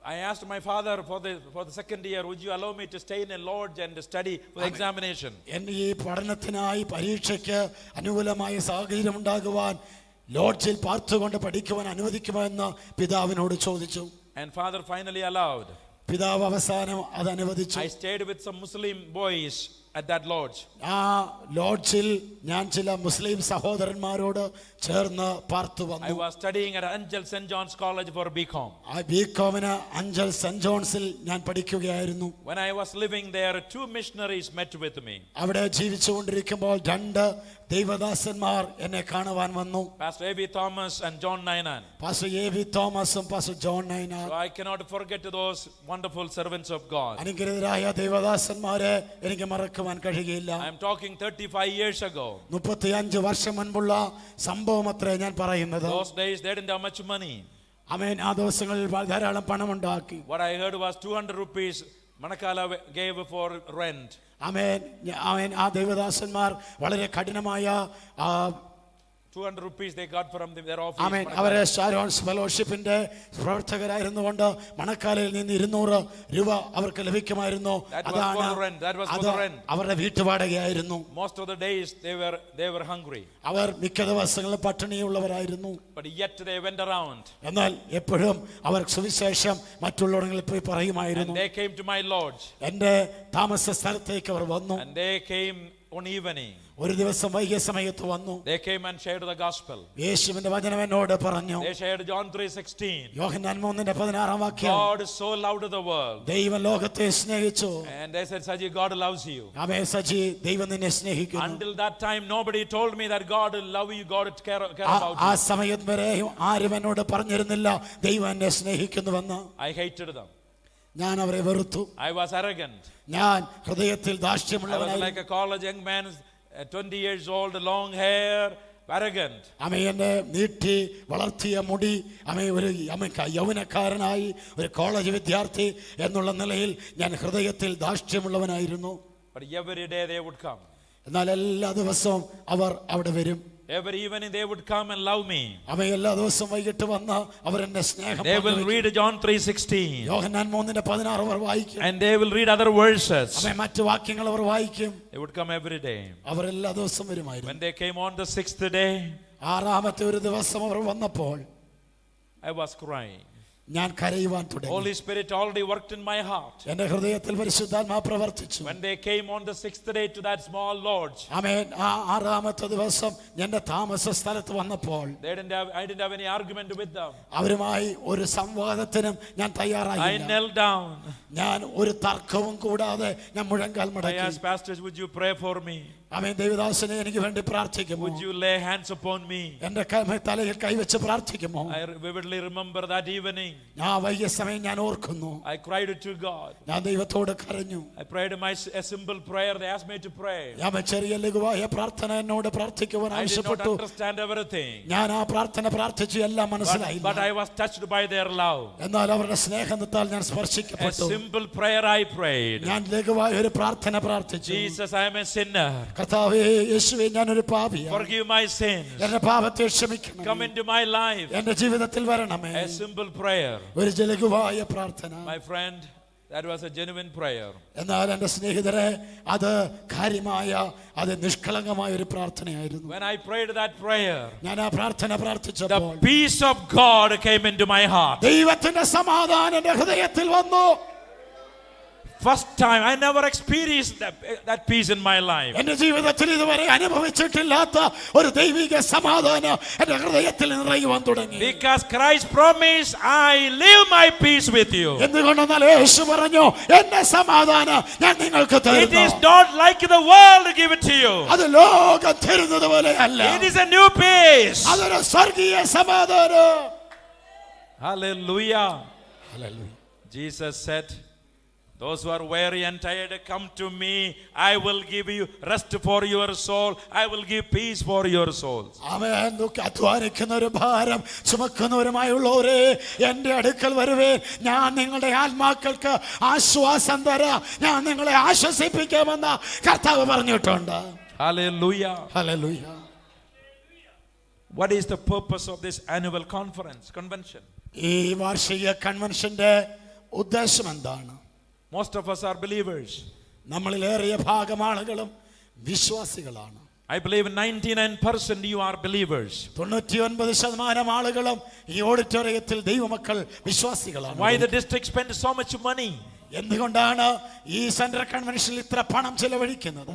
I asked my father for the second year, would you allow me to stay in a lodge and study for the examination? എൻ്റെ ഈ പഠനത്തിനായി പരീക്ഷയ്ക്ക് അനുകൂലമായ സാഹചര്യം ഉണ്ടാകുവാൻ ലോഡ്ജിൽ പാർത്തുകൊണ്ട് പഠിക്കുവാൻ അനുവദിക്കുമോ എന്ന് പിതാവിനോട് ചോദിച്ചു. And father finally allowed. പിതാവ് അവസാനം അത് അനുവദിച്ചു. I stayed with some Muslim boys at that lodge. ആ ലോഡ്ജിൽ ഞാൻ ചില മുസ്ലിം സഹോദരന്മാരോട് ചേർന്ന് പാർത്തു വന്നു. I was studying at Angel St. John's College for BCom. ആ ബികോമിന് അഞ്ചൽ സെന്റ് ജോൺസിൽ ഞാൻ പഠിക്കുകയായിരുന്നു. When I was living there, 2 missionaries met with me. അവിടെ ജീവിച്ചുകൊണ്ടിരിക്കുമ്പോൾ 2 ദൈവദാസന്മാർ എന്നെ കാണുവാൻ വന്നു. Pastor A.V. Thomas and John Nainan. Pastor A.V. തോമസും pastor John Ninan. So I cannot forget those wonderful servants of God. അനുഗ്രഹീതരായ ദൈവദാസന്മാരെ എനിക്ക് മറക്കുവാൻ കഴിയില്ല. I am talking 35 years ago. 35 വർഷം മുൻപുള്ള സംഭവം അത്രേ ഞാൻ പറയുന്നത്. Those days they didn't have much money. ആ ദിവസങ്ങളിൽ ധാരാളം പണം ഉണ്ടാക്കി. What I heard was 200 rupees Manakala gave for rent. ആ ദൈവദാസന്മാർ വളരെ കഠിനമായ 200 rupees they got from their office. അവരെ ഷാരോൺസ് ഫെലോഷിപ്പിന്റെ പ്രവർത്തകരായിരുന്നുകൊണ്ട് മണക്കാലയിൽ നിന്ന് 200 രൂപ അവർക്ക് ലഭിക്കുമായിരുന്നു. അതാണ് അവരുടെ വീട്ടുവാടകയായിരുന്നു. Most of the days they were hungry. അവർ മിക്ക ദിവസങ്ങളിലും പട്ടിണിയുള്ളവരായിരുന്നു. But yet they went around. എന്നാൽ എപ്പോഴും അവർ സുവിശേഷം മറ്റുള്ളവരിൽ പോയി പറയുമായിരുന്നു. And they came to my lodge. എൻ്റെ താമസ സ്ഥലത്തേക്ക് അവർ വന്നു. And they came one evening, ഒരു ദിവസം വൈകിയ സമയത്ത് വന്നു. they came and shared the gospel. യേശുവിന്റെ വചനം എന്നോട് പറഞ്ഞു. They shared John 3:16. യോഹന്നാൻ 3:16 വാക്യം. God so loved the world. ദൈവം ലോകത്തെ സ്നേഹിച്ചു. And they said, Saji, God loves you. ആമേൻ സജി, ദൈവം നിന്നെ സ്നേഹിക്കുന്നു. Until that time, nobody told me that God will love you, God will care about ആ you. സമയം വരെ ആരും എന്നോട് പറഞ്ഞിരുന്നില്ല ദൈവം എന്നെ സ്നേഹിക്കുന്നുവെന്ന്. I hated them. ഞാൻ അവരെ വെറുത്തു. I was arrogant. ഞാൻ ഹൃദയത്തിൽ I was ധാർഷ്ട്യമുള്ളവനായി. like a college young man, 20 years old, long hair, arrogant. അമ്മ എന്നെ നീട്ടി വളർത്തിയ മുടി, ഒരു യൗവനക്കാരനായി, ഒരു കോളേജ് വിദ്യാർത്ഥി എന്നുള്ള നിലയിൽ ഞാൻ ഹൃദയത്തിൽ ധാർഷ്ട്യമുള്ളവനായിരുന്നു. But every day they would come. എന്നാൽ എല്ലാ ദിവസവും അവർ അവിടെ വരും. Every evening they would come and love me. അവ എല്ലാ ദിവസവും വൈകിട്ട് വന്ന് അവർ എന്നെ സ്നേഹം. They will read John 3:16. യോഹന്നാൻ 3:16 അവർ വായിക്കും. And they will read other verses. അവ മറ്റു വാക്യങ്ങൾ അവർ വായിക്കും. They would come every day. അവർ എല്ലാ ദിവസവും വരുമായിരുന്നു. When they came on the 6th day, ആറാമത്തെ ഒരു ദിവസം അവർ വന്നപ്പോൾ I was crying. ഞാൻ കരയുവാൻ തുടങ്ങി. Holy Spirit already worked in my heart. എന്റെ ഹൃദയത്തിൽ പരിശുദ്ധാത്മാവ് പ്രവർത്തിച്ചു. When they came on the 6th day to that small lodge, ആമേൻ. ആ ആറാമത്തെ ദിവസം എന്റെ താമസ സ്ഥലത്ത് വന്നപ്പോൾ I didn't have any argument with them. അവരുമായി ഒരു സംവാദത്തിനും ഞാൻ I തയ്യാറായില്ല. knelt down. ഞാൻ ഒരു തർക്കവും കൂടാതെ ഞാൻ മുഴങ്കാൽ I മടക്കി. asked pastors, would you pray for me? ആമേൻ. ദൈവദാസനെ എനിക്ക് വേണ്ടി പ്രാർത്ഥിക്കുമോ? Would you lay hands upon me? എന്റെ തലയിൽ കൈവച്ച് പ്രാർത്ഥിക്കുമോ? I vividly remember that evening. ഞാൻ വൈകിയ സമയം ഞാൻ ഓർക്കുന്നു. I cried to God. ഞാൻ ദൈവത്തോട് കരഞ്ഞു. I prayed a simple prayer. They asked me to pray. ഞാൻ ചെറിയ ലഘുവായ പ്രാർത്ഥന എന്നോട് പ്രാർത്ഥിക്കുവാൻ I did not ആവശ്യപ്പെട്ടു. understand everything. ഞാൻ ആ പ്രാർത്ഥന പ്രാർത്ഥിച്ചു, എല്ലാം But മനസ്സിലായില്ല. I was touched by their love. എന്നാൽ അവരുടെ സ്നേഹത്താൽ ഞാൻ A സ്പർശിക്കപ്പെട്ടു. simple prayer I prayed. ഞാൻ ലഘുവായ ഒരു പ്രാർത്ഥന പ്രാർത്ഥിച്ചു. Jesus, I am a sinner. കർത്താവേ, യേശുവേ, ഞാനൊരു പാപിയാണ്. Forgive my sins. എന്റെ പാപത്തെ ക്ഷമിക്കണം. Come into my life. എന്റെ ജീവിതത്തിൽ വരണമേ. A simple prayer. ഒരു ലഘുവായ പ്രാർത്ഥന. My friend, that was a genuine prayer. എന്നാൽ എന്റെ സ്നേഹിതരെ, അത് കാര്യമായ, അത് നിഷ്കളങ്കമായ ഒരു പ്രാർത്ഥനയായിരുന്നു. When I prayed that prayer, ഞാൻ ആ പ്രാർത്ഥന the പ്രാർത്ഥിച്ചപ്പോൾ peace of God came into my heart. ദൈവത്തിന്റെ സമാധാനം എന്റെ ഹൃദയത്തിൽ വന്നു. First time, I never experienced that peace in my life. എന്റെ ജീവിതത്തിൽ ഇതുവരെ അനുഭവിച്ചിട്ടില്ലാത്ത ഒരു ദൈവിക സമാധാനം എന്റെ ഹൃദയത്തിൽ നിറയുവാൻ തുടങ്ങി. Because Christ promised, I leave my peace with you. എന്തുകൊണ്ടെന്നാൽ യേശു പറഞ്ഞു, എന്റെ സമാധാനം ഞാൻ നിങ്ങൾക്ക് It തരുന്നു. is not like the world give it to you. അത് ലോകം തരുന്നത് പോലെ അല്ല. It is a new peace. അതൊരു സ്വർഗീയ സമാധാനം. Hallelujah. Hallelujah. Jesus said, those who are weary and tired, come to me. I will give you rest for your soul. I will give peace for your souls. ആമേൻ. അധ്വാനിക്കുന്ന ഒരു ഭാരം ചുമക്കുന്നവരുമായുള്ളവരെ എന്റെ അടുക്കൽ വരുവേൻ, ഞാൻ നിങ്ങളുടെ ആത്മാക്കൾക്ക് ആശ്വാസം തരാം, ഞാൻ നിങ്ങളെ ആശ്വസിപ്പിക്കാമെന്ന് കർത്താവ് പറഞ്ഞിട്ടുണ്ട്. Hallelujah. Hallelujah. What is the purpose of this annual convention? ഈ വാർഷിക കൺവെൻഷന്റെ ഉദ്ദേശം എന്താണ്? Most of us are believers. നമ്മളിലേറിയ ഭാഗം ആളുകളും വിശ്വാസികളാണ്. I believe 99% you are believers. 99% ആളുകളും ഈ ഓഡിറ്റോറിയത്തിൽ ദൈവമക്കൾ വിശ്വാസികളാണ്. Why the district spend so much money? എന്തുകൊണ്ടാണ് ഈ സെൻട്രൽ കൺവെൻഷനിൽ ഇത്ര പണം ചെലവഴിക്കുന്നത്?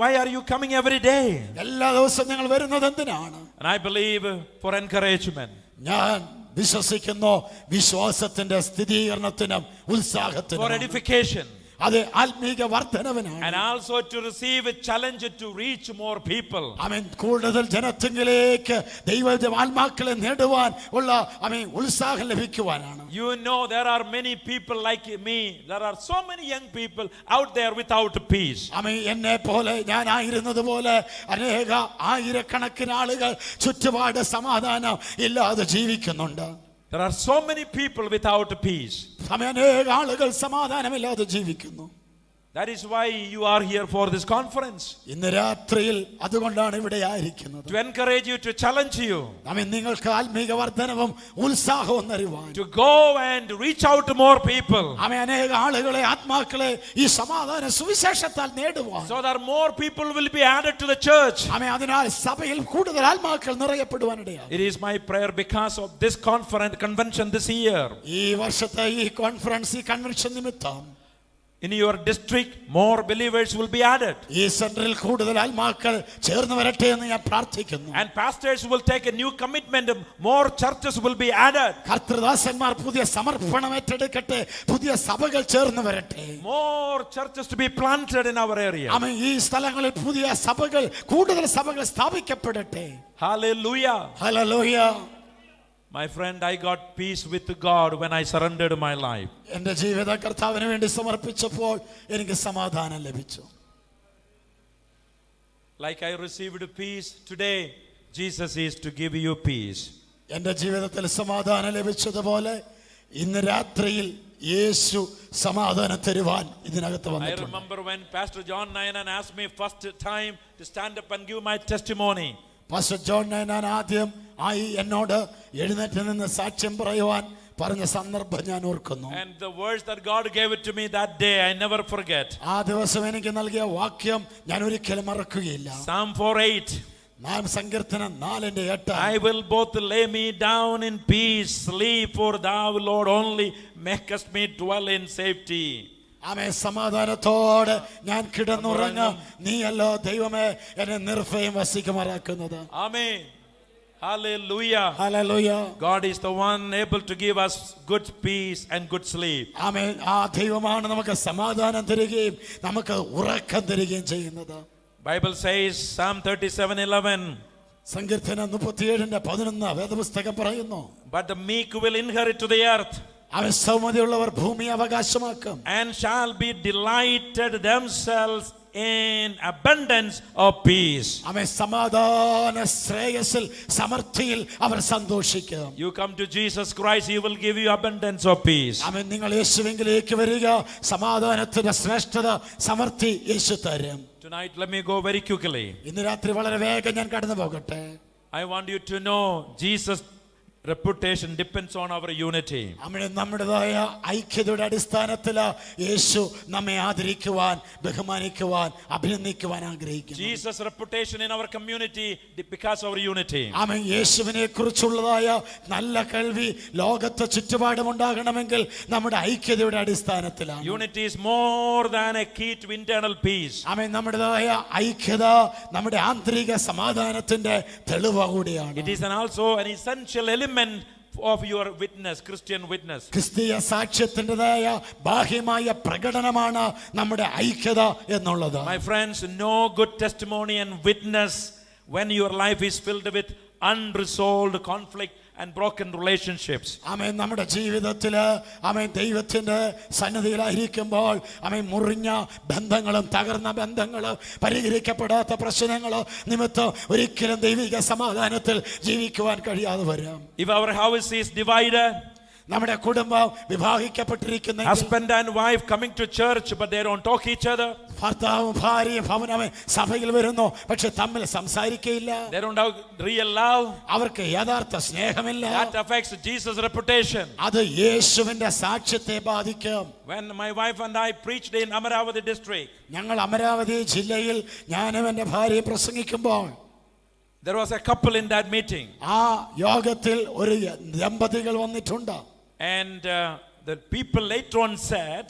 Why are you coming every day? എല്ലാ ദിവസവും നിങ്ങൾ വരുന്നത് എന്തിനാണ്? And I believe for encouragement. ഞാൻ വിശ്വസിക്കുന്നു വിശ്വാസത്തിന്റെ സ്ഥിരീകരണത്തിനും ഉത്സാഹത്തിനും, For edification. അത് ആത്മീക വർധനവിനാണ്. And also to receive a challenge to reach more people. ആമേൻ. കൂടുതൽ ജനത്തിലേക്ക് ദൈവ ആത്മാക്കളെ നേടുവാൻ ഉള്ള ഉത്സാഹം ലഭിക്കുവാനാണ്. You know there are many people like me. There are so many young people out there without peace. ആമേൻ. എന്നെ പോലെ, ഞാൻ ആയിരുന്നത് പോലെ അനേക ആയിരക്കണക്കിന് ആളുകൾ ചുറ്റുപാട് സമാധാനം ഇല്ലാതെ ജീവിക്കുന്നുണ്ട്. There are so many people without peace. അനേക ആളുകൾ സമാധാനമില്ലാതെ ജീവിക്കുന്നു. That is why you are here for this conference. ഇന്ന് രാത്രിയിൽ അതുകൊണ്ടാണ് ഇവിടെ ആയിരിക്കുന്നത്. To encourage you, to challenge you. നിങ്ങൾക്ക് ആത്മീക വർധനവും ഉത്സാഹവും തരുവാൻ. To go and reach out to more people. അനേക ആളുകളെ, ആത്മാക്കളെ ഈ സമാധാന സുവിശേഷത്താൽ നേടുവാൻ. So that more people will be added to the church. അതിനാൽ സഭയിൽ കൂടുതൽ ആത്മാക്കൾ നിറയപ്പെടുവാനിടയാണ്. It is my prayer because of this convention this year. ഈ വർഷത്തെ ഈ കോൺഫറൻസ്, ഈ കൺവെൻഷൻ നിമിത്തം in your district, more believers will be added. ഈ സെന്ററിൽ കൂടുതൽ ആത്മാക്കൾ ചേർന്ന് വരട്ടെ എന്ന് ഞാൻ പ്രാർത്ഥിക്കുന്നു. And pastors will take a new commitment. More churches will be added. കർത്തൃദാസന്മാർ പുതിയ സമർപ്പണം ഏറ്റെടുക്കട്ടെ, പുതിയ സഭകൾ ചേർന്ന് വരട്ടെ. More churches to be planted in our area. ആമേൻ. ഈ സ്ഥലങ്ങളിൽ പുതിയ സഭകൾ, കൂടുതൽ സഭകൾ സ്ഥാപിക്കപ്പെടട്ടെ. Hallelujah. Hallelujah. My friend, I got peace with God when I surrendered my life. എൻ്റെ ജീവിത കർത്താവിന് വേണ്ടി സമർപ്പിച്ചപ്പോൾ എനിക്ക് സമാധാനം ലഭിച്ചു. Like I received peace today, Jesus is to give you peace. എൻ്റെ ജീവിതത്തിൽ സമാധാനം ലഭിച്ചതുപോലെ ഇന്ന് രാത്രിയിൽ യേശു സമാധാനം തരുവാൻ ഇതിനകത്ത് I വന്നിട്ടുണ്ട്. remember when Pastor John Nayanan asked me first time to stand up and give my testimony. Pastor John Nainan ആദ്യം എന്നോട് എഴുന്നേറ്റ് നിന്ന് സാക്ഷ്യം പറയുവാൻ പറഞ്ഞ സന്ദർഭം ഞാൻ ഓർക്കുന്നു. And the words that God gave it to me that day, I never forget. ആ ദിവസം എനിക്ക് നൽകിയ വാക്യം ഞാൻ ഒരിക്കലും മറക്കുകയില്ല. Psalm 4:8. സങ്കീർത്തനം 4:8. I will both lay me down in peace, sleep, for thou, Lord, only makest me dwell in safety. ആമേ. സമാധാനത്തോടെ ഞാൻ കിടന്നുറങ്ങും, നീയല്ലോ ദൈവമേ എന്നെ നിർഭയം വസിക്കുമാറാക്കുന്നത്. Amen. Hallelujah. Hallelujah. God is the one able to give us good peace and good sleep. ആമേൻ. ആ ദൈവമാണ് നമുക്ക് സമാധാനം തരികയും നമുക്ക് ഉറക്കം തരികയും ചെയ്യുന്നത്. Bible says, Psalm 37:11. സങ്കീർത്തനം 37:11 വേദപുസ്തകം പറയുന്നു, But the meek will inherit to the earth, അവൻ സൗമ്യതയുള്ളവർ ഭൂമി അവകാശമാക്കും, and shall be delighted themselves in abundance of peace. അവൻ സമാധാന ശ്രേയസിൽ സമൃദ്ധിയിൽ അവർ സന്തോഷിക്കും. You come to Jesus Christ, He will give you abundance of peace. അവൻ നിങ്ങൾ യേശുവിലേക്ക് വരിക, സമാധാനത്തിന്റെ ശ്രേഷ്ഠത സമൃദ്ധി യേശു തരും. Tonight, let me go very quickly. ഇന്ന് രാത്രി വളരെ വേഗം ഞാൻ കടന്നു പോകട്ടെ. I want you to know Jesus' reputation depends on our unity. നമ്മുടേതായ ഐക്യതയുടെ അടിസ്ഥാനത്തിൽ യേശു നമ്മെ ആദരിക്കുവാൻ, ബഹുമാനിക്കുവാൻ, അഭിനന്ദിക്കുവാൻ ആഗ്രഹിക്കുന്നു. Jesus' reputation in our community because of our unity. ആമേൻ. യേശുവിനെ കുറിച്ചുള്ളതായ നല്ല കേൾവി ലോകത്തെ ചുറ്റുപാടും ഉണ്ടാകണമെങ്കിൽ നമ്മുടെ ഐക്യതയുടെ അടിസ്ഥാനത്തിലാണ്. Unity is more than a key to internal peace. ആമേൻ. നമ്മുടേതായ ഐക്യത നമ്മുടെ ആന്തരിക സമാധാനത്തിന്റെ തെളിവ് കൂടിയാണ്. It is also an essential element of your witness, Christian witness. ക്രിസ്തീയ സാക്ഷ്യത്തിൻ്റെതായ ബാഹ്യമായ പ്രകടനമാണ് നമ്മുടെ ഐക്യത എന്നുള്ളത്. My friends, no good testimony and witness when your life is filled with unresolved conflict and broken relationships. ആമേൻ. നമ്മുടെ ജീവിതത്തിൽ ആമേൻ ദൈവത്തിന്റെ സന്നിധിയിലായിരിക്കുമ്പോൾ ആമേൻ മുറിഞ്ഞ ബന്ധങ്ങളും തകർന്ന ബന്ധങ്ങളും പരിഹരിക്കപ്പെടാത്ത പ്രശ്നങ്ങളോ നിമിത്തം ഒരിക്കലും ദൈവിക സമാധാനത്തിൽ ജീവിക്കുവാൻ കഴിയാതെ വരാം. If our house is divided, നമ്മുടെ കുടുംബം വിഭാഗിക്കപ്പെട്ടിരിക്കുന്ന husband and wife coming to church but they don't talk each other, ഭർത്താവും ഭാര്യയും ഭവനമേ സഭയിൽ വരുന്നു, പക്ഷെ തമ്മിൽ സംസാരിക്കയില്ല, they don't have real love, അവർക്ക് യഥാർത്ഥ സ്നേഹമില്ല, that affects Jesus' reputation. അത് യേശുവിന്റെ സാക്ഷ്യത്തെ ബാധിക്കും. When my wife and I preached in Amaravati district, ഞങ്ങൾ അമരാവതി ജില്ലയിൽ ഞാനും എൻ്റെ ഭാര്യയും പ്രസംഗിക്കുമ്പോൾ there was a couple in that meeting. ആ യോഗത്തിൽ ഒരു ദമ്പതികൾ വന്നിട്ടുണ്ട്. And the people later on said,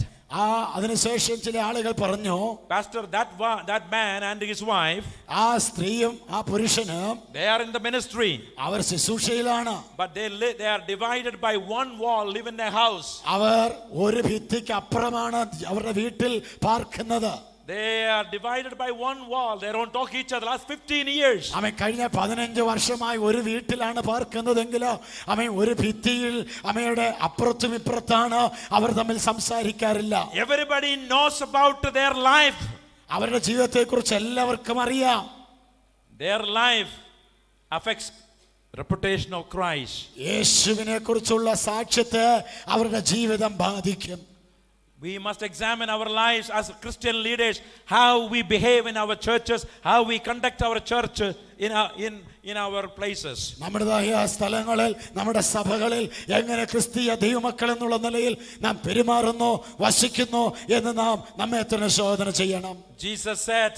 അതിനുശേഷം ചില ആളുകൾ പറഞ്ഞു, Pastor, that man and his wife, ആ സ്ത്രീയും ആ പുരുഷനും they are in the ministry, our ശുശ്രൂഷയിലാണ്, but they are divided by one wall, live in a house. അവർ ഒരു ഭിത്തിക്ക് അപ്പുറമാണ് അവരുടെ വീട്ടിൽ പാർക്കുന്നത്. They are divided by one wall. They don't talk each other. Last 15 years. അവൻ കഴിഞ്ഞ 15 വർഷമായി ഒരു വീട്ടിലാണ് പാർക്കുന്നതെങ്കിലോ അവൻ ഒരു ഭിത്തിയിൽ അമ്മയുടെ അപ്പുറത്തും ഇപ്പുറത്താണ് അവർ തമ്മിൽ സംസാരിക്കാറില്ല. Everybody knows about their life. അവരുടെ ജീവിതത്തെക്കുറിച്ച് എല്ലാവർക്കും അറിയാം. Their life affects reputation of Christ. യേശുവിനെ കുറിച്ചുള്ള സാക്ഷ്യത്തെ അവരുടെ ജീവിതം ബാധിക്കും. We must examine our lives as Christian leaders, how we behave in our churches, how we conduct our church in our places. നമ്മുടേതായ സ്ഥലങ്ങളിൽ നമ്മുടെ സഭകളിൽ എങ്ങനെ ക്രിസ്തീയ ദൈവമക്കൾ എന്നുള്ള നിലയിൽ നാം പെരുമാറുന്നു, വസിക്കുന്നു എന്ന് നാം നമ്മെ തന്നെ ശോധന ചെയ്യണം. Jesus said,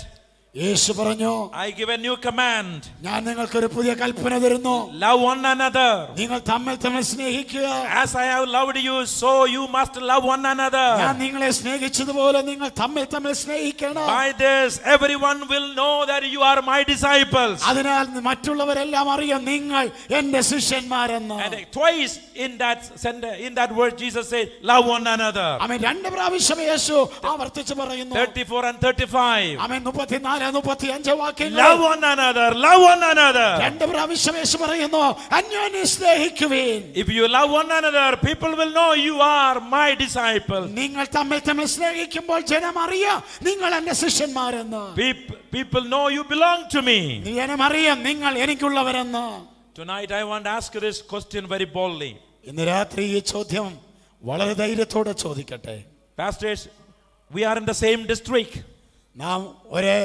യേശു പറഞ്ഞു, I give a new command. ഞാൻ നിങ്ങൾക്കൊരു പുതിയ കൽപ്പന തരുന്നു. Love one another. നിങ്ങൾ തമ്മിൽ തമ്മിൽ സ്നേഹിക്കുക. As I have loved you, so you must love one another. ഞാൻ നിങ്ങളെ സ്നേഹിച്ചതുപോലെ നിങ്ങൾ തമ്മിൽ തമ്മിൽ സ്നേഹിക്കണം. By this everyone will know that you are my disciples. അതിനാൽ മറ്റുള്ളവരെല്ലാം അറിയും നിങ്ങൾ എന്റെ ശിഷ്യന്മാരെന്ന്. And twice in that word Jesus said, love one another. ആമേൻ. രണ്ട് പ്രാവശ്യം യേശു ആവർത്തിച്ച് പറയുന്നു. 34 and 35. ആമേൻ. 34 35 വാക്യങ്ങൾ. Love one another, love one another. രണ്ട് പ്രാവശ്യം യേശു പറയുന്നു, അന്യോന്യം സ്നേഹിക്കുവിൻ. If you love one another, people will know you are my disciples. നിങ്ങൾ തമ്മിൽ തമ്മിൽ സ്നേഹിക്കുമ്പോൾ ജനം അറിയാം നിങ്ങൾ എന്റെ ശിഷ്യന്മാരെന്ന്. People know you belong to me. ജനം അറിയാം നിങ്ങൾ എനിക്കുള്ളവരെന്ന്. Tonight I want to ask this question very boldly. ഇന്ന് രാത്രി ഈ ചോദ്യം വളരെ ധൈര്യത്തോടെ ചോദിക്കട്ടെ. Pastors, we are in the same district. നാം ഒരേ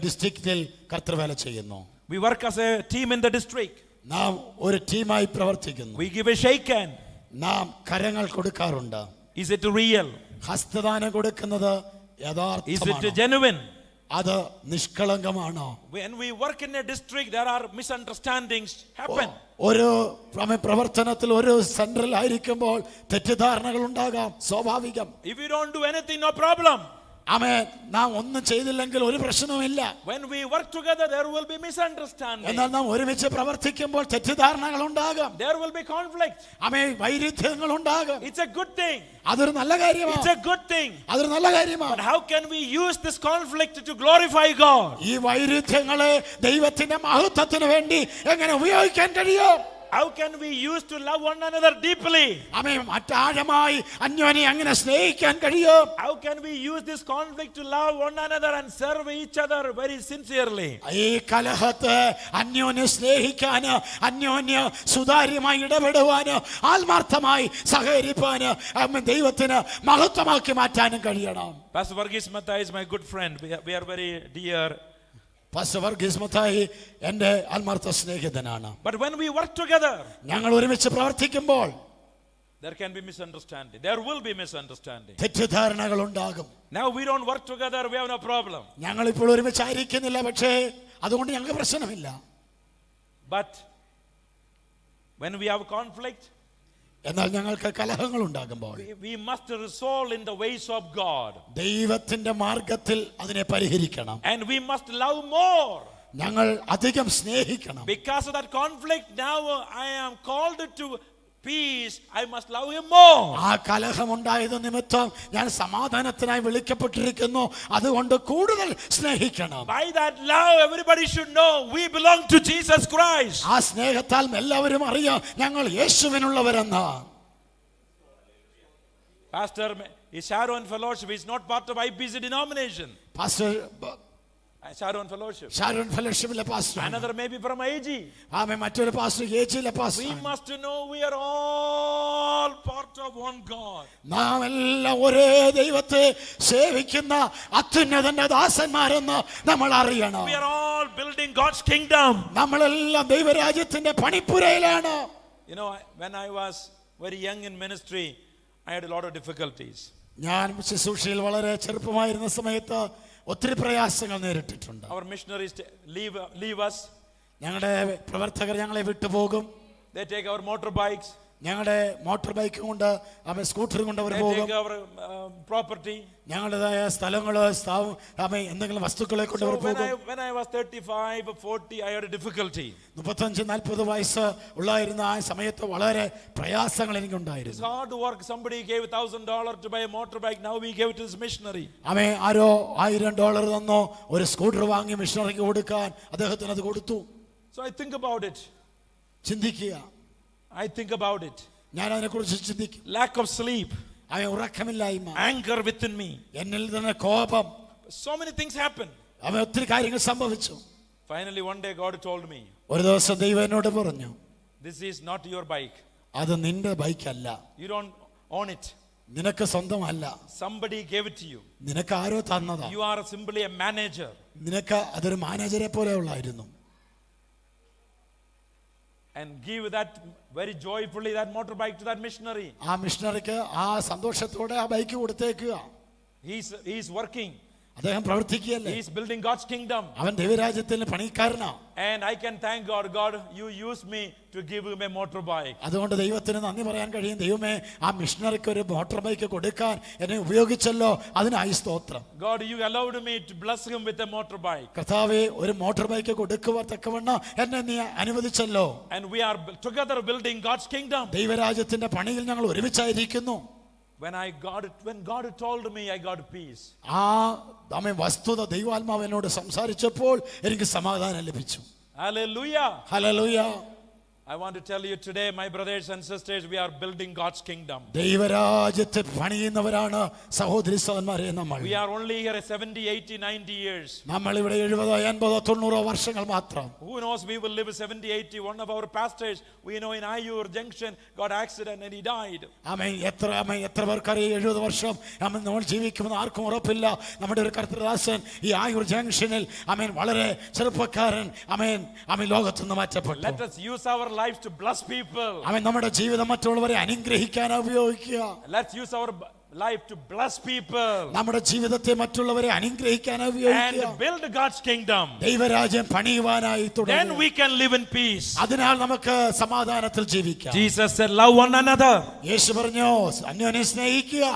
ഡിസ്ട്രിക്റ്റിൽ കർത്തൃവേല ചെയ്യുന്നു. We work as a team in the district. നാം ഒരു ടീമായി പ്രവർത്തിക്കുന്നു. We give a shake hand. നാം കരങ്ങൾ കൊടുക്കാറുണ്ട്. Is it real? ഹസ്തദാനം കൊടുക്കുന്നത് Is it യഥാർത്ഥമാണോ? genuine? അത് നിഷ്കളങ്കമാണോ? When we work in a district, there are misunderstandings happen. ഒരു പ്രവർത്തനത്തിൽ ഒരു സെന്ററിൽ ആയിരിക്കുമ്പോൾ തെറ്റിദ്ധാരണകൾ ഉണ്ടാകാം, സ്വാഭാവികം. If you don't do anything, no problem. ആമേൻ. നാം ഒന്നും ചെയ്തില്ലെങ്കിൽ ഒരു പ്രശ്നവുമില്ല. When we work together, there will be misunderstanding. എന്നാൽ നാം ഒരുമിച്ച് പ്രവർത്തിക്കുമ്പോൾ തെറ്റിദ്ധാരണകൾ ഉണ്ടാകാം. There will be conflict. ആമേൻ. വൈരുദ്ധ്യങ്ങൾ ഉണ്ടാകും. It's a good thing. അതൊരു നല്ല കാര്യമാണ്. It's a good thing. അതൊരു നല്ല കാര്യമാണ്. But how can we use this conflict to glorify God? ഈ വൈരുദ്ധ്യങ്ങളെ ദൈവത്തിന്റെ മഹത്വത്തിന് വേണ്ടി എങ്ങനെ ഉപയോഗിക്കാൻ കഴിയും? How can we use to love one another deeply? ആമേൻ. മറ്റാഴമായി അന്യോന്യം അങ്ങനെ സ്നേഹിക്കാൻ കഴിയും? How can we use this conflict to love one another and serve each other very sincerely? ഈ കലഹത്തെ അന്യോന്യം സ്നേഹിക്കാന്, അന്യോന്യം സുതാര്യമായി ഇടപെടുവാന്, ആത്മാർത്ഥമായി സഹകരിപ്പാന്, ദൈവത്തിന് മഹത്വമാക്കി മാറ്റാനും കഴിയണം. Pastor Varghese Mathai is my good friend. We are very dear. Pastor Varghese Mathai എൻ്റെ ആത്മാർത്ഥ സ്നേഹിതനാണ്. But when we work together, ഞങ്ങൾ ഒരുമിച്ച് പ്രവർത്തിക്കുമ്പോൾ there can be misunderstanding. There will be misunderstanding. തെറ്റിദ്ധാരണകൾ ഉണ്ടാകും. Now we don't work together, we have no problem. ഞങ്ങൾ ഇപ്പോൾ ഒരുമിച്ചായിരിക്കുന്നില്ല, പക്ഷേ അതുകൊണ്ട് ഞങ്ങൾക്ക് പ്രശ്നമില്ല. But when we have conflict, എന്നാൽ ഞങ്ങൾക്ക് കലഹങ്ങൾ ഉണ്ടാകുമ്പോൾ we must resolve in the ways of God. ദൈവത്തിന്റെ മാർഗത്തിൽ അതിനെ പരിഹരിക്കണം. And we must love more. ഞങ്ങൾ അധികം സ്നേഹിക്കണം. Because of that conflict, now I am called to peace. I must love him more. ആ കലഹമുണ്ടായത് നിമിത്തം ഞാൻ സമാധാനത്തിനായി വിളിക്കപ്പെട്ടിരിക്കുന്നു. അതുകൊണ്ട് കൂടുതൽ സ്നേഹിക്കണം. By that love, everybody should know we belong to Jesus Christ. ആ സ്നേഹത്താൽ എല്ലാവരും അറിയാം ഞങ്ങൾ യേശുവിനുള്ളവരെന്ന്. Pastor, Sharon Fellowship is not part of IPC denomination. Pastor Sharon Fellowship. Sharon ഫെലോഷിപ്പിലെ pastor. Another maybe from AG. ആമേ. മറ്റൊരു പാസ്റ്റർ ഏജിയിലെ pastor. We must know we are all part of one God. നാം എല്ലാം ഒരേ ദൈവത്തെ സേവിക്കുന്ന അത്യുന്നതന്റെ ദാസന്മാരെന്ന് നമ്മൾ അറിയണം. We are all building God's kingdom. നമ്മളെല്ലാം ദൈവരാജ്യത്തിന്റെ പണിപ്പുരയിലാണ്. You know, when I was very young in ministry, I had a lot of difficulties. ഞാൻ ശുശ്രൂഷയിൽ വളരെ ചെറുപ്പമായിരുന്ന സമയത്ത് ഒത്തിരി പ്രയാസങ്ങൾ നേരിട്ടിട്ടുണ്ട്. Our missionaries leave us. ഞങ്ങളുടെ പ്രവർത്തകർ ഞങ്ങളെ വിട്ടുപോകും. They take our motorbikes. ഞങ്ങളുടെ മോട്ടോർ ബൈക്ക് കൊണ്ട് അവൻ സ്കൂട്ടറും കൊണ്ട് അവർ They പോകും. take our property. ഞങ്ങളുടേതായ സ്ഥലങ്ങള് എന്തെങ്കിലും വസ്തുക്കളെ കൊണ്ട് അവർ പോകും. When I was 35, 40, I had a difficulty. 35-40 വയസ്സ് ഉള്ളായിരുന്ന ആ സമയത്ത് വളരെ പ്രയാസങ്ങൾ എനിക്കുണ്ടായിരുന്നു. It's hard work. Somebody gave $1,000 to buy a motorbike. Now we gave it to this missionary. അവൻ ആരോ $1000 തന്നോ ഒരു സ്കൂട്ടർ വാങ്ങി മിഷണറിക്ക് കൊടുക്കാൻ അദ്ദേഹത്തിന് അത് കൊടുത്തു. So I think about it. ചിന്തിക്കുക. I think about it. ഞാൻ അതിനെക്കുറിച്ച് ചിന്തിക്കും. Lack of sleep. അവൻ ഉറക്കമില്ലായ്മ. Anger within me. എന്നിൽ തന്നെ കോപം. So many things happen. അവൻ ഒത്തിരി കാര്യങ്ങൾ സംഭവിച്ചു. Finally one day God told me, ഒരു ദിവസം ദൈവം എന്നോട് പറഞ്ഞു, this is not your bike. അത് നിന്റെ ബൈക്കല്ല. You don't own it. നിനക്ക് സ്വന്തമല്ല. Somebody gave it to you. നിനക്ക് ആരോ തന്നതാ. You are simply a manager. നിനക്ക് അതൊരു മാനേജരെ പോലെ ഉള്ളായിരുന്നു. And give that very joyfully that motorbike to that missionary. ആ മിഷണറിക്ക് ആ സന്തോഷത്തോടെ ആ ബൈക്ക് കൊടുത്തേക്കുക. He's working. അദ്ദേഹം പ്രവർത്തിക്കുകയല്ലേ? He is building God's kingdom. അവൻ ദൈവരാജ്യത്തിന്റെ പണിക്കാരനാ. And I can thank God. God, you used me to give him a motorbike. അതുകൊണ്ട് ദൈവത്തിന് നന്ദി പറയാൻ കഴിയും. ദൈവമേ, ആ മിഷണറിക്ക് ഒരു മോട്ടോർ ബൈക്ക് കൊടുക്കാൻ എന്നെ ഉപയോഗിച്ചല്ലോ, അതിനായി സ്തോത്രം. God, you allowed me to bless him with a motorbike. കർത്താവേ, ഒരു മോട്ടോർ ബൈക്ക് കൊടുക്കുവാൻ തക്കവണ്ണം എന്നെ നീ അനുവദിച്ചല്ലോ. And we are together building God's kingdom. ദൈവരാജ്യത്തിന്റെ പണിയിൽ ഞങ്ങൾ ഒരുമിച്ചായിരിക്കുന്നു. When God told me, I got peace. ആ വസ്തുത ദൈവാത്മാവ് എന്നോട് സംസാരിച്ചപ്പോൾ എനിക്ക് സമാധാനം ലഭിച്ചു. Hallelujah. Hallelujah. I want to tell you today, my brothers and sisters, we are building God's kingdom. ദൈവരാജ്യത്തെ പണിയുന്നവരാണ് സഹോദരി സഹോദരന്മാരെ നമ്മൾ. We are only here 70, 80, 90 years. നമ്മൾ ഇവിടെ 70, 80, 90 വർഷങ്ങൾ മാത്രം. Who knows, we will live 70, 80. One of our pastors, we know in Ayur Junction, got accident and he died. ആമേൻ. എത്ര പേർക്കറിയാം 70 വർഷം നമ്മൾ ജീവിക്കുമെന്ന് ആർക്കും ഉറപ്പില്ല. നമ്മുടെ ഒരു കർത്തൃദാസൻ ഈ ആയൂർ ജംഗ്ഷനിൽ ആമേൻ വളരെ ചെറുപ്പക്കാരൻ ആമേൻ ലോകത്തുനിന്ന് മാറ്റപ്പെട്ടു. Let us use our lives to bless people. ആമേൻ. നമ്മുടെ ജീവിതം മറ്റുള്ളവരെ അനുഗ്രഹിക്കാൻ ഉപയോഗിക്കുക. Let's use our life to bless people. നമ്മുടെ ജീവിതത്തെ മറ്റുള്ളവരെ അനുഗ്രഹിക്കാൻ ഉപയോഗിക്കുക. And build God's kingdom. ദൈവരാജ്യം പണിയുവാനായി തുടങ്ങുക. Then we can live in peace. അതിനാൽ നമുക്ക് സമാധാനത്തിൽ ജീവിക്കാം. Jesus said, love one another. യേശു പറഞ്ഞു, അന്യോന്യം സ്നേഹിക്കുക.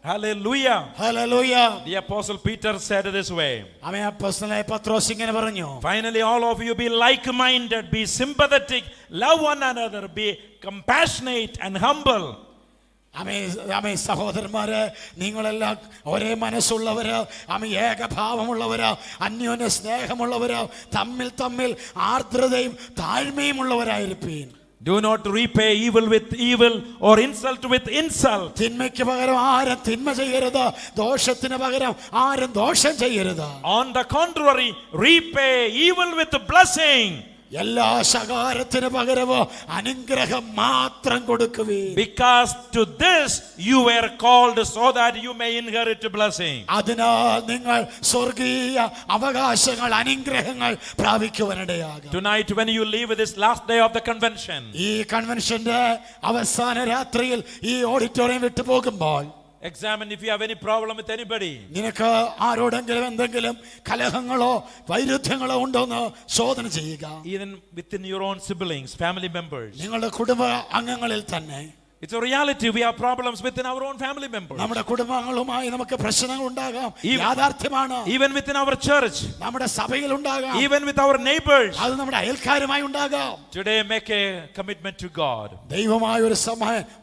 Hallelujah. Hallelujah. The apostle Peter said this way. ആമേൻ. അപ്പോസ്തലനായ പത്രോസ് ഇങ്ങനെ പറഞ്ഞു, Finally, all of you be like-minded, be sympathetic, love one another, be compassionate and humble. ആമേൻ. സഹോദരന്മാരെ, നിങ്ങളെല്ലാം ഒരേ മനസ്സുള്ളവര്, ഏകഭാവമുള്ളവര്, അന്യോന്യ സ്നേഹമുള്ളവര്, തമ്മിൽ ആർദ്രതയും താഴ്മയും ഉള്ളവരായിരിപ്പീൻ. Do not repay evil with evil or insult with insult. തിന്മയ്ക്ക് പകരം ആരും തിന്മ ചെയ്യരുത്, ദോഷത്തിന് പകരം ആരും ദോഷം ചെയ്യരുത്. On the contrary, repay evil with blessing. എല്ലാ ശകാരത്തിന് പകരമോ അനുഗ്രഹം മാത്രം കൊടുക്കുവീൻ. Because to this you were called, so that you may inherit blessing. അതിനാൽ നിങ്ങൾ സ്വർഗീയ അവകാശങ്ങൾ, അനുഗ്രഹങ്ങൾ പ്രാപിക്കുവാനിടയാകും. Tonight, when you leave this last day of the convention, ഈ കൺവെൻഷന്റെ അവസാന രാത്രിയിൽ ഈ ഓഡിറ്റോറിയം വിട്ടു പോകുമ്പോൾ examine if you have any problem with anybody. നിനക്ക് ആരോടെങ്കിലും എന്തെങ്കിലും കലഹങ്ങളോ വൈരുദ്ധ്യങ്ങളോ ഉണ്ടോന്ന് ശോധന ചെയ്യുക. Even within your own siblings, family members. നിങ്ങളുടെ കുടുംബ അംഗങ്ങളിൽ തന്നെ. It's a reality. We have problems within our own family members. നമ്മുടെ കുടുംബങ്ങളുമായി നമുക്ക് പ്രശ്നങ്ങൾ ഉണ്ടാകാം. യാഥാർത്ഥ്യമാണ്. Even within our church. നമ്മുടെ സഭയിൽ ഉണ്ടാകാം. Even with our neighbors. അത് നമ്മുടെ അയൽക്കാരുമായി ഉണ്ടാകാം. Today, make a commitment to God. ദൈവമായ ഒരു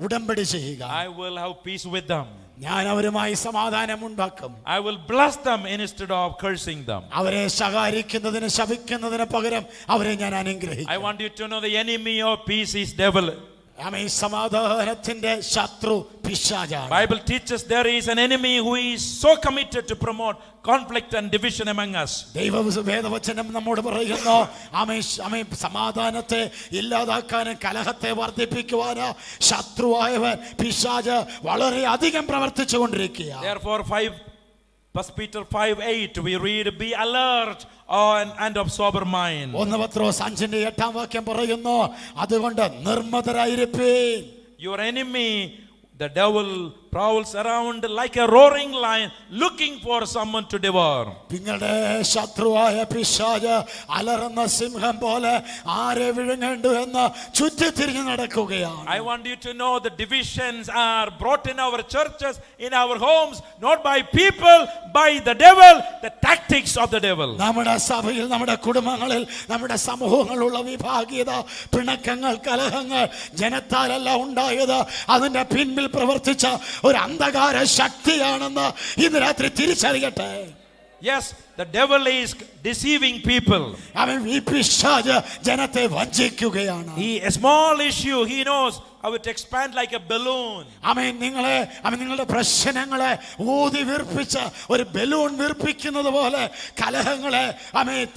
ഉടമ്പടി ചെയ്യുക. I will have peace with them. ഞാൻ അവരുമായി സമാധാനം ഉണ്ടാക്കും. I will bless them instead of cursing them. അവരെ ശകാരിക്കുന്നതിന് ശപിക്കുന്നതിന് പകരം അവരെ ഞാൻ അനുഗ്രഹിക്കും. I want you to know the enemy of peace is devil. ആമേൻ. സമാധാനത്തിന്റെ ശത്രു പിശാചാണ്. Bible teaches there is an enemy who is so committed to promote conflict and division among us. വേദവചനം നമ്മോട് പറയുന്നു, ആമേൻ, സമാധാനത്തെ ഇല്ലാതാക്കാനും കലഹത്തെ വർദ്ധിപ്പിക്കുവാനും ശത്രുവായവൻ പിശാച് വളരെ അധികം പ്രവർത്തിച്ചു കൊണ്ടിരിക്കുക. Therefore, 1 Peter 5:8 we read, be alert and of sober mind. 1 പത്രോസ് 5:8 പറയുന്നു, അതുകൊണ്ട് നിർമ്മതരായിരിപ്പീൻ. Your enemy, the devil, prowls around like a roaring lion looking for someone to devour. നിങ്ങളുടെ ശത്രുവായ പിശാച് അലറുന്ന സിംഹം പോലെ ആരെ വിഴുങ്ങേണ്ടു എന്ന് ചുറ്റിത്തിരിഞ്ഞ് നടക്കുകയാണ്. I want you to know the divisions are brought in our churches, in our homes, not by people, by the devil, the tactics of the devil. നമ്മുടെ സഭയിൽ, നമ്മുടെ കുടുംബങ്ങളിൽ, നമ്മുടെ സമൂഹങ്ങളുള്ള വിഭാഗീയത, പിണക്കങ്ങൾ, കലഹങ്ങൾ ജനത്താലല്ല ഉണ്ടായത്. അതിന്റെ പിൻപിൽ പ്രവർത്തിച്ച ഒരു അന്ധകാര ശക്തിയാണെന്ന് ഇന്ന് രാത്രി തിരിച്ചറിയട്ടെ. Yes, the devil is deceiving people. അവൻ ഈ പിശാച് ജനത്തെ വഞ്ചിക്കുകയാണ്. A small issue, he knows how it expand like a balloon. ആമേൻ. നിങ്ങളുടെ പ്രശ്നങ്ങളെ ഊതി വീർപ്പിച്ച് ഒരു ബലൂൺ വീർപ്പിക്കുന്നത് പോലെ കലഹങ്ങളെ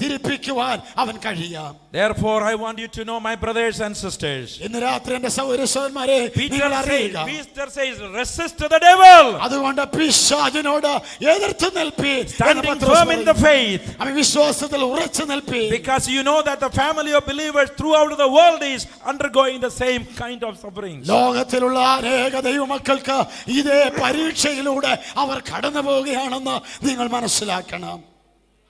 തിരിപ്പിക്കുവാൻ അവൻ കഴിയാം. Therefore, I want you to know, my brothers and sisters, ഇന്ന് രാത്രി എന്റെ സഹോദരന്മാരെ, Peter says, resist the devil. അതുകൊണ്ട് പിശാചിനോട് എതിർത്ത് നിൽപ്പീൻ. Standing firm in the faith. വിശ്വാസത്തിൽ ഉറച്ചു നിൽപ്പീൻ. Because you know that the family of believers throughout the world is undergoing the same kind of suffering. ലോകത്തിലുള്ള അനേക ദൈവമക്കൾക്ക് ഇതേ പരീക്ഷയിലൂടെ അവർ കടന്നു പോവുകയാണെന്ന് നിങ്ങൾ മനസ്സിലാക്കണം.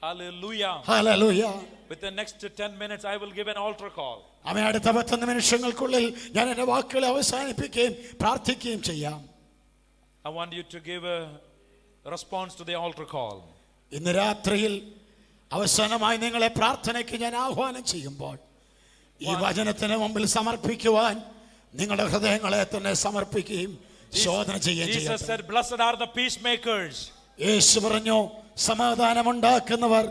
Hallelujah. Hallelujah. With the next 10 minutes I will give an altar call. അടുത്ത 10 നിമിഷങ്ങൾക്കുള്ളിൽ ഞാൻ എന്റെ വാക്കുകളെ അവസാനിപ്പിക്കുകയും പ്രാർത്ഥിക്കുകയും ചെയ്യാം. I want you to give a response to the altar call. ഇന്ന് രാത്രിയിൽ അവസാനമായി നിങ്ങളെ പ്രാർത്ഥനയ്ക്ക് ഞാൻ ആഹ്വാനം ചെയ്യുമ്പോൾ ഈ വചനത്തിന് മുമ്പിൽ സമർപ്പിക്കുവാൻ നിങ്ങളുടെ ഹൃദയങ്ങളെ തന്നെ സമർപ്പിക്കുകയും ശോധന ചെയ്യുകയും Jesus ചെയ്യട്ടെ. said, "Blessed are the peacemakers." യേശു പറഞ്ഞു, സമാധാനമുണ്ടാക്കുന്നവർ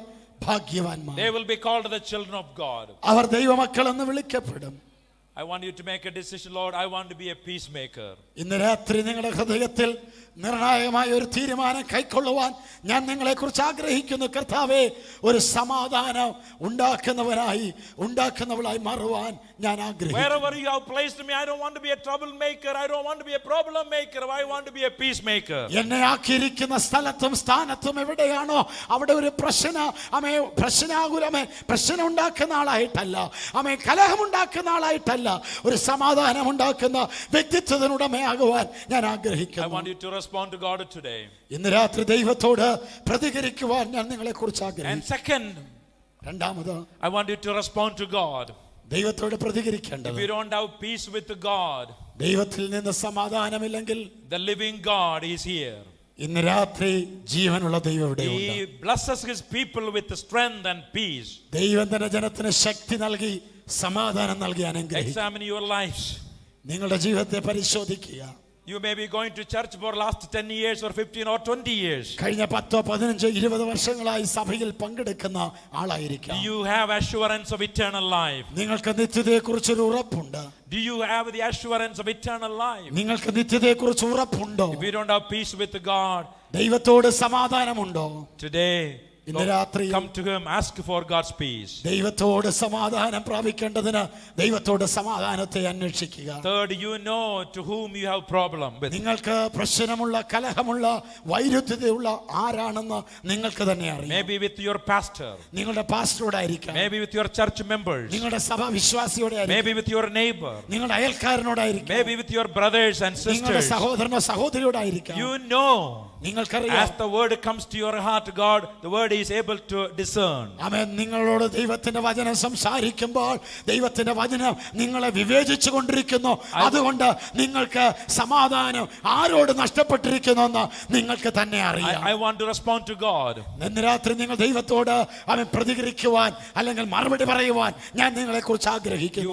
ഭാഗ്യവാന്മാർ. They will be called the children of God. അവർ ദൈവമക്കൾ എന്ന് വിളിക്കപ്പെടും. I want you to make a decision, Lord. I want to be a peacemaker. ഇന്ന് രാത്രി നിങ്ങളുടെ ഹൃദയത്തിൽ നിർണായകമായ ഒരു തീരുമാനം കൈക്കൊള്ളുവാൻ ഞാൻ നിങ്ങളെക്കുറിച്ച് ആഗ്രഹിക്കുന്നു. കർത്താവേ, ഒരു സമാധാനം ഉണ്ടാക്കുന്നവളായി മാറുവാൻ ഞാൻ ആഗ്രഹിക്കുന്നു. Wherever you have placed me, I don't want to be a troublemaker. I don't want to be a problem maker. I want to be a peacemaker. എന്നെ ആക്കിയിരിക്കുന്ന സ്ഥലത്തും സ്ഥാനത്തും എവിടെയാണോ അവിടെ ഒരു പ്രശ്നം ഉണ്ടാക്കുന്ന ആളായിട്ടല്ല, കലഹമുണ്ടാക്കുന്ന ആളായിട്ടല്ല, ഒരു സമാധാനം ഉണ്ടാക്കുന്ന വ്യക്തിത്വത്തിനുടമയാകുവാൻ ഞാൻ ആഗ്രഹിക്കുന്നു. I want you to respond to God today. ഇന്ന് രാത്രി ദൈവത്തോട് പ്രതികരിക്കുവാൻ ഞാൻ നിങ്ങളെക്കുറിച്ച് ആഗ്രഹിക്കുന്നു. And second, രണ്ടാമത്, I want you to respond to God. ദൈവത്തോട് പ്രതികരിക്കേണ്ടത്. If you don't have peace with God, ദൈവത്തിൽ നിന്ന് സമാധാനമില്ലെങ്കിൽ the living God is here. ഇന്ന് രാത്രി ജീവനുള്ള ദൈവം He ഇവിടെയുണ്ട്. blesses his people with strength and peace. ദൈവം തന്റെ ജനത്തിന് ശക്തി നൽകി സമാധാനം നൽകി അനുഗ്രഹിക്കും. Examine your lives. നിങ്ങളുടെ ജീവിതത്തെ പരിശോധിക്കുക. You may be going to church for last 10 years or 15 or 20 years. കഴിഞ്ഞ 10, 15, 20 വർഷങ്ങളായി സഭയിൽ പങ്കെടുക്കുന്ന ആളായിരിക്കാം. Do you have assurance of eternal life? നിങ്ങൾക്ക് നിത്യതയെക്കുറിച്ചൊരു ഉറപ്പുണ്ട്. Do you have the assurance of eternal life? നിങ്ങൾക്ക് നിത്യതയെക്കുറിച്ച് ഉറപ്പുണ്ടോ? If you don't have peace with God, ദൈവത്തോട് സമാധാനമുണ്ടോ? today, ഇന്ന് രാത്രി come to him, ask for God's peace. ദൈവത്തോട് സമാധാനം പ്രാപിക്കേണ്ടതിന് ദൈവത്തോട് സമാധാനത്തെ അന്വേഷിക്കുക. Third, you know to whom you have problem with. നിങ്ങൾക്ക് പ്രശ്നമുള്ള, കലഹമുള്ള, വൈരുദ്ധ്യതയുള്ള ആരാണെന്ന് നിങ്ങൾക്ക് തന്നെ അറിയാം. Maybe with your pastor, നിങ്ങളുടെ പാസ്റ്ററോടായിരിക്കാം, maybe with your church members, നിങ്ങളുടെ സഭാ വിശ്വാസിയോടായിരിക്കാം, maybe with your neighbor, നിങ്ങളുടെ അയൽക്കാരനോടായിരിക്കാം, maybe with your brothers and നിങ്ങളുടെ sisters. സഹോദരനോ സഹോദരിയോടായിരിക്കാം. You know, നിങ്ങൾക്കറിയാം. as the word comes to your heart, God, the word is able to discern. ആമേൻ. നിങ്ങളോട് ദൈവത്തിന്റെ വചനം സംസാരിക്കുമ്പോൾ ദൈവത്തിന്റെ വചനം നിങ്ങളെ വിവേചിച്ചു കൊണ്ടിരിക്കുന്നു. അതുകൊണ്ട് നിങ്ങൾക്ക് സമാധാനം ആരോട് നഷ്ടപ്പെട്ടിരിക്കുന്നുവെന്ന് നിങ്ങൾക്ക് തന്നെ അറിയാം. I want to respond to God. ഇന്ന് രാത്രി നിങ്ങൾ ദൈവത്തോട് അവൻ പ്രതികരിക്കുവാൻ അല്ലെങ്കിൽ മറുപടി പറയുവാൻ ഞാൻ നിങ്ങളെ കുറിച്ച് ആഗ്രഹിക്കുന്നു.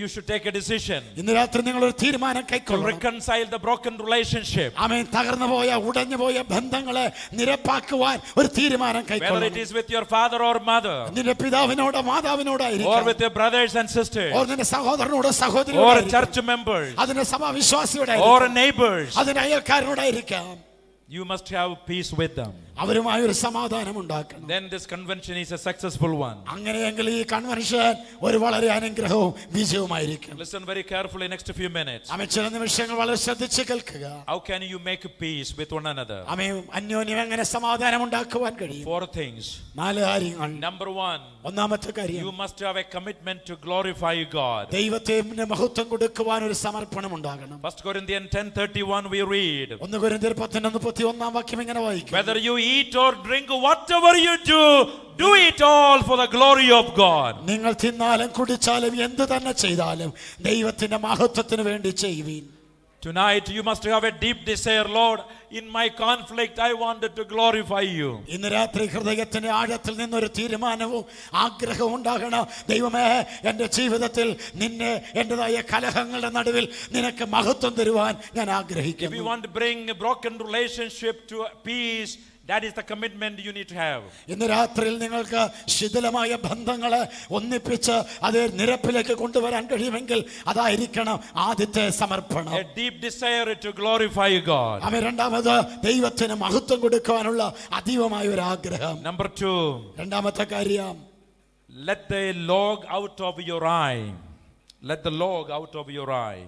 You should take a decision ഇന്ന് രാത്രി നിങ്ങൾ ഒരു തീരുമാനം to കൈക്കൊള്ളണം. reconcile the broken relationship. ആമേൻ. തകർന്നുപോയ, ഉടഞ്ഞുപോയ ബന്ധങ്ങളെ നിരപ്പാക്കുവാൻ ഒരു തീരുമാനം Whether it കൈക്കൊള്ളണം. is with your father or mother, നിന്റെ പിതാവിനോടോ or മാതാവിനോടായിരിക്കാം, with your brothers and sisters, or നിന്റെ സഹോദരനോടോ or സഹോദരിയോടായിരിക്കാം, church members, അതിന്റെ സഭാ or വിശ്വാസിയോടായിരിക്കാം, neighbors, അതിന്റെ അയൽക്കാരനോടായിരിക്കാം. you must have peace with them. അവരുമായി ഒരു സമാധാനം ഉണ്ടാക്കണം. Then this convention is a successful one. അങ്ങനെയെങ്കിൽ ഈ കൺവെൻഷൻ ഒരു വളരെ അനുഗ്രഹവും വിജയവുമായിരിക്കും. Listen very carefully next few minutes. ആമേൻ. ചില നിമിഷങ്ങൾ വളരെ ശ്രദ്ധിച്ച് കേൾക്കുക. How can you make peace with one another? ആമേൻ. അന്യോന്യം എങ്ങനെ സമാധാനം ഉണ്ടാക്കുവാൻ കഴിയും? 4 things. 4 കാര്യങ്ങൾ. Number 1, ഒന്നാമത്തെ you കാര്യം, must have a commitment to glorify God. ദൈവത്തിന് മഹത്വം കൊടുക്കുവാൻ ഒരു സമർപ്പണം ഉണ്ടാകണം. 1 Corinthians 10:31 we read, 1 കൊരിന്ത്യർ 10:31 ഇങ്ങനെ വായിക്കും. whether you eat or drink, whatever you do it all for the glory of God. നിങ്ങൾ തിന്നാലും കുടിച്ചാലും എന്ത് തന്നെ ചെയ്താലും ദൈവത്തിന്റെ മഹത്വത്തിന് വേണ്ടി ചെയ്യുവീൻ. Tonight you must have a deep desire, Lord, in my conflict I wanted to glorify you. ഇന്ന് രാത്രി ഹൃദയത്തിന്റെ ആഴത്തിൽ നിന്നൊരു തീരുമാനവും ആഗ്രഹവും ഉണ്ടാകണം. ദൈവമേ, എന്റെ ജീവിതത്തിൽ നിന്നെ എന്റേതായ കലഹങ്ങളുടെ നടുവിൽ നിനക്ക് മഹത്വം തരുവാൻ ഞാൻ If you ആഗ്രഹിക്കുന്നു. want to bring a broken relationship to peace, that is the commitment you need to have. ഇന്ന് രാത്രിയിൽ നിങ്ങൾക്ക് ശിഥിലമായ ബന്ധങ്ങളെ ഒന്നിപ്പിച്ച് അത് നിരപ്പിലേക്ക് കൊണ്ടുവരാൻ കഴിയുമെങ്കിൽ അതായിരിക്കണം ആദ്യത്തെ സമർപ്പണം. A deep desire to glorify God. അവൻ രണ്ടാമത് ദൈവത്തിന് മഹത്വം കൊടുക്കാനുള്ള അതീവമായ ഒരു ആഗ്രഹം. Number 2, രണ്ടാമത്തെ കാര്യം, let the log out of your eye. Let the log out of your eye.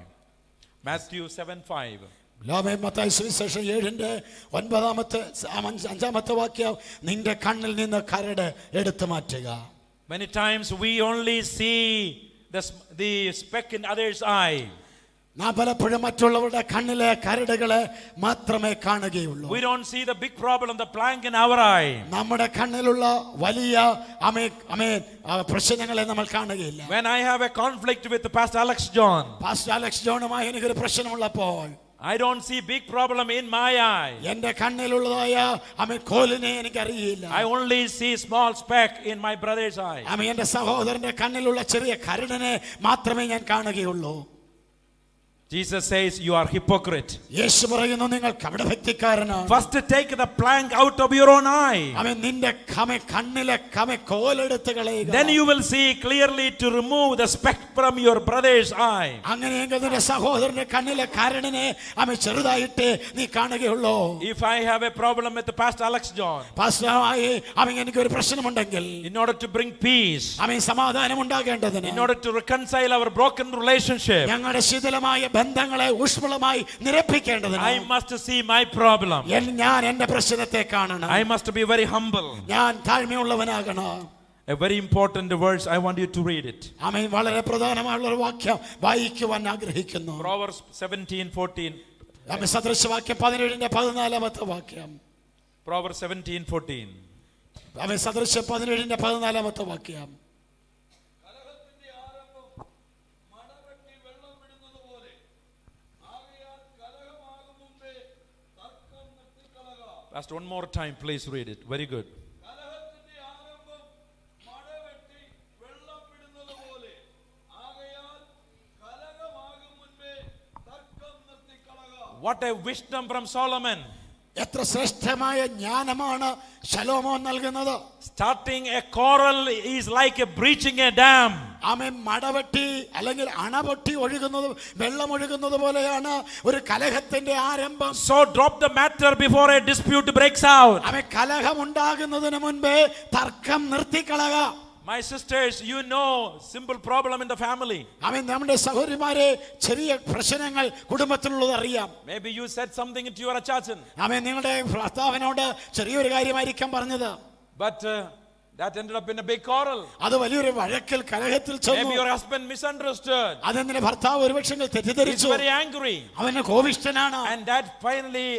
Matthew 7:5. Mathai സുവിശേഷം 7:9 വാക്യം, നിന്റെ കണ്ണിൽ നിന്ന് കരട് എടുത്തു മാറ്റുക. Many times we only see the speck in others' eye. നാം പലപ്പോഴും മറ്റുള്ളവരുടെ കണ്ണിലെ കരടുകളെ മാത്രമേ കാണുകയുള്ളൂ. We don't see the big problem, the plank in our eye. നമ്മുടെ കണ്ണിലുള്ള വലിയ പ്രശ്നങ്ങളെ നമ്മൾ കാണുകയില്ല. When I have a conflict with Pastor Alex John, pastor Alex ജോണുമായി എനിക്കൊരു പ്രശ്നമുള്ളപ്പോൾ I don't see big problem in my eye. എന്റെ കണ്ണിലുള്ളതായ കോലിനെ എനിക്കറിയില്ല. I only see small speck in my brother's eye. എന്റെ സഹോദരന്റെ കണ്ണിലുള്ള ചെറിയ കരടിനെ മാത്രമേ ഞാൻ കാണുകയുള്ളൂ. Jesus says you are hypocrite. യേശു പറയുന്നു നിങ്ങൾ കപടഭക്തിക്കാരനാണ്. First take the plank out of your own eye. നിന്റെ കണ്ണിലെ കോലെടുത്ത് കളയുക. Then you will see clearly to remove the speck from your brother's eye. അങ്ങനെയെങ്കിൽ നിന്റെ സഹോദരന്റെ കണ്ണിലെ കരടിനെ ചെറുതായിട്ട് നീ കാണുകയുള്ളൂ. If I have a problem with Pastor Alex John, പാസ്റ്ററായി എനിക്കൊരു പ്രശ്നമുണ്ടെങ്കിൽ, in order to bring peace, സമാധാനം ഉണ്ടാകേണ്ടതിന്, in order to reconcile our broken relationship, ഞങ്ങളുടെ ശിഥിലമായ ബന്ധങ്ങളെ ഊഷ്മളമായി നിരപ്പിക്കേണ്ടതിന്, I must see my problem. ഞാൻ എന്റെ പ്രശ്നത്തെ കാണണം. I must be very humble. ഞാൻ താഴ്മയുള്ളവനാകണം. A very important verse, I want you to read it. ആമേൻ. വളരെ പ്രധാനമായ ഒരു വാക്യം വായിക്കുവാൻ ആഗ്രഹിക്കുന്നു. Proverbs 17:14. സദൃശവാക്യം 17:14 വാക്യം. Proverbs 17:14. സദൃശ 17:14 വാക്യം. Pastor, one more time, please read it. Very good. What a wisdom from Solomon. എത്ര ശ്രേഷ്ഠമായ ജ്ഞാനമാണ് ശലോമോൻ നൽകുന്നത്. Starting a quarrel is like a breaching a dam. മടവെട്ടി അല്ലെങ്കിൽ അണപൊട്ടി ഒഴുകുന്നത് വെള്ളം ഒഴുകുന്നത് പോലെയാണ് ഒരു കലഹത്തിന്റെ ആരംഭം. So drop the matter before a dispute breaks out. കലഹം ഉണ്ടാകുന്നതിന് മുൻപേ തർക്കം നിർത്തിക്കളക. My sisters, you know simple problem in the family. നമ്മുടെ സഹോദരിമാരെ ചെറിയ പ്രശ്നങ്ങൾ കുടുംബത്തിലുള്ളത് അറിയാം. Maybe you said something to your achachan. നിങ്ങളുടെ ഭർത്താവിനോട് ചെറിയൊരു കാര്യമായിരിക്കാം പറഞ്ഞത്. But that ended up in a big quarrel. അത് വലിയൊരു വഴക്കിൽ കലഹത്തിൽ ചെന്നു. Maybe your husband misunderstood. അതെന്നെ ഭർത്താവ് ഒരുപക്ഷെ തെറ്റിദ്ധരിച്ചു. He's very angry. അവന് കോപിഷ്ഠനാണ്. And that finally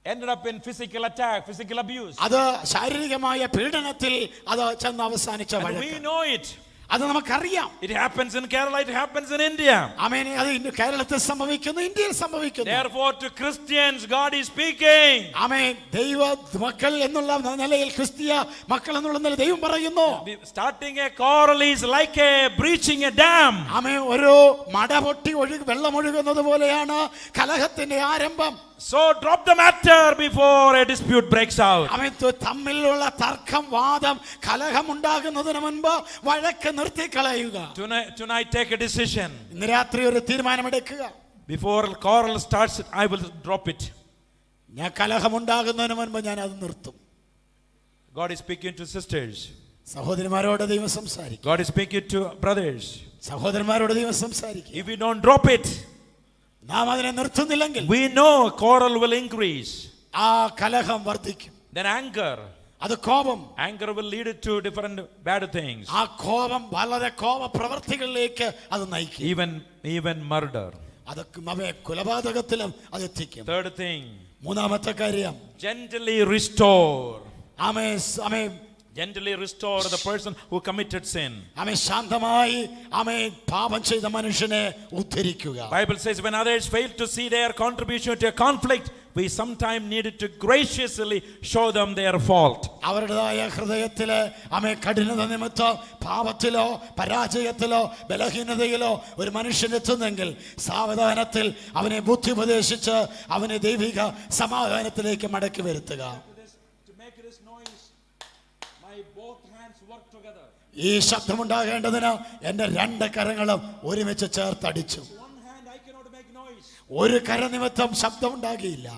ended up in physical attack, physical abuse. അത് ശാരീരികമായ പീഡനത്തിൽ അത് ചെന്ന് അവസാനിച്ച വഴക്ക്. We know it. അത് നമുക്കറിയാം. It happens in Kerala, it happens in India. ആമേൻ. അത് കേരളത്തിൽ സംഭവിക്കുന്നു, ഇന്ത്യയിൽ സംഭവിക്കുന്നു. Therefore to Christians God is speaking. ആമേൻ. ദൈവ മക്കൾ എന്നുള്ള നിലയിൽ, ക്രിസ്തീയ മക്കൾ എന്നുള്ള നിലയിൽ ദൈവം പറയുന്നു, starting a quarrel is like a breaching a dam. ആമേൻ. ഒരു മടപൊട്ടി വെള്ളം ഒഴുകുന്നത് പോലെയാണ് കലഹത്തിന്റെ ആരംഭം. So drop the matter before a dispute breaks out. തമ്മിലുള്ള തർക്കം, വാദം, കലഹം ഉണ്ടാകുന്നതിന് മുൻപ് വഴക്ക് നിർത്തിക്കളയുക. Tonight take a decision. ഇന്ന് രാത്രി ഒരു തീരുമാനമെടുക്കുക. Before quarrel starts, I will drop it. ഞാൻ കലഹം ഉണ്ടാകുന്നതിന് മുൻപ് ഞാൻ അത് നിർത്തും. God is speaking to sisters. സഹോദരിമാരോട് ദൈവം സംസാരിക്കും. God is speaking to brothers. സഹോദരന്മാരോട് ദൈവം സംസാരിക്കും. If we don't drop it, നാം അതിനെ നിർത്തുന്നില്ലെങ്കിൽ, we know quarrel will increase. ആ കലഹം വർദ്ധിക്കും. Then anger. അത് കോപം. Anger will lead to different bad things. ആ കോപം വളരെ കോപ പ്രവർത്തികളിലേക്ക് അത് നയിക്കും. Even murder. അതൊക്കെ കൊലപാതകത്തിലും അത് എത്തിക്കും. Third thing. മൂന്നാമത്തെ കാര്യം, gently restore. Amen. Gently restore the person who committed sin. ശാന്തമായി പാപം ചെയ്ത മനുഷ്യനെ ഉദ്ധരിക്കുക. Bible says when others fail to see their contribution to a conflict, we sometimes needed to graciously show them their fault. അവരുടേതായ ഹൃദയത്തിലെ കഠിനത നിമിത്തം പാപത്തിലോ പരാജയത്തിലോ ബലഹീനതയിലോ ഒരു മനുഷ്യൻ എത്തുന്നെങ്കിൽ സാവധാനത്തിൽ അവനെ ബുദ്ധി ഉപദേശിച്ച് അവനെ ദൈവിക സമാധാനത്തിലേക്ക് മടക്കി വരുത്തുക. ഈ ശബ്ദമുണ്ടാകേണ്ടതിന് എന്റെ രണ്ട് കരങ്ങളും ഒരുമിച്ച് ചേർത്തടിച്ചു. ഒരു കരനിമിത്തം ശബ്ദമുണ്ടാകിയില്ല.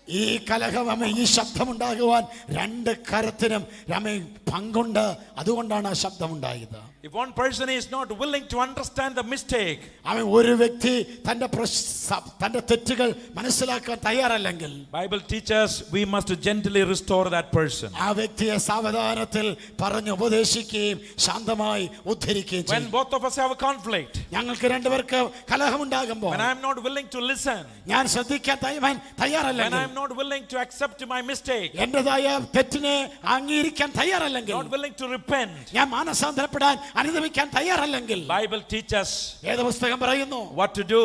ഈ കലഹം ഈ ശബ്ദമുണ്ടാകുവാൻ രണ്ട് കരത്തിനും പങ്കുണ്ട്. അതുകൊണ്ടാണ് ആ ശബ്ദമുണ്ടായത്. If one person is not willing to understand the mistake, ഒരു വ്യക്തി തന്റെ തെറ്റുകൾ മനസ്സിലാക്കാൻ തയ്യാറല്ലെങ്കിൽ, Bible teaches we must gently restore that person. ആ വ്യക്തിയെ സാവധാനത്തിൽ പറഞ്ഞു ഉപദേശിക്കുകയും ശാന്തമായി ഉദ്ധരിക്കുകയും ചെയ്യും. When both of us have a conflict, ഞങ്ങൾക്ക് രണ്ടുപേർക്ക് കലഹമുണ്ടാകുമ്പോൾ, when I am not willing to listen, ഞാൻ ശ്രദ്ധിക്കാൻ തയ്യാറല്ലെങ്കിൽ, when I am not willing to accept my mistake, എന്റേതായ തെറ്റിനെ അംഗീകരിക്കാൻ തയ്യാറല്ലെങ്കിൽ, not willing to repent, ഞാൻ മാനസാന്തരപ്പെടാൻ അനുദമിക്കാൻ തയ്യാറല്ലെങ്കിൽ, Bible teaches വേദപുസ്തകം പറയുന്നു what to do.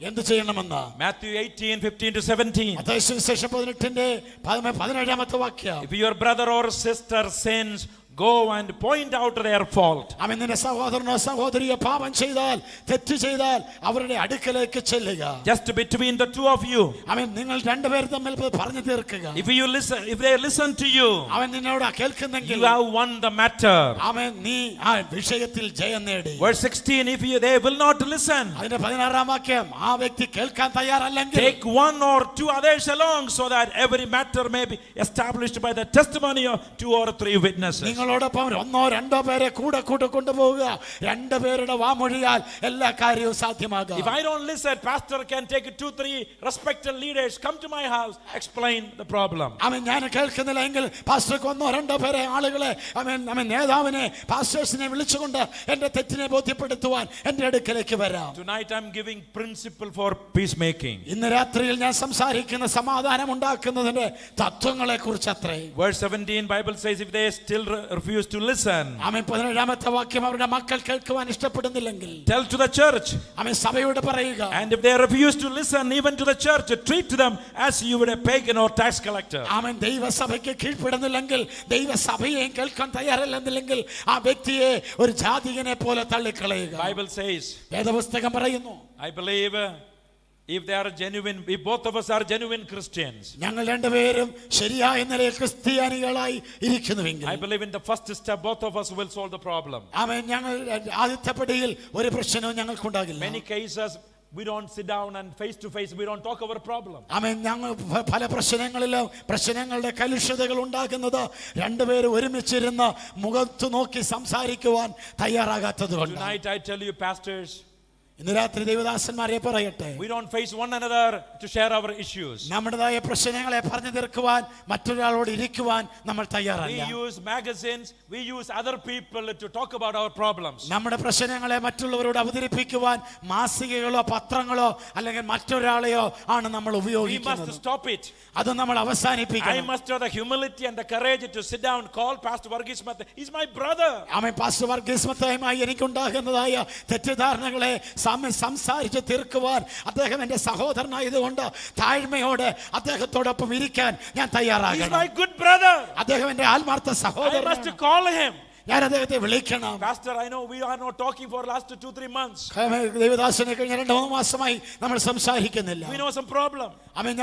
എന്ത് ചെയ്യണമെന്ന്. Matthew 18:15-17. മത്തായി സുവിശേഷം 18:17 വാക്യം. If your brother or sister sins, go and point out their fault. നിന്റെ സഹോദരനോ സഹോദരിയോ പാപം ചെയ്താൽ, തെറ്റ് ചെയ്താൽ അവരുടെ അടുക്കലേക്ക് ചെല്ലുക. Just between the two of you. നിങ്ങൾ രണ്ടുപേരും തമ്മിൽ പറഞ്ഞു തീർക്കുക. If they listen to you, നിന്നോട് കേൾക്കുന്നെങ്കിൽ, you have won the matter. നീ ആ വിഷയത്തിൽ ജയം നേടി. Verse 16, if they will not listen, അതിന്റെ 16 വാക്യം, ആ വ്യക്തി കേൾക്കാൻ തയ്യാറല്ലെങ്കിൽ, take one or two others along, so that every matter may be established by the testimony of 2 or 3 witnesses. നിങ്ങളോടൊപ്പം 1 or 2 പേരെ കൂടെ കൊണ്ടുപോവുക. 2 പേരുടെ വാമൊഴിയാൽ എല്ലാ കാര്യവും സാധ്യമാകും. If I don't listen, pastor can take 2-3 respected leaders come to my house, explain the problem. ഞാൻ കേൾക്കുന്നില്ല എങ്കിൽ പാസ്റ്റർക്ക് 1 or 2 പേരെ ആളുകളെ നേതാവിനെ പാസ്റ്റേഴ്സിനെ വിളിച്ചുകൊണ്ട് എന്റെ തെറ്റിനെ ബോധ്യപ്പെടുത്തുവാൻ എന്റെ അടുക്കലേക്ക് വരാം. Tonight I'm giving principle for peacemaking. ഇന്ന് രാത്രിയിൽ ഞാൻ സംസാരിക്കുന്ന സമാധാനം ഉണ്ടാക്കുന്നതിന്റെ തത്വങ്ങളെ കുറിച്ചത്രേ. Verse 17 Bible says if they still refuse to listen, 17 വാക്യം, അവരുടെ മക്കൾ കേൾക്കുവാൻ ഇഷ്ടപ്പെടുന്നില്ലെങ്കിൽ, tell to the church. സഭയോട് പറയുക. And if they refuse to listen even to the church, treat them as you would a pagan or tax collector. ദൈവസഭയ്ക്ക് കീഴ്പ്പെടുന്നില്ലെങ്കിൽ, ദൈവസഭയെ കേൾക്കാൻ തയ്യാറല്ലെങ്കിൽ ആ വ്യക്തിയെ ഒരു ജാതികനെ പോലെ തള്ളിക്കളയുക. Bible says, വേദപുസ്തകം പറയുന്നു, I believe if they are genuine, if both of us are genuine Christians, ഞങ്ങൾ രണ്ടുപേരും ശരിയായ നിലയിൽ ക്രിസ്ത്യാനികളായി ഇരിക്കുന്നുവെങ്കിൽ, I believe in the first step both of us will solve the problem. ഞങ്ങൾ ആദ്യത്തെ പടിയിൽ ഒരു പ്രശ്നവും ഞങ്ങൾക്കുണ്ടാകില്ല. Many cases we don't sit down and face to face, we don't talk our problem. ഞങ്ങൾ പല പ്രശ്നങ്ങളുടെ കലുഷിതകൾ ഉണ്ടാകുന്നത് രണ്ടുപേരും ഒരുമിച്ചിരുന്ന് മുഖത്ത് നോക്കി സംസാരിക്കുവാൻ തയ്യാറാകാത്തത് കൊണ്ട്. Tonight I tell you, pastors, ഇന്ന് രാത്രി ദൈവദാസന്മാരെ പറയട്ടെ, we don't face one another to share our issues. നമ്മുടേതായ പ്രശ്നങ്ങളെ പറഞ്ഞു തീർക്കുവാൻ മറ്റൊരാളോട് ഇരിക്കുവാൻ നമ്മൾ തയ്യാറല്ല. We use magazines, we use other people to talk about our problems. നമ്മുടെ പ്രശ്നങ്ങളെ മറ്റുള്ളവരോട് അവതരിപ്പിക്കുവാൻ മാസികകളോ പത്രങ്ങളോ അല്ലെങ്കിൽ മറ്റൊരാളെയോ ആണ് നമ്മൾ ഉപയോഗിക്കുന്നത്. We must stop it. അത് നമ്മൾ അവസാനിപ്പിക്കണം. I must have the humility and the courage to sit down, call Pastor Varghese Mathai. He's my brother. Pastor Varghese മത്തായിയുമായി എനിക്കുണ്ടാകുന്നതായ തെറ്റിദ്ധാരണകളെ സംസാരിച്ച് തീർക്കുവാൻ അദ്ദേഹം എന്റെ സഹോദരനായതുകൊണ്ട് താഴ്മയോടെ അദ്ദേഹത്തോടൊപ്പം ഇരിക്കാൻ ഞാൻ തയ്യാറാകണം. He's my good brother. അദ്ദേഹം എന്റെ ആത്മാർത്ഥ സഹോദരൻ. I must call him. ഞാൻ അദ്ദേഹത്തെ വിളിക്കണം. Pastor, I know we are not talking for last 2-3 months. ദൈവദാസനെ കഴിഞ്ഞ 2-3 മാസമായി നമ്മൾ സംസാരിക്കുന്നില്ല. We know some problem.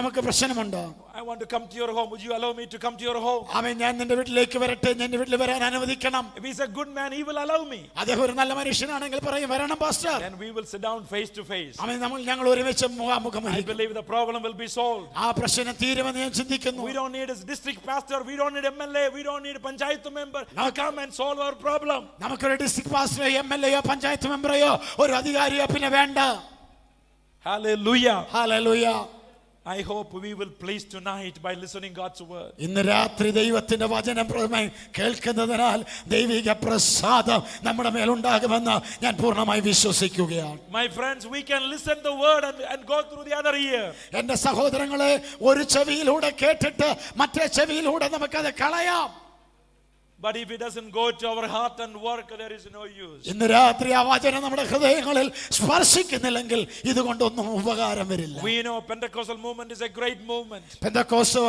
നമുക്ക് പ്രശ്നമുണ്ട്. I want to come to your home. Would you allow me to come to your home? ഞാൻ നിന്റെ വീട്ടിലേക്ക് വരട്ടെ, നിന്റെ വീട്ടിൽ വരാൻ അനുവദിക്കണം. If he's a good man, he will allow me. അദ്ദേഹം ഒരു നല്ല മനുഷ്യനാണെങ്കിൽ പറയും വരണം pastor. Then we will sit down face to face. ഞങ്ങൾ ഒരുമിച്ച് മുഖാമുഖമായി. I believe the problem will be solved. ആ പ്രശ്നം തീരുമെന്ന് ഞാൻ ചിന്തിക്കുന്നു. We don't need a district pastor, we don't need MLA, we don't need a panchayat member. Now come and solve our problem. നമുക്കൊരു district പാസ്റ്ററോ എംഎൽഎയോ panchayat മെമ്പറയോ ഒരു അധികാരിയോ പിന്നെ വേണ്ട. Hallelujah. Hallelujah. I hope we will please tonight by listening God's word. ഇന്ന് രാത്രി ദൈവത്തിന്റെ വചനം കേൾക്കുന്നതിനാൽ ദൈവിക പ്രസാദം നമ്മുടെ മേൽ ഉണ്ടാകുമെന്ന് ഞാൻ പൂർണ്ണമായി വിശ്വസിക്കുകയാണ്. My friends, we can listen the word and go through the other ear. എൻ്റെ സഹോദരങ്ങളെ, ഒരു ചെവിയിലൂടെ കേട്ടിട്ട് മറ്റേ ചെവിയിലൂടെ നമുക്കത് കളയാം. But if it doesn't go to our heart and work, there is no use. ഇന്ന് രാത്രി ആ വചനം നമ്മുടെ ഹൃദയങ്ങളിൽ സ്പർശിക്കുന്നില്ലെങ്കിൽ ഇതുകൊണ്ടൊന്നും ഉപകാരം വരില്ല. We know Pentecostal movement is a great movement. Pentecost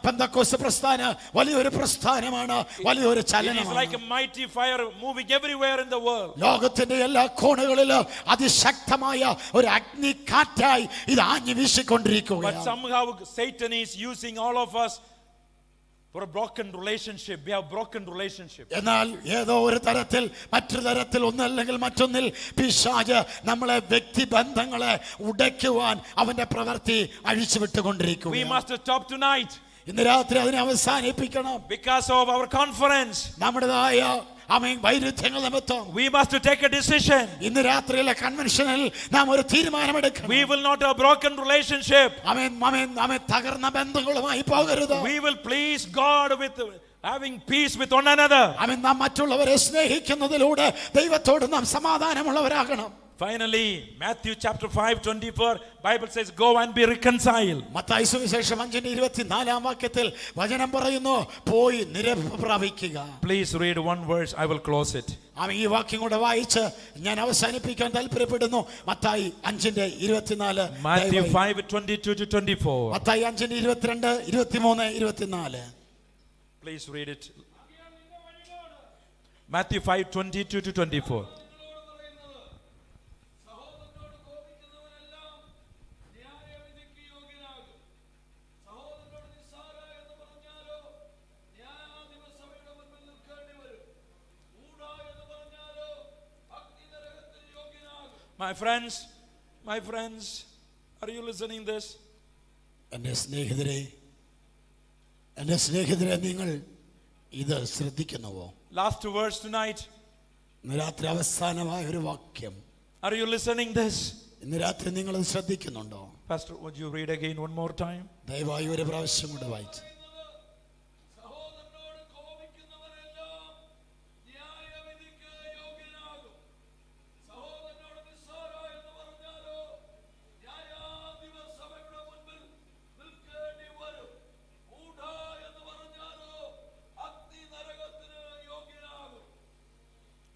Pentecost പ്രസ്ഥാനം വലിയൊരു പ്രസ്ഥാനമാണ്, വലിയൊരു ചലനമാണ്. It is like a mighty fire moving everywhere in the world. ലോകത്തിന്റെ എല്ലാ കോണുകളിലും അതിശക്തമായ ഒരു അഗ്നിക്കാറ്റായി ഇത് ആഞ്ഞു വീശിക്കൊണ്ടിരിക്കുകയാണ്. But somehow Satan is using all of us or a broken relationship. We have broken relationship. എന്നാൽ ഏതോ ഒരു തരത്തിൽ മറ്റൊരു തരത്തിൽ ഒന്നല്ലെങ്കിൽ മറ്റൊന്നിൽ പിശാച് നമ്മളെ വ്യക്തിബന്ധങ്ങളെ ഉടയ്ക്കുവാൻ അവന്റെ പ്രവൃത്തി അഴിച്ചുവിട്ടുകൊണ്ടിരിക്കുക. We must stop tonight. ഇന്ന് രാത്രി അതിനെ അവസാനിപ്പിക്കണം. Because of our conference, നമ്മുടേതായ വൈരുദ്ധ്യങ്ങൾ നിമിത്തം we must take a decision. ഇന്ന് രാത്രിയിലെ കൺവെൻഷനിൽ നാം ഒരു തീരുമാനമെടുക്കണം. We will not have broken relationship. തകർന്ന ബന്ധങ്ങളുമായി പോകരുത്. We will please God with having peace with one another. നാം മറ്റുള്ളവരെ സ്നേഹിക്കുന്നതിലൂടെ ദൈവത്തോട് നാം സമാധാനമുള്ളവരാകണം. Finally, Matthew chapter 5:24, Bible says, go and be reconciled. Mathai സുവിശേഷം 5:24 വാക്യത്തിൽ വചനം പറയുന്നു, പോയി നിരപ്പ് പ്രാപിക്കുക. Please read one verse, I will close it. ഈ വാക്യം കൂടെ വായിച്ച് ഞാൻ അവസാനിപ്പിക്കാൻ താല്പര്യപ്പെടുന്നു. Mathai 5:24. Matthew 5:22-24. Mathai 5:22, 23, 24. Please read it. Matthew 5:22-24. My friends, are you listening this? എൻ്റെ സ്നേഹിതരെ നിങ്ങൾ ഇത് ശ്രദ്ധിക്കുന്നുവോ? Last verse tonight. ഇന്ന് രാത്രി അവസാനമായ ഒരു വാക്യം. Are you listening this? ഇന്ന് രാത്രി നിങ്ങൾ ഇത് ശ്രദ്ധിക്കുന്നുണ്ടോ? Pastor, would you read again one more time? ദയവായി ഒരു പ്രാവശ്യം കൂടെ വായിച്ചു.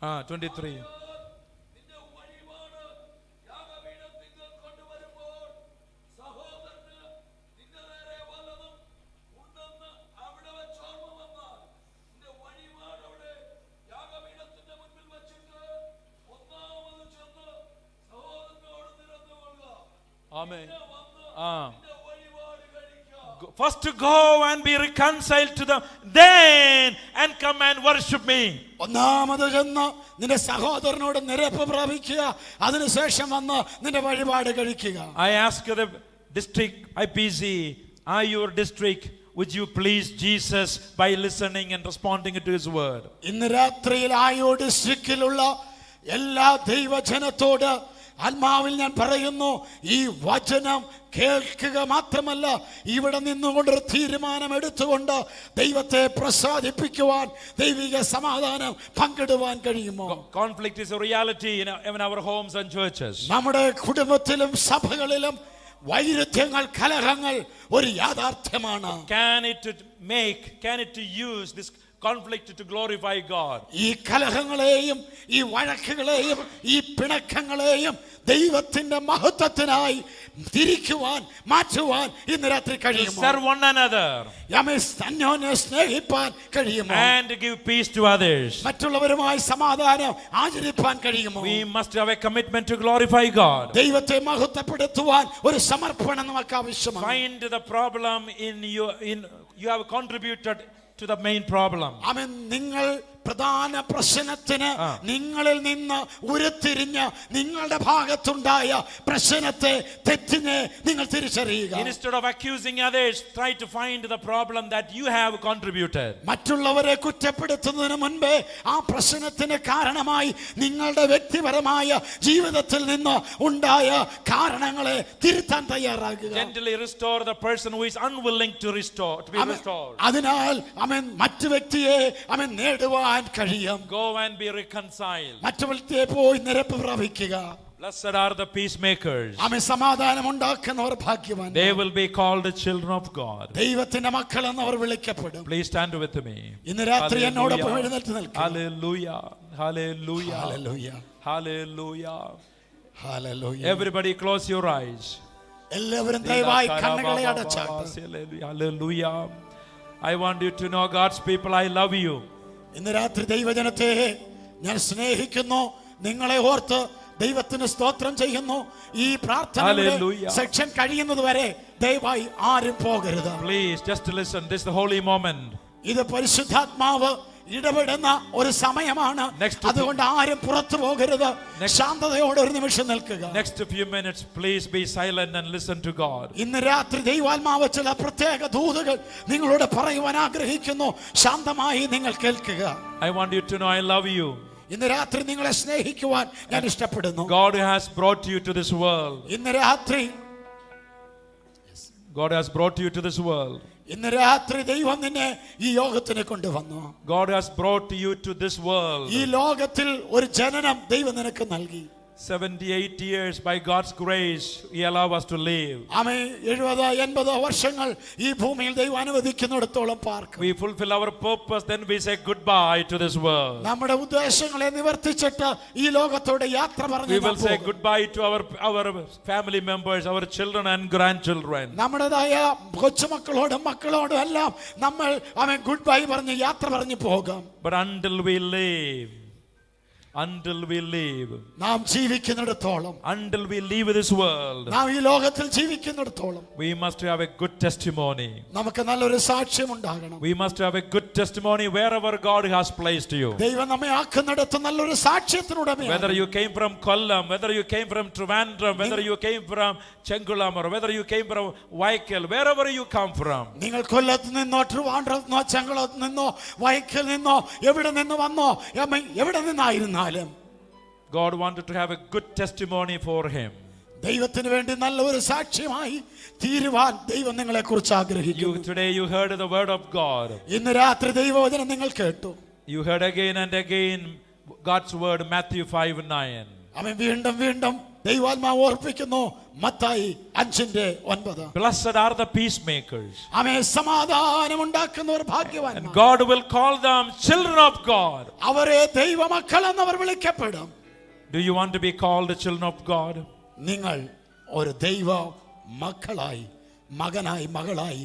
Ah, 23. Amen. First to go and be reconciled to them, then and come and worship me. ഒന്നാമത് ചെന്ന് നിന്റെ സഹോദരനോട് നിരപ്പ് പ്രാപിക്കുക, അതിനുശേഷം വന്ന് നിന്റെ വഴിപാട് കഴിക്കുക. I ask the district IPC, are your district, would you please Jesus by listening and responding to his word? ഇന്ന് രാത്രിയിൽ ആയോ ഡിസ്ട്രിക്റ്റിലുള്ള എല്ലാ ദൈവജനത്തോട് ആത്മാവിൽ ഞാൻ പറയുന്നു, ഈ വചനം കേൾക്കുക മാത്രമല്ല, ഇവിടെ നിന്നുകൊണ്ടൊരു തീരുമാനം എടുത്തുകൊണ്ട് ദൈവത്തെ പ്രസാദിപ്പിക്കുവാൻ, ദൈവിക സമാധാനം പങ്കിടുവാൻ കഴിയുമോ? Conflict is a reality in our homes and churches. നമ്മുടെ കുടുംബത്തിലും സഭകളിലും വൈരുദ്ധ്യങ്ങൾ, കലഹങ്ങൾ ഒരു യാഥാർത്ഥ്യമാണ്. Can it use this conflict to glorify God? ഈ കലഹങ്ങളെയും ഈ വഴക്കുകളെയും ഈ പിണക്കങ്ങളെയും ദൈവത്തിന്റെ മഹത്വത്തിനായി തിരിക്കുവാൻ, മാറ്റുവാൻ ഇന്ന് രാത്രി കഴിയുമോ? Serve one another സ്നേഹിപ്പാൻ കഴിയുമോ? and give peace to others. മറ്റുള്ളവരുമായി സമാധാനം ആചരിപ്പാൻ കഴിയുമോ? We must have a commitment to glorify God. ദൈവത്തെ മഹത്വപ്പെടുത്തുവാൻ ഒരു സമർപ്പണം നമുക്ക് ആവശ്യമാണ്. Find the problem in you have contributed to the main problem. ആമേൻ. നിങ്ങൾ പ്രധാന പ്രശ്നത്തിന് നിങ്ങളിൽ നിന്ന് ഉരുത്തിരിഞ്ഞ് നിങ്ങളുടെ ഭാഗത്തുണ്ടായ പ്രശ്നത്തെ, തെറ്റിനെ നിങ്ങൾ തിരിച്ചറിയുക. Instead of accusing others, try to find the problem that you have contributed. മറ്റുള്ളവരെ കുറ്റപ്പെടുത്തുന്നതിന് മുൻപേ ആ പ്രശ്നത്തിന് കാരണമായി നിങ്ങളുടെ വ്യക്തിപരമായ ജീവിതത്തിൽ നിന്ന് ഉണ്ടായ കാരണങ്ങളെ തിരുത്താൻ തയ്യാറാകുക. Gently restore the person who is unwilling to be restored. അതിനാൽ ആമേൻ, മറ്റു വ്യക്തിയെ ആമേൻ നേടുവാൻ കഴിയും. Go and be reconciled. മറ്റു വ്യക്തിയെ പോയി നിരപ്പ് പ്രാപിക്കുക. Blessed are the peacemakers. ആമേൻ. സമാധാനം ഉണ്ടാക്കുന്നവർ ഭാഗ്യവാൻ. They will be called the children of God. ദൈവത്തിന്റെ മക്കൾ എന്ന് അവർ വിളിക്കപ്പെടും. Please stand with me. ഇന്ന് രാത്രി എന്നോടൊപ്പം എഴുന്നേറ്റ് നിൽക്കുക. Hallelujah. Hallelujah. Hallelujah. Hallelujah. Hallelujah. Everybody close your eyes. എല്ലാവരും ദയവായി കണ്ണുകളെ അടച്ചാട്ടെ. Hallelujah. I want you to know, God's people, I love you. ഇന്ന് രാത്രി ദൈവജനത്തെ ഞാൻ സ്നേഹിക്കുന്നു. നിങ്ങളെ ഓർത്ത് ദൈവത്തിന് സ്തോത്രം ചെയ്യുന്നു. ഈ പ്രാർത്ഥനയുടെ സെക്ഷൻ കഴിയുന്നത് വരെ ദയവായി ആരും പോകരുത്. Please just listen. This is the holy moment. ഇത് പരിശുദ്ധാത്മാവ് ഇടപെടുന്ന ഒരു സമയമാണ്. അതുകൊണ്ട് ആരും പുറത്തു പോകരുത്. ശാന്തതയോടെ ഒരു നിമിഷം നിൽക്കുക. Next few minutes, please be silent and listen to God. ഇന്ന് രാത്രി ദൈവാത്മാവ് ചില പ്രത്യേക ദൂതുകൾ നിങ്ങളോട് പറയുവാൻ ആഗ്രഹിക്കുന്നു. ശാന്തമായി നിങ്ങൾ കേൾക്കുക. I want you to know I love you. ഇന്ന് രാത്രി നിങ്ങളെ സ്നേഹിക്കുവാൻ ഞാൻ ഇഷ്ടപ്പെടുന്നു. God has brought you to this world. ഇന്ന് രാത്രി God has brought you to this world. ഇന്ന് രാത്രി ദൈവം നിന്നെ ഈ യോഗത്തിന് കൊണ്ടുവന്നു. God has brought you to this world. ഈ ലോകത്തിൽ ഒരു ജനനം ദൈവം നിനക്ക് നൽകി. 78 years by God's grace He allowed us to live. ആമേൻ. 70-80 വർഷങ്ങൾ ഈ ഭൂമിയിൽ ദൈവം അനുവദിക്കുന്നിടത്തോളം പാർക്കും. We fulfill our purpose, then we say goodbye to this world. നമ്മുടെ ഉദ്ദേശങ്ങളെ നിവർത്തിച്ചിട്ട് ഈ ലോകത്തോട് യാത്ര പറഞ്ഞു We will say goodbye to our family members, our children and grandchildren. നമ്മുടേതായ കൊച്ചുമക്കളോടും മക്കളോടും എല്ലാം നമ്മൾ ആമേൻ ഗുഡ് ബൈ പറഞ്ഞ് യാത്ര പറഞ്ഞു പോകാം. But until we live, നാം ജീവിക്കുന്നിടത്തോളം, until we leave this world, നാം ഈ ലോകത്തിൽ ജീവിക്കുന്നിടത്തോളം we must have a good testimony. നമുക്ക് നല്ലൊരു സാക്ഷ്യം ഉണ്ടാകണം. We must have a good testimony wherever God has placed you. ദൈവം നമ്മെ ആക്കുന്നിടത്ത് നല്ലൊരു സാക്ഷ്യത്തിനുടമയാണ്. Whether you came from Kollam, whether you came from Trivandrum, whether you came from Chengulam, or whether you came from Vaikal, wherever you come from. നിങ്ങൾ കൊല്ലത്ത് നിന്നോ ട്രിവാൻഡ്രത്ത് നിന്നോ ചെങ്കുളത്ത് നിന്നോ വൈക്കൽ നിന്നോ എവിടെ നിന്ന് വന്നോ എവിടെ നിന്നായിരുന്നാലും God wanted to have a good testimony for him. ദൈവത്തിന് വേണ്ടി നല്ല ഒരു സാക്ഷ്യമായി തീരുവാൻ ദൈവം നിങ്ങളെ കുറിച്ച് ആഗ്രഹിക്കുന്നു. Today you heard the word of God. ഇന്ന് രാത്രി ദൈവവചനം നിങ്ങൾ കേട്ടു. You heard again and again God's word, Matthew 5:9. അവൻ വീണ്ടും വീണ്ടും ദൈവാത്മാവ് ഓർപ്പിക്കുന്നു Mathai 5:9. Blessed are the peacemakers. അവൻ സമാധാനം ഉണ്ടാക്കുന്നവർ ഭാഗ്യവാന്മാർ. And God will call them children of God. അവരെ ദൈവമക്കൾ എന്നവർ വിളിക്കപ്പെടും. Do you want to be called the children of God? നിങ്ങൾ ഒരു ദൈവ മക്കളായി, മകനായി, മകളായി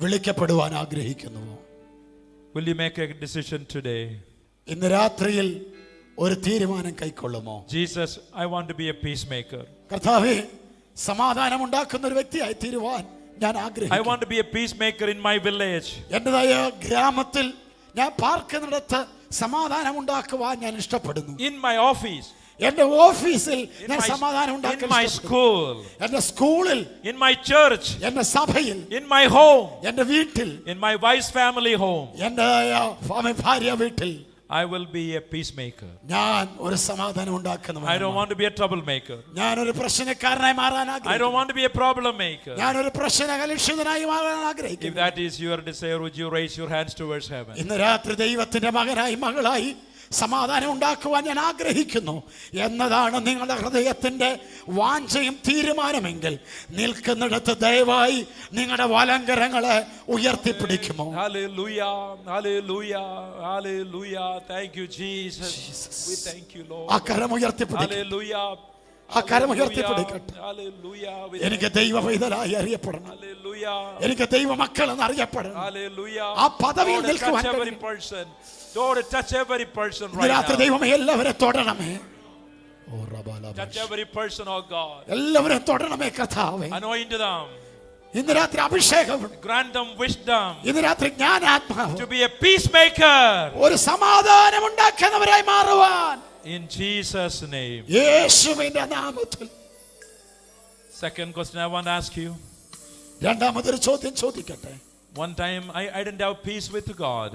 വിളിക്കപ്പെടുവാൻ ആഗ്രഹിക്കുന്നുവോ? Will you make a decision today? ഇന്ന് രാത്രിയിൽ ഒരു തീരുമാനം കൈക്കൊള്ളുമോ? Jesus, I want to be a peacemaker. കർത്താവേ, സമാധാനം ഉണ്ടാക്കുന്ന ഒരു വ്യക്തിയായി തീരുവാൻ ഞാൻ I ആഗ്രഹിക്കുന്നു. want to be a peacemaker in my village. എന്റേതായ ഗ്രാമത്തിൽ ഞാൻ പാർക്കുന്നിടത്ത് സമാധാനം ഉണ്ടാക്കുവാൻ ഞാൻ ഇഷ്ടപ്പെടുന്നു. In my office. എന്റെ ഓഫീസിൽ ഞാൻ സമാധാനം ഉണ്ടാക്കാൻ in my school, എന്റെ സ്കൂളിൽ, in my church, എന്റെ സഭയിൽ, in my home, എന്റെ വീട്ടിൽ, in my wife's family home. എന്റെ ഭാര്യ വീട്ടിൽ I will be a peacemaker. ഞാൻ ഒരു സമാധാനം ഉണ്ടാക്കുന്നവൻ. I don't want to be a troublemaker. ഞാൻ ഒരു പ്രശ്നക്കാരനായി മാറാൻ I ആഗ്രഹിക്കുന്നു. don't want to be a problem maker. ഞാൻ ഒരു പ്രശ്നകലുഷിതനായി മാറാൻ ആഗ്രഹിക്കുന്നു. If that is your desire, would you raise your hands towards heaven? ഇന്ന് രാത്രി ദൈവത്തിന്റെ മകനായി, മകളായി സമാധാനം ഉണ്ടാക്കുവാൻ ഞാൻ ആഗ്രഹിക്കുന്നു എന്നതാണ് നിങ്ങളുടെ ഹൃദയത്തിന്റെ വാഞ്ചയും തീരുമാനമെങ്കിൽ നിൽക്കുന്നിടത്ത് ദയവായി നിങ്ങളുടെ വലങ്കരങ്ങളെ ഉയർത്തിപ്പിടിക്കുമോ? Hallelujah, hallelujah, hallelujah. Thank you, Jesus. We thank you, Lord. ആ കരം ഉയർത്തിപ്പിടിക്കും. Hallelujah. ആ കരം ഉയർത്തിപ്പിടിക്കട്ടെ. Hallelujah. എനിക്ക് ദൈവ പൈതലായി അറിയപ്പെടണം. Hallelujah. എനിക്ക് ദൈവ മക്കൾ എന്ന് അറിയപ്പെടണം. Hallelujah. ആ പദവിയിൽ നിൽക്കുവാൻ touch every person. Lord, touch every person ഇന്ന് right രാത്രി now. ദൈവമേ എല്ലാവരെയും തൊടണമേ. Touch every person, oh God. എല്ലാവരെയും തൊടണമേ കർത്താവേ. Anoint them. ഇന്ന് രാത്രി അഭിഷേകം, Grant them wisdom ഇന്ന് രാത്രി ജ്ഞാനാത്മാവ്, to be a peacemaker. ഒരു സമാധാനം ഉണ്ടാക്കുന്നവരായി മാറുവാൻ In Jesus' name. യേശുവിന്റെ നാമത്തിൽ. Second question I want to ask you. രണ്ടാമതൊരു ചോദ്യം ചോദിക്കട്ടെ. One time I didn't have peace with God.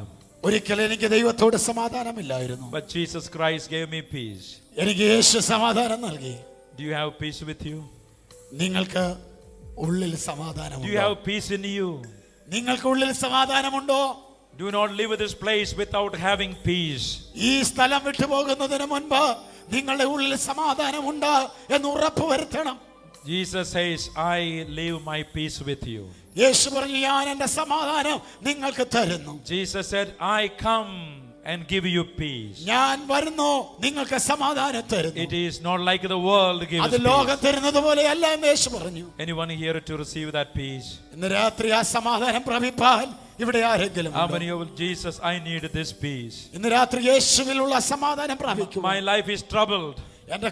ഒരിക്കൽ എനിക്ക് ദൈവത്തോട് സമാധാനമില്ലായിരുന്നു. But Jesus Christ gave me peace. എനിക്ക് യേശു സമാധാനം നൽകി. Do you have peace with you? നിങ്ങൾക്ക് ഉള്ളിൽ Do സമാധാനമുണ്ടോ? you have peace in you? നിങ്ങൾക്ക് ഉള്ളിൽ സമാധാനമുണ്ടോ? Do not leave this place without having peace. ഈ സ്ഥലം വിട്ടു പോകുന്നതിന് മുൻപ് നിങ്ങളുടെ ഉള്ളിൽ സമാധാനമുണ്ട് എന്ന് ഉറപ്പ് വരുത്തണം. Jesus says, I leave my peace with you. യേശു പറഞ്ഞു, ഞാൻ എൻ്റെ സമാധാനം നിങ്ങൾക്ക് തരുന്നു. Jesus said, I come and give you peace. ഞാൻ വരുന്നു നിങ്ങൾക്ക് സമാധാനം തരുന്നു. It is not like the world gives അത് peace. ലോകം തരുന്നത് പോലെയല്ല എന്ന് യേശു പറഞ്ഞു. Anyone here to receive that peace? ഇന്ന് രാത്രി ആ സമാധാനം പ്രാപിപ്പാൻ ഇവിടെ ആരെങ്കിലും How ഉണ്ടോ? many of Jesus, I need this peace. ഇന്ന് രാത്രി യേശുവിലുള്ള സമാധാനം പ്രാപിക്കും. My life is troubled. എൻ്റെ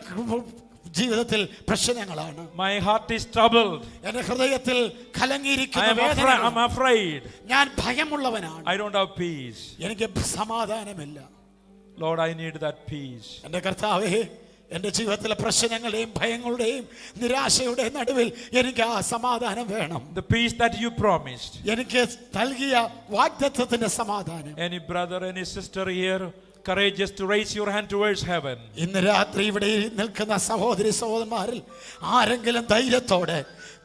ജീവിതത്തിൽ പ്രശ്നങ്ങളാണ്. My heart is troubled. എന്റെ ഹൃദയത്തിൽ കലങ്ങിയിരിക്കുന്ന I'm വേദനകൾ. afraid. ഞാൻ ഭയമുള്ളവനാണ്. I don't have peace. എനിക്ക് സമാധാനമില്ല. Lord, I need that peace. എന്റെ കർത്താവേ, എന്റെ ജീവിതത്തിലെ പ്രശ്നങ്ങളുടെയും ഭയങ്ങളുടെയും നിരാശയുടെയും നടുവിൽ എനിക്ക് ആ സമാധാനം വേണം. The peace that you promised. എനിക്ക് നൽകിയ വാഗ്ദത്തത്തിന്റെ സമാധാനം. Any brother, any sister here courageous to raise your hand towards heaven? ഇന്ന് രാത്രി ഇവിടെ നിൽക്കുന്ന സഹോദരി സഹോദരന്മാരിൽ ആരെങ്കിലും ധൈര്യത്തോടെ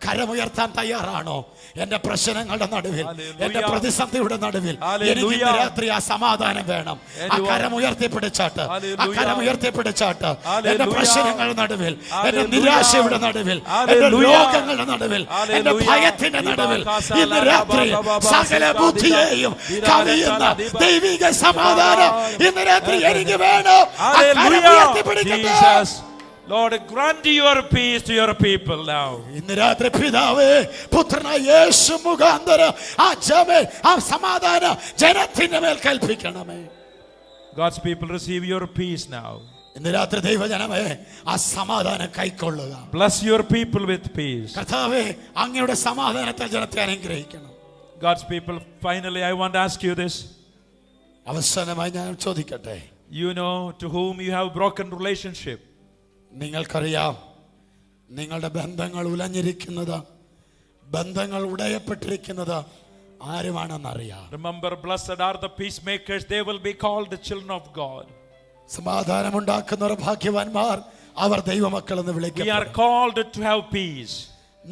കരമുയർത്താൻ തയ്യാറാണോ? എന്റെ പ്രശ്നങ്ങളുടെ നടുവിൽ, എന്റെ പ്രതിസന്ധിയുടെ നടുവിൽ എനിക്ക് ഇന്ന് രാത്രി ആ സമാധാനം വേണം. ആ കരമുയർത്തി പിടിച്ചാട്ട്, ആ കരമുയർത്തി പിടിച്ചാട്ട് എന്റെ പ്രശ്നങ്ങളുടെ നടുവിൽ, എന്റെ നിരാശയുടെ നടുവിൽ, എന്റെ രോഗങ്ങളുടെ നടുവിൽ, എന്റെ ഭയത്തിന്റെ നടുവിൽ ഇന്ന് രാത്രി സകല ബുദ്ധിയെയും കവിയുന്ന ദൈവിക സമാധാനം ഇന്ന് രാത്രി എനിക്ക് വേണം. ആ കരമുയർത്തി പിടിക്കട്ടെ. Lord, grant your peace to your people now. ഇന്ന് രാത്രി പിതാവേ, പുത്രനായ യേശു മുഖാന്തരം ആ സമാധാനം ജനത്തിന്റെ മേൽ കൽപ്പിക്കണമേ. God's people receive your peace now. ഇന്ന് രാത്രി ദൈവജനമേ, ആ സമാധാനം കൈക്കൊള്ളുക. Bless your people with peace. കർത്താവേ, അങ്ങയുടെ സമാധാനത്താൽ ജനത്തെ അനുഗ്രഹിക്കണം. God's people, finally I want to ask you this. അവസാനമായി ഞാൻ ചോദിക്കട്ടെ, You know to whom you have broken relationship. നിങ്ങൾക്കറിയാം നിങ്ങളുടെ ബന്ധങ്ങൾ ഉലഞ്ഞിരിക്കുന്നത്, ബന്ധങ്ങൾ ഉടയപ്പെട്ടിരിക്കുന്നത് ആരുമാണെന്നറിയാം. Remember, blessed are the peacemakers, they will be called the children of God. സമാധാനമുണ്ടാക്കുന്നവർ ഭാഗ്യവാന്മാർ, അവർ ദൈവമക്കൾ എന്ന് We are വിളിക്കപ്പെടും. called to have peace.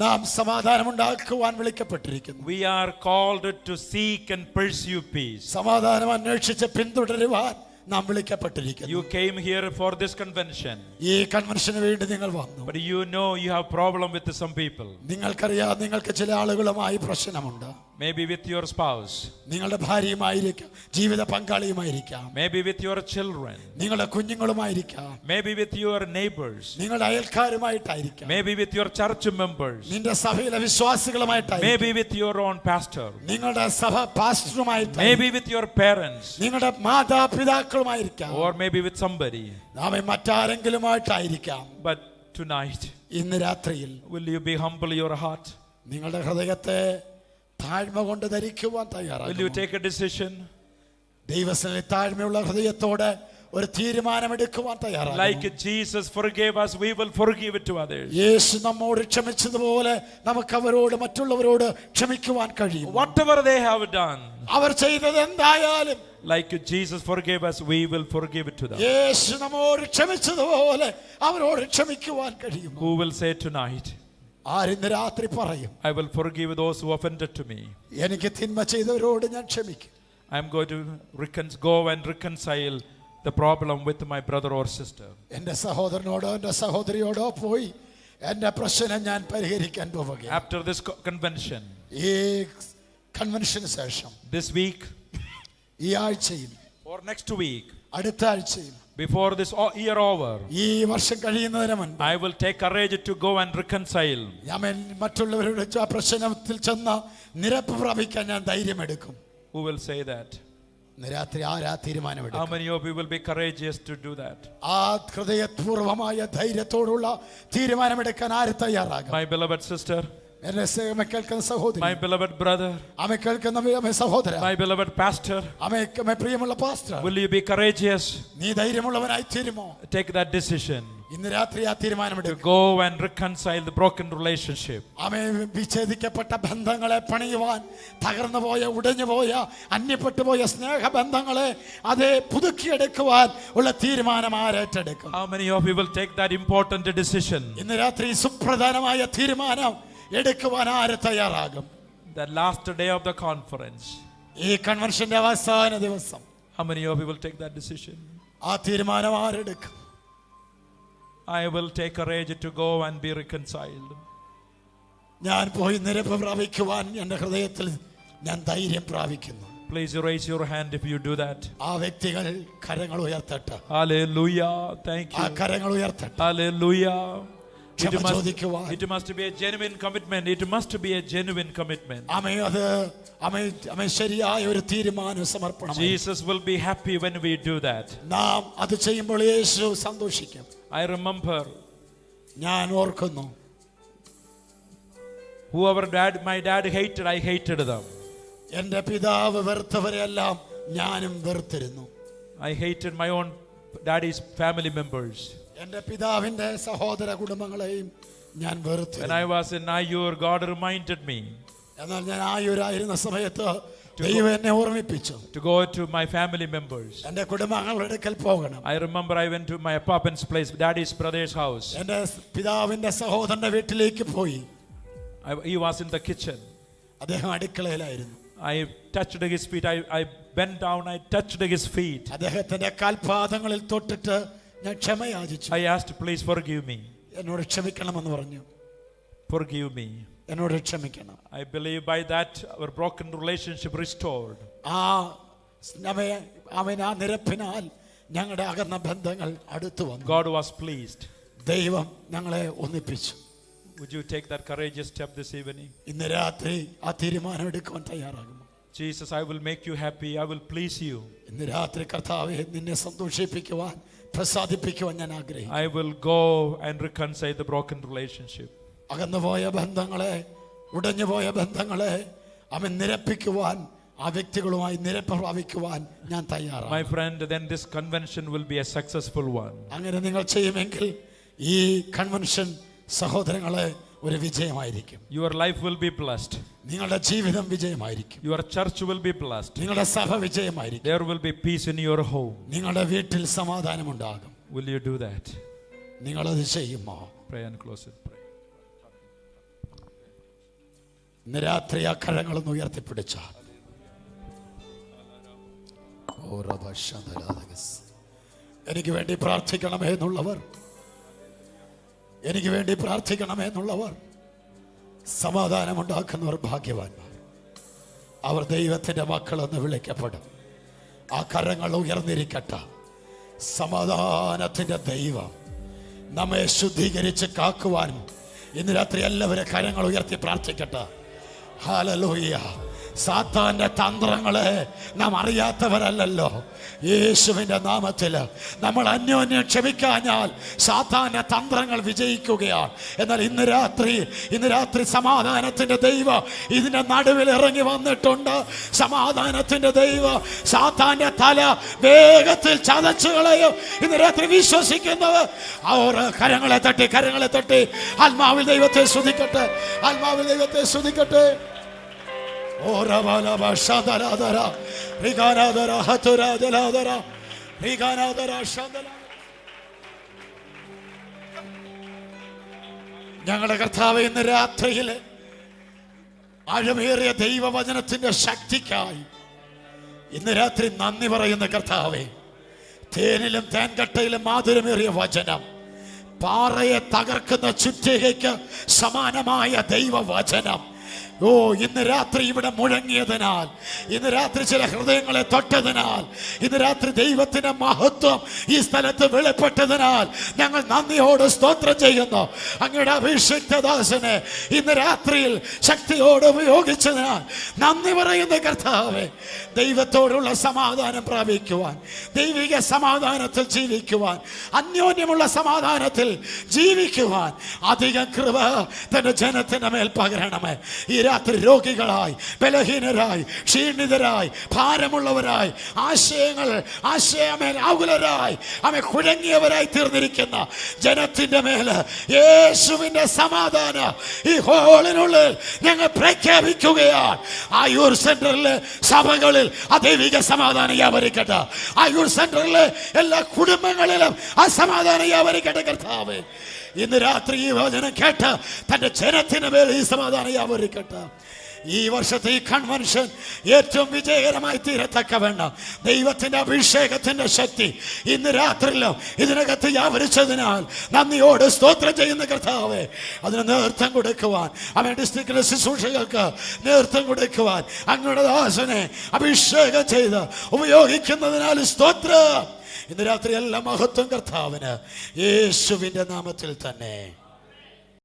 നാം സമാധാനമുണ്ടാക്കുവാൻ വിളിക്കപ്പെട്ടിരിക്കുന്നു. We are called to seek and pursue peace. സമാധാനം അന്വേഷിച്ച് പിന്തുടരുവാൻ നാം വിളിക്കപ്പെട്ടിരിക്കുന്നു. You came here for this convention, ഈ കൺവെൻഷന് വേണ്ടി നിങ്ങൾ വന്നു. but you know you have problem with some people. നിങ്ങൾക്കറിയാം, നിങ്ങൾക്ക് ചില ആളുകളുമായി പ്രശ്നമുണ്ട്. Maybe with your spouse, നിങ്ങളുടെ ഭാര്യയുമായിരിക്കാം, ജീവിത പങ്കാളിയുമായിരിക്കാം, maybe with your children, നിങ്ങളുടെ കുഞ്ഞുങ്ങളുമായിരിക്കാം, maybe with your neighbors, നിങ്ങളുടെ അയൽക്കാരുമായിട്ടായിരിക്കാം, maybe with your church members, നിന്റെ സഭയിലെ വിശ്വാസികളുമായിട്ടായിരിക്കാം, maybe with your own pastor, നിങ്ങളുടെ സഭ പാസ്റ്ററുമായിട്ടായിരിക്കാം, maybe with your parents, നിങ്ങളുടെ മാതാപിതാക്കളുമായിരിക്കാം, or maybe with somebody. നാം മറ്റാരെങ്കിലുമായിട്ടായിരിക്കാം. But tonight, ഇന്ന് രാത്രിയിൽ will you be humble your heart? നിങ്ങളുടെ ഹൃദയത്തെ താഴ്മ കൊണ്ട് ധരിക്കുവാൻ Will you തയ്യാറാകുമോ? take a decision? ദൈവസന്നിധിയിൽ താഴ്മയുള്ള ഹൃദയത്തോടെ ഒരു തീരുമാനമെടുക്കുവാൻ തയ്യാറാകുമോ? Like Jesus forgave us, we will forgive it to others. യേശു നമ്മോട് ക്ഷമിച്ചതുപോലെ നമുക്ക് അവരോട്, മറ്റുള്ളവരോട് ക്ഷമിക്കുവാൻ കഴിയും. Whatever they have done, അവർ ചെയ്തത് എന്തായാലും like Jesus forgave us, we will forgive it to them. യേശു നമ്മോട് ക്ഷമിച്ചതുപോലെ അവരോട് ക്ഷമിക്കുവാൻ കഴിയും. Who will say tonight, ആരിന്ന് രാത്രി പറയും, I will forgive those who offended to me. എനിക്ക് തിന്മ ചെയ്തവരോട് ഞാൻ ക്ഷമിക്കും. I am going to go and reconcile the problem with my brother or sister. എന്റെ സഹോദരനോടോ എന്റെ സഹോദരിയോടോ പോയി എന്റെ പ്രശ്നം ഞാൻ പരിഹരിക്കാൻ പോവുകയാണ്. After this convention, ഈ കൺവെൻഷന് ശേഷം, this week, ഈ ആഴ്ചയിൽ, or next week, അടുത്ത ആഴ്ചയിൽ, before this year over, ഈ വർഷം കഴിയുന്നതിന് മുൻപ് I will take courage to go and reconcile. ഞാൻ മറ്റുള്ളവരുടെ ആ പ്രശ്നത്തിൽ ചെന്ന് നിരപ്പ് പ്രാപിക്കാൻ ഞാൻ ധൈര്യമെടുക്കും. Who will say that? രാത്രി ആരാ How തീരുമാനമെടുക്കും? many of you will be courageous to do that? ആ ഹൃദയപൂർവമായ ധൈര്യത്തോടുള്ള തീരുമാനമെടുക്കാൻ ആര് തയ്യാറാകും? My beloved sister, എന്നെ കേൾക്കുന്ന സഹോദരി, my beloved brother, അമ്മ കേൾക്കുന്ന സഹോദര, my beloved pastor, അമ്മ പ്രിയമുള്ള pastor, will you be courageous? നീ ധൈര്യമുള്ളവനായി തീരുമോ? Take that decision ഇന്ന് രാത്രി ആ to തീരുമാനമെടുക്കും. go and reconcile the broken relationship. അമ്മ വിച്ഛേദിക്കപ്പെട്ട ബന്ധങ്ങളെ പണിയുവാൻ, തകർന്നുപോയ, ഉടഞ്ഞുപോയ, അന്യപ്പെട്ടുപോയ സ്നേഹബന്ധങ്ങളെ അതേ പുതുക്കിയെടുക്കുവാൻ ഉള്ള തീരുമാനം ആരേറ്റെടുക്കും? How many of you will take that important decision? ഇന്ന് രാത്രി സുപ്രധാനമായ തീരുമാനം എടുക്കുവാൻ ആര് തയ്യാറാകും? The last day of the conference. ഈ കൺവെൻഷന്റെ അവസാന ദിവസം How many of you will take that decision? ആ തീരുമാനം ആരെടുക്കും? I will take courage to go and be reconciled. ഞാൻ പോയി നിരപ്പ് പ്രാപിക്കുവാൻ എന്റെ ഹൃദയത്തിൽ ഞാൻ ധൈര്യം പ്രാപിക്കുന്നു. Please raise your hand if you do that. ആ വ്യക്തികൾ കരങ്ങൾ ഉയർത്തട്ടെ. Hallelujah. Thank ആ you. കരങ്ങൾ ഉയർത്തട്ടെ. Hallelujah. ക്ഷമ ചോദിക്കുവാൻ. It must be a genuine commitment. It must be a genuine commitment. അമേ ശരിയായ ഒരു തീരുമാനം സമർപ്പണം. Jesus will be happy when we do that. നാം അത് ചെയ്യുമ്പോൾ യേശു സന്തോഷിക്കും. I remember ഞാൻ ഓർക്കുന്നു. Whoever my dad hated, I hated them. എന്റെ പിതാവ് വെറുത്തവരെല്ലാം ഞാനും വെറുത്തിരുന്നു. I hated my own daddy's family members. എന്റെ പിതാവിന്റെ സഹോദര കുടുംബങ്ങളെയും ഞാൻ When വെറുത്തിരുന്നു. I was in Ayur, God reminded me എന്നാൽ ഞാൻ ആയൂരായിരുന്ന സമയത്ത് ദൈവം എന്നെ ഓർമ്മിപ്പിച്ചു, to go to my family members. എന്റെ കുടുംബങ്ങളുടെ അടുക്കൽ പോകണം. I remember I went to my papa's place, daddy's brother's house. എന്റെ പിതാവിന്റെ സഹോദരന്റെ വീട്ടിലേക്ക് പോയി. He was in the kitchen. അദ്ദേഹം അടുക്കളയിലായിരുന്നു. I touched his feet. I bent down. I touched his feet. അദ്ദേഹത്തിന്റെ കാൽപാദങ്ങളിൽ തൊട്ടിട്ട് ഞാൻ ക്ഷമ യാചിച്ചു. I asked, please forgive me. എന്നോട് ക്ഷമിക്കണമെന്ന് പറഞ്ഞു. Forgive me. എന്നോട് ക്ഷമിക്കണം. I believe by that our broken relationship restored. അവൻ ആ നിരപ്പിനാൽ ഞങ്ങളുടെ അകന്ന ബന്ധങ്ങൾ അടുത്തു വന്നു. God was pleased. ദൈവം ഞങ്ങളെ ഒന്നിപ്പിച്ചു. Would you take that courageous step this evening? ഇന്ന് രാത്രി ആ തീരുമാനം എടുക്കുവാൻ തയ്യാറാകുമോ? Jesus, I will make you happy. I will please you. ഇന്ന് രാത്രി കർത്താവേ, നിന്നെ സന്തോഷിപ്പിക്കുവാൻ പ്രസാദിപ്പിക്കുവാൻ ഞാൻ ആഗ്രഹിക്കുന്നു. I will go and reconcile the broken relationship. അകന്നുപോയ ബന്ധങ്ങളെ, ഉടഞ്ഞുപോയ ബന്ധങ്ങളെ അവൻ നിരപ്പിക്കുവാൻ, ആ വ്യക്തികളുമായി നിരപ്പ് പ്രാപിക്കുവാൻ ഞാൻ തയ്യാറാണ്. My friend, then this convention will be a successful one. അങ്ങനെ നിങ്ങൾ ചെയ്യുമെങ്കിൽ ഈ കൺവെൻഷൻ സഹോദരങ്ങളെ ഒരു വിജയമായിരിക്കും. Your life will be blessed. നിങ്ങളുടെ ജീവിതം വിജയമായിരിക്കും. Your church will be blessed. നിങ്ങളുടെ സഭ വിജയമായിരിക്കും. There will be peace in your home. നിങ്ങളുടെ വീട്ടിൽ സമാധാനമുണ്ടാകും. Will you do that? നിങ്ങളത് ചെയ്യുമോ? Pray and close in prayer. ഇന്ന് രാത്രി ആ കരങ്ങളൊന്ന് ഉയർത്തിപ്പിടിച്ച എനിക്ക് വേണ്ടി പ്രാർത്ഥിക്കണമേ എന്നുള്ളവർ, എനിക്ക് വേണ്ടി പ്രാർത്ഥിക്കണമേ എന്നുള്ളവർ, സമാധാനമുണ്ടാക്കുന്നവർ ഭാഗ്യവാന്മാർ. അവർ ദൈവത്തിൻ്റെ മക്കളെന്ന് വിളിക്കപ്പെടും. ആ കരങ്ങൾ ഉയർന്നിരിക്കട്ടെ. സമാധാനത്തിൻ്റെ ദൈവം നമ്മെ ശുദ്ധീകരിച്ച് കാക്കുവാനും ഇന്ന് രാത്രി എല്ലാവരും കരങ്ങൾ ഉയർത്തി പ്രാർത്ഥിക്കട്ടെ. ഹല്ലേലൂയ. സാത്താന്റെ തന്ത്രങ്ങളെ നാം അറിയാത്തവരല്ലല്ലോ. യേശുവിൻ്റെ നാമത്തിൽ നമ്മൾ അന്യോന്യം ക്ഷമിക്കാഞ്ഞാൽ സാത്താന്റെ തന്ത്രങ്ങൾ വിജയിക്കുകയാണ്. എന്നാൽ ഇന്ന് രാത്രി സമാധാനത്തിന്റെ ദൈവം ഇതിന്റെ നടുവിൽ ഇറങ്ങി വന്നിട്ടുണ്ട്. സമാധാനത്തിന്റെ ദൈവം സാത്താന്റെ തല വേഗത്തിൽ ചതച്ചു കളയും. ഇന്ന് രാത്രി വിശ്വസിക്കുന്നവർ അവർ കരങ്ങളെ തട്ടി ആത്മാവിൽ ദൈവത്തെ സ്തുതിക്കട്ടെ. ആത്മാവിൽ ദൈവത്തെ സ്തുതിക്കട്ടെ. ഞങ്ങളുടെ കർത്താവ് ഇന്ന് രാത്രിയിൽ ആഴമേറിയ ദൈവവചനത്തിന്റെ ശക്തിക്കായി ഇന്ന് രാത്രി നന്ദി പറയുന്ന കർത്താവേ, തേനിലും തേൻകട്ടയിലും മാധുരമേറിയ വചനം, പാറയെ തകർക്കുന്ന ചുറ്റികയ്ക്ക് സമാനമായ ദൈവവചനം ഇന്ന് രാത്രി ഇവിടെ മുഴങ്ങിയതിനാൽ, ഇന്ന് രാത്രി ചില ഹൃദയങ്ങളെ തൊട്ടതിനാൽ, ഇന്ന് രാത്രി ദൈവത്തിന്റെ മഹത്വം ഈ സ്ഥലത്ത് വെളിപ്പെട്ടതിനാൽ ഞങ്ങൾ നന്ദിയോട് സ്തോത്രം ചെയ്യുന്നു. അങ്ങയുടെ അഭിഷിക്തദാസനെ ഇന്ന് രാത്രിയിൽ ശക്തിയോട് ഉപയോഗിച്ചതിനാൽ നന്ദി പറയുന്ന കർത്താവേ, ദൈവത്തോടുള്ള സമാധാനം പ്രാപിക്കുവാൻ, ദൈവിക സമാധാനത്തിൽ ജീവിക്കുവാൻ, അന്യോന്യമുള്ള സമാധാനത്തിൽ ജീവിക്കുവാൻ അധികം കൃപ തന്റെ ജനത്തിന്റെ മേൽ പകരണമേ. ഈ രാത്രി രോഗികളായി, ബലഹീനരായി, ക്ഷീണിതരായി, ഭാരമുള്ളവരായി, ആശയമേൽ ആകുലരായി, കുഴങ്ങിയവരായി തീർന്നിരിക്കുന്ന ജനത്തിന്റെ മേല് യേശുവിന്റെ സമാധാനം ഈ ഹോളിനുള്ളിൽ ഞങ്ങൾ പ്രഖ്യാപിക്കുകയാണ്. ആയൂർ സെന്ററിലെ സഭകളിൽ ആ ദൈവിക സമാധാനം വ്യാപരിക്കട്ടെ. ആയൂർ സെന്ററിലെ എല്ലാ കുടുംബങ്ങളിലും ആ സമാധാനം വ്യാപരിക്കട്ടെ. കർത്താവേ, ഇന്ന് രാത്രി ഈ വചനം കേട്ട് തന്റെ ജനത്തിന് മേൽ ഈ സമാധാനം വ്യാപരിക്കട്ടെ. ഈ വർഷത്തെ ഈ കൺവെൻഷൻ ഏറ്റവും വിജയകരമായി തീരത്തക്കവണ്ണം ദൈവത്തിന്റെ അഭിഷേകത്തിന്റെ ശക്തി ഇന്ന് രാത്രിയിലും ഇതിനകത്ത് വ്യാപരിച്ചതിനാൽ നന്ദിയോട് സ്തോത്രം ചെയ്യുന്ന കർത്താവേ, അതിന് നേതൃത്വം കൊടുക്കുവാൻ, അവൻ ഡിസ്ട്രിക്റ്റിലെ ശുശ്രൂഷകൾക്ക് നേതൃത്വം കൊടുക്കുവാൻ അങ്ങയുടെ ദാസനെ അഭിഷേകം ചെയ്ത് ഉപയോഗിക്കുന്നതിനാൽ സ്തോത്രം. ഇന്ന് രാത്രി എല്ലാ മഹത്വം കർത്താവിന് യേശുവിന്റെ നാമത്തിൽ തന്നെ.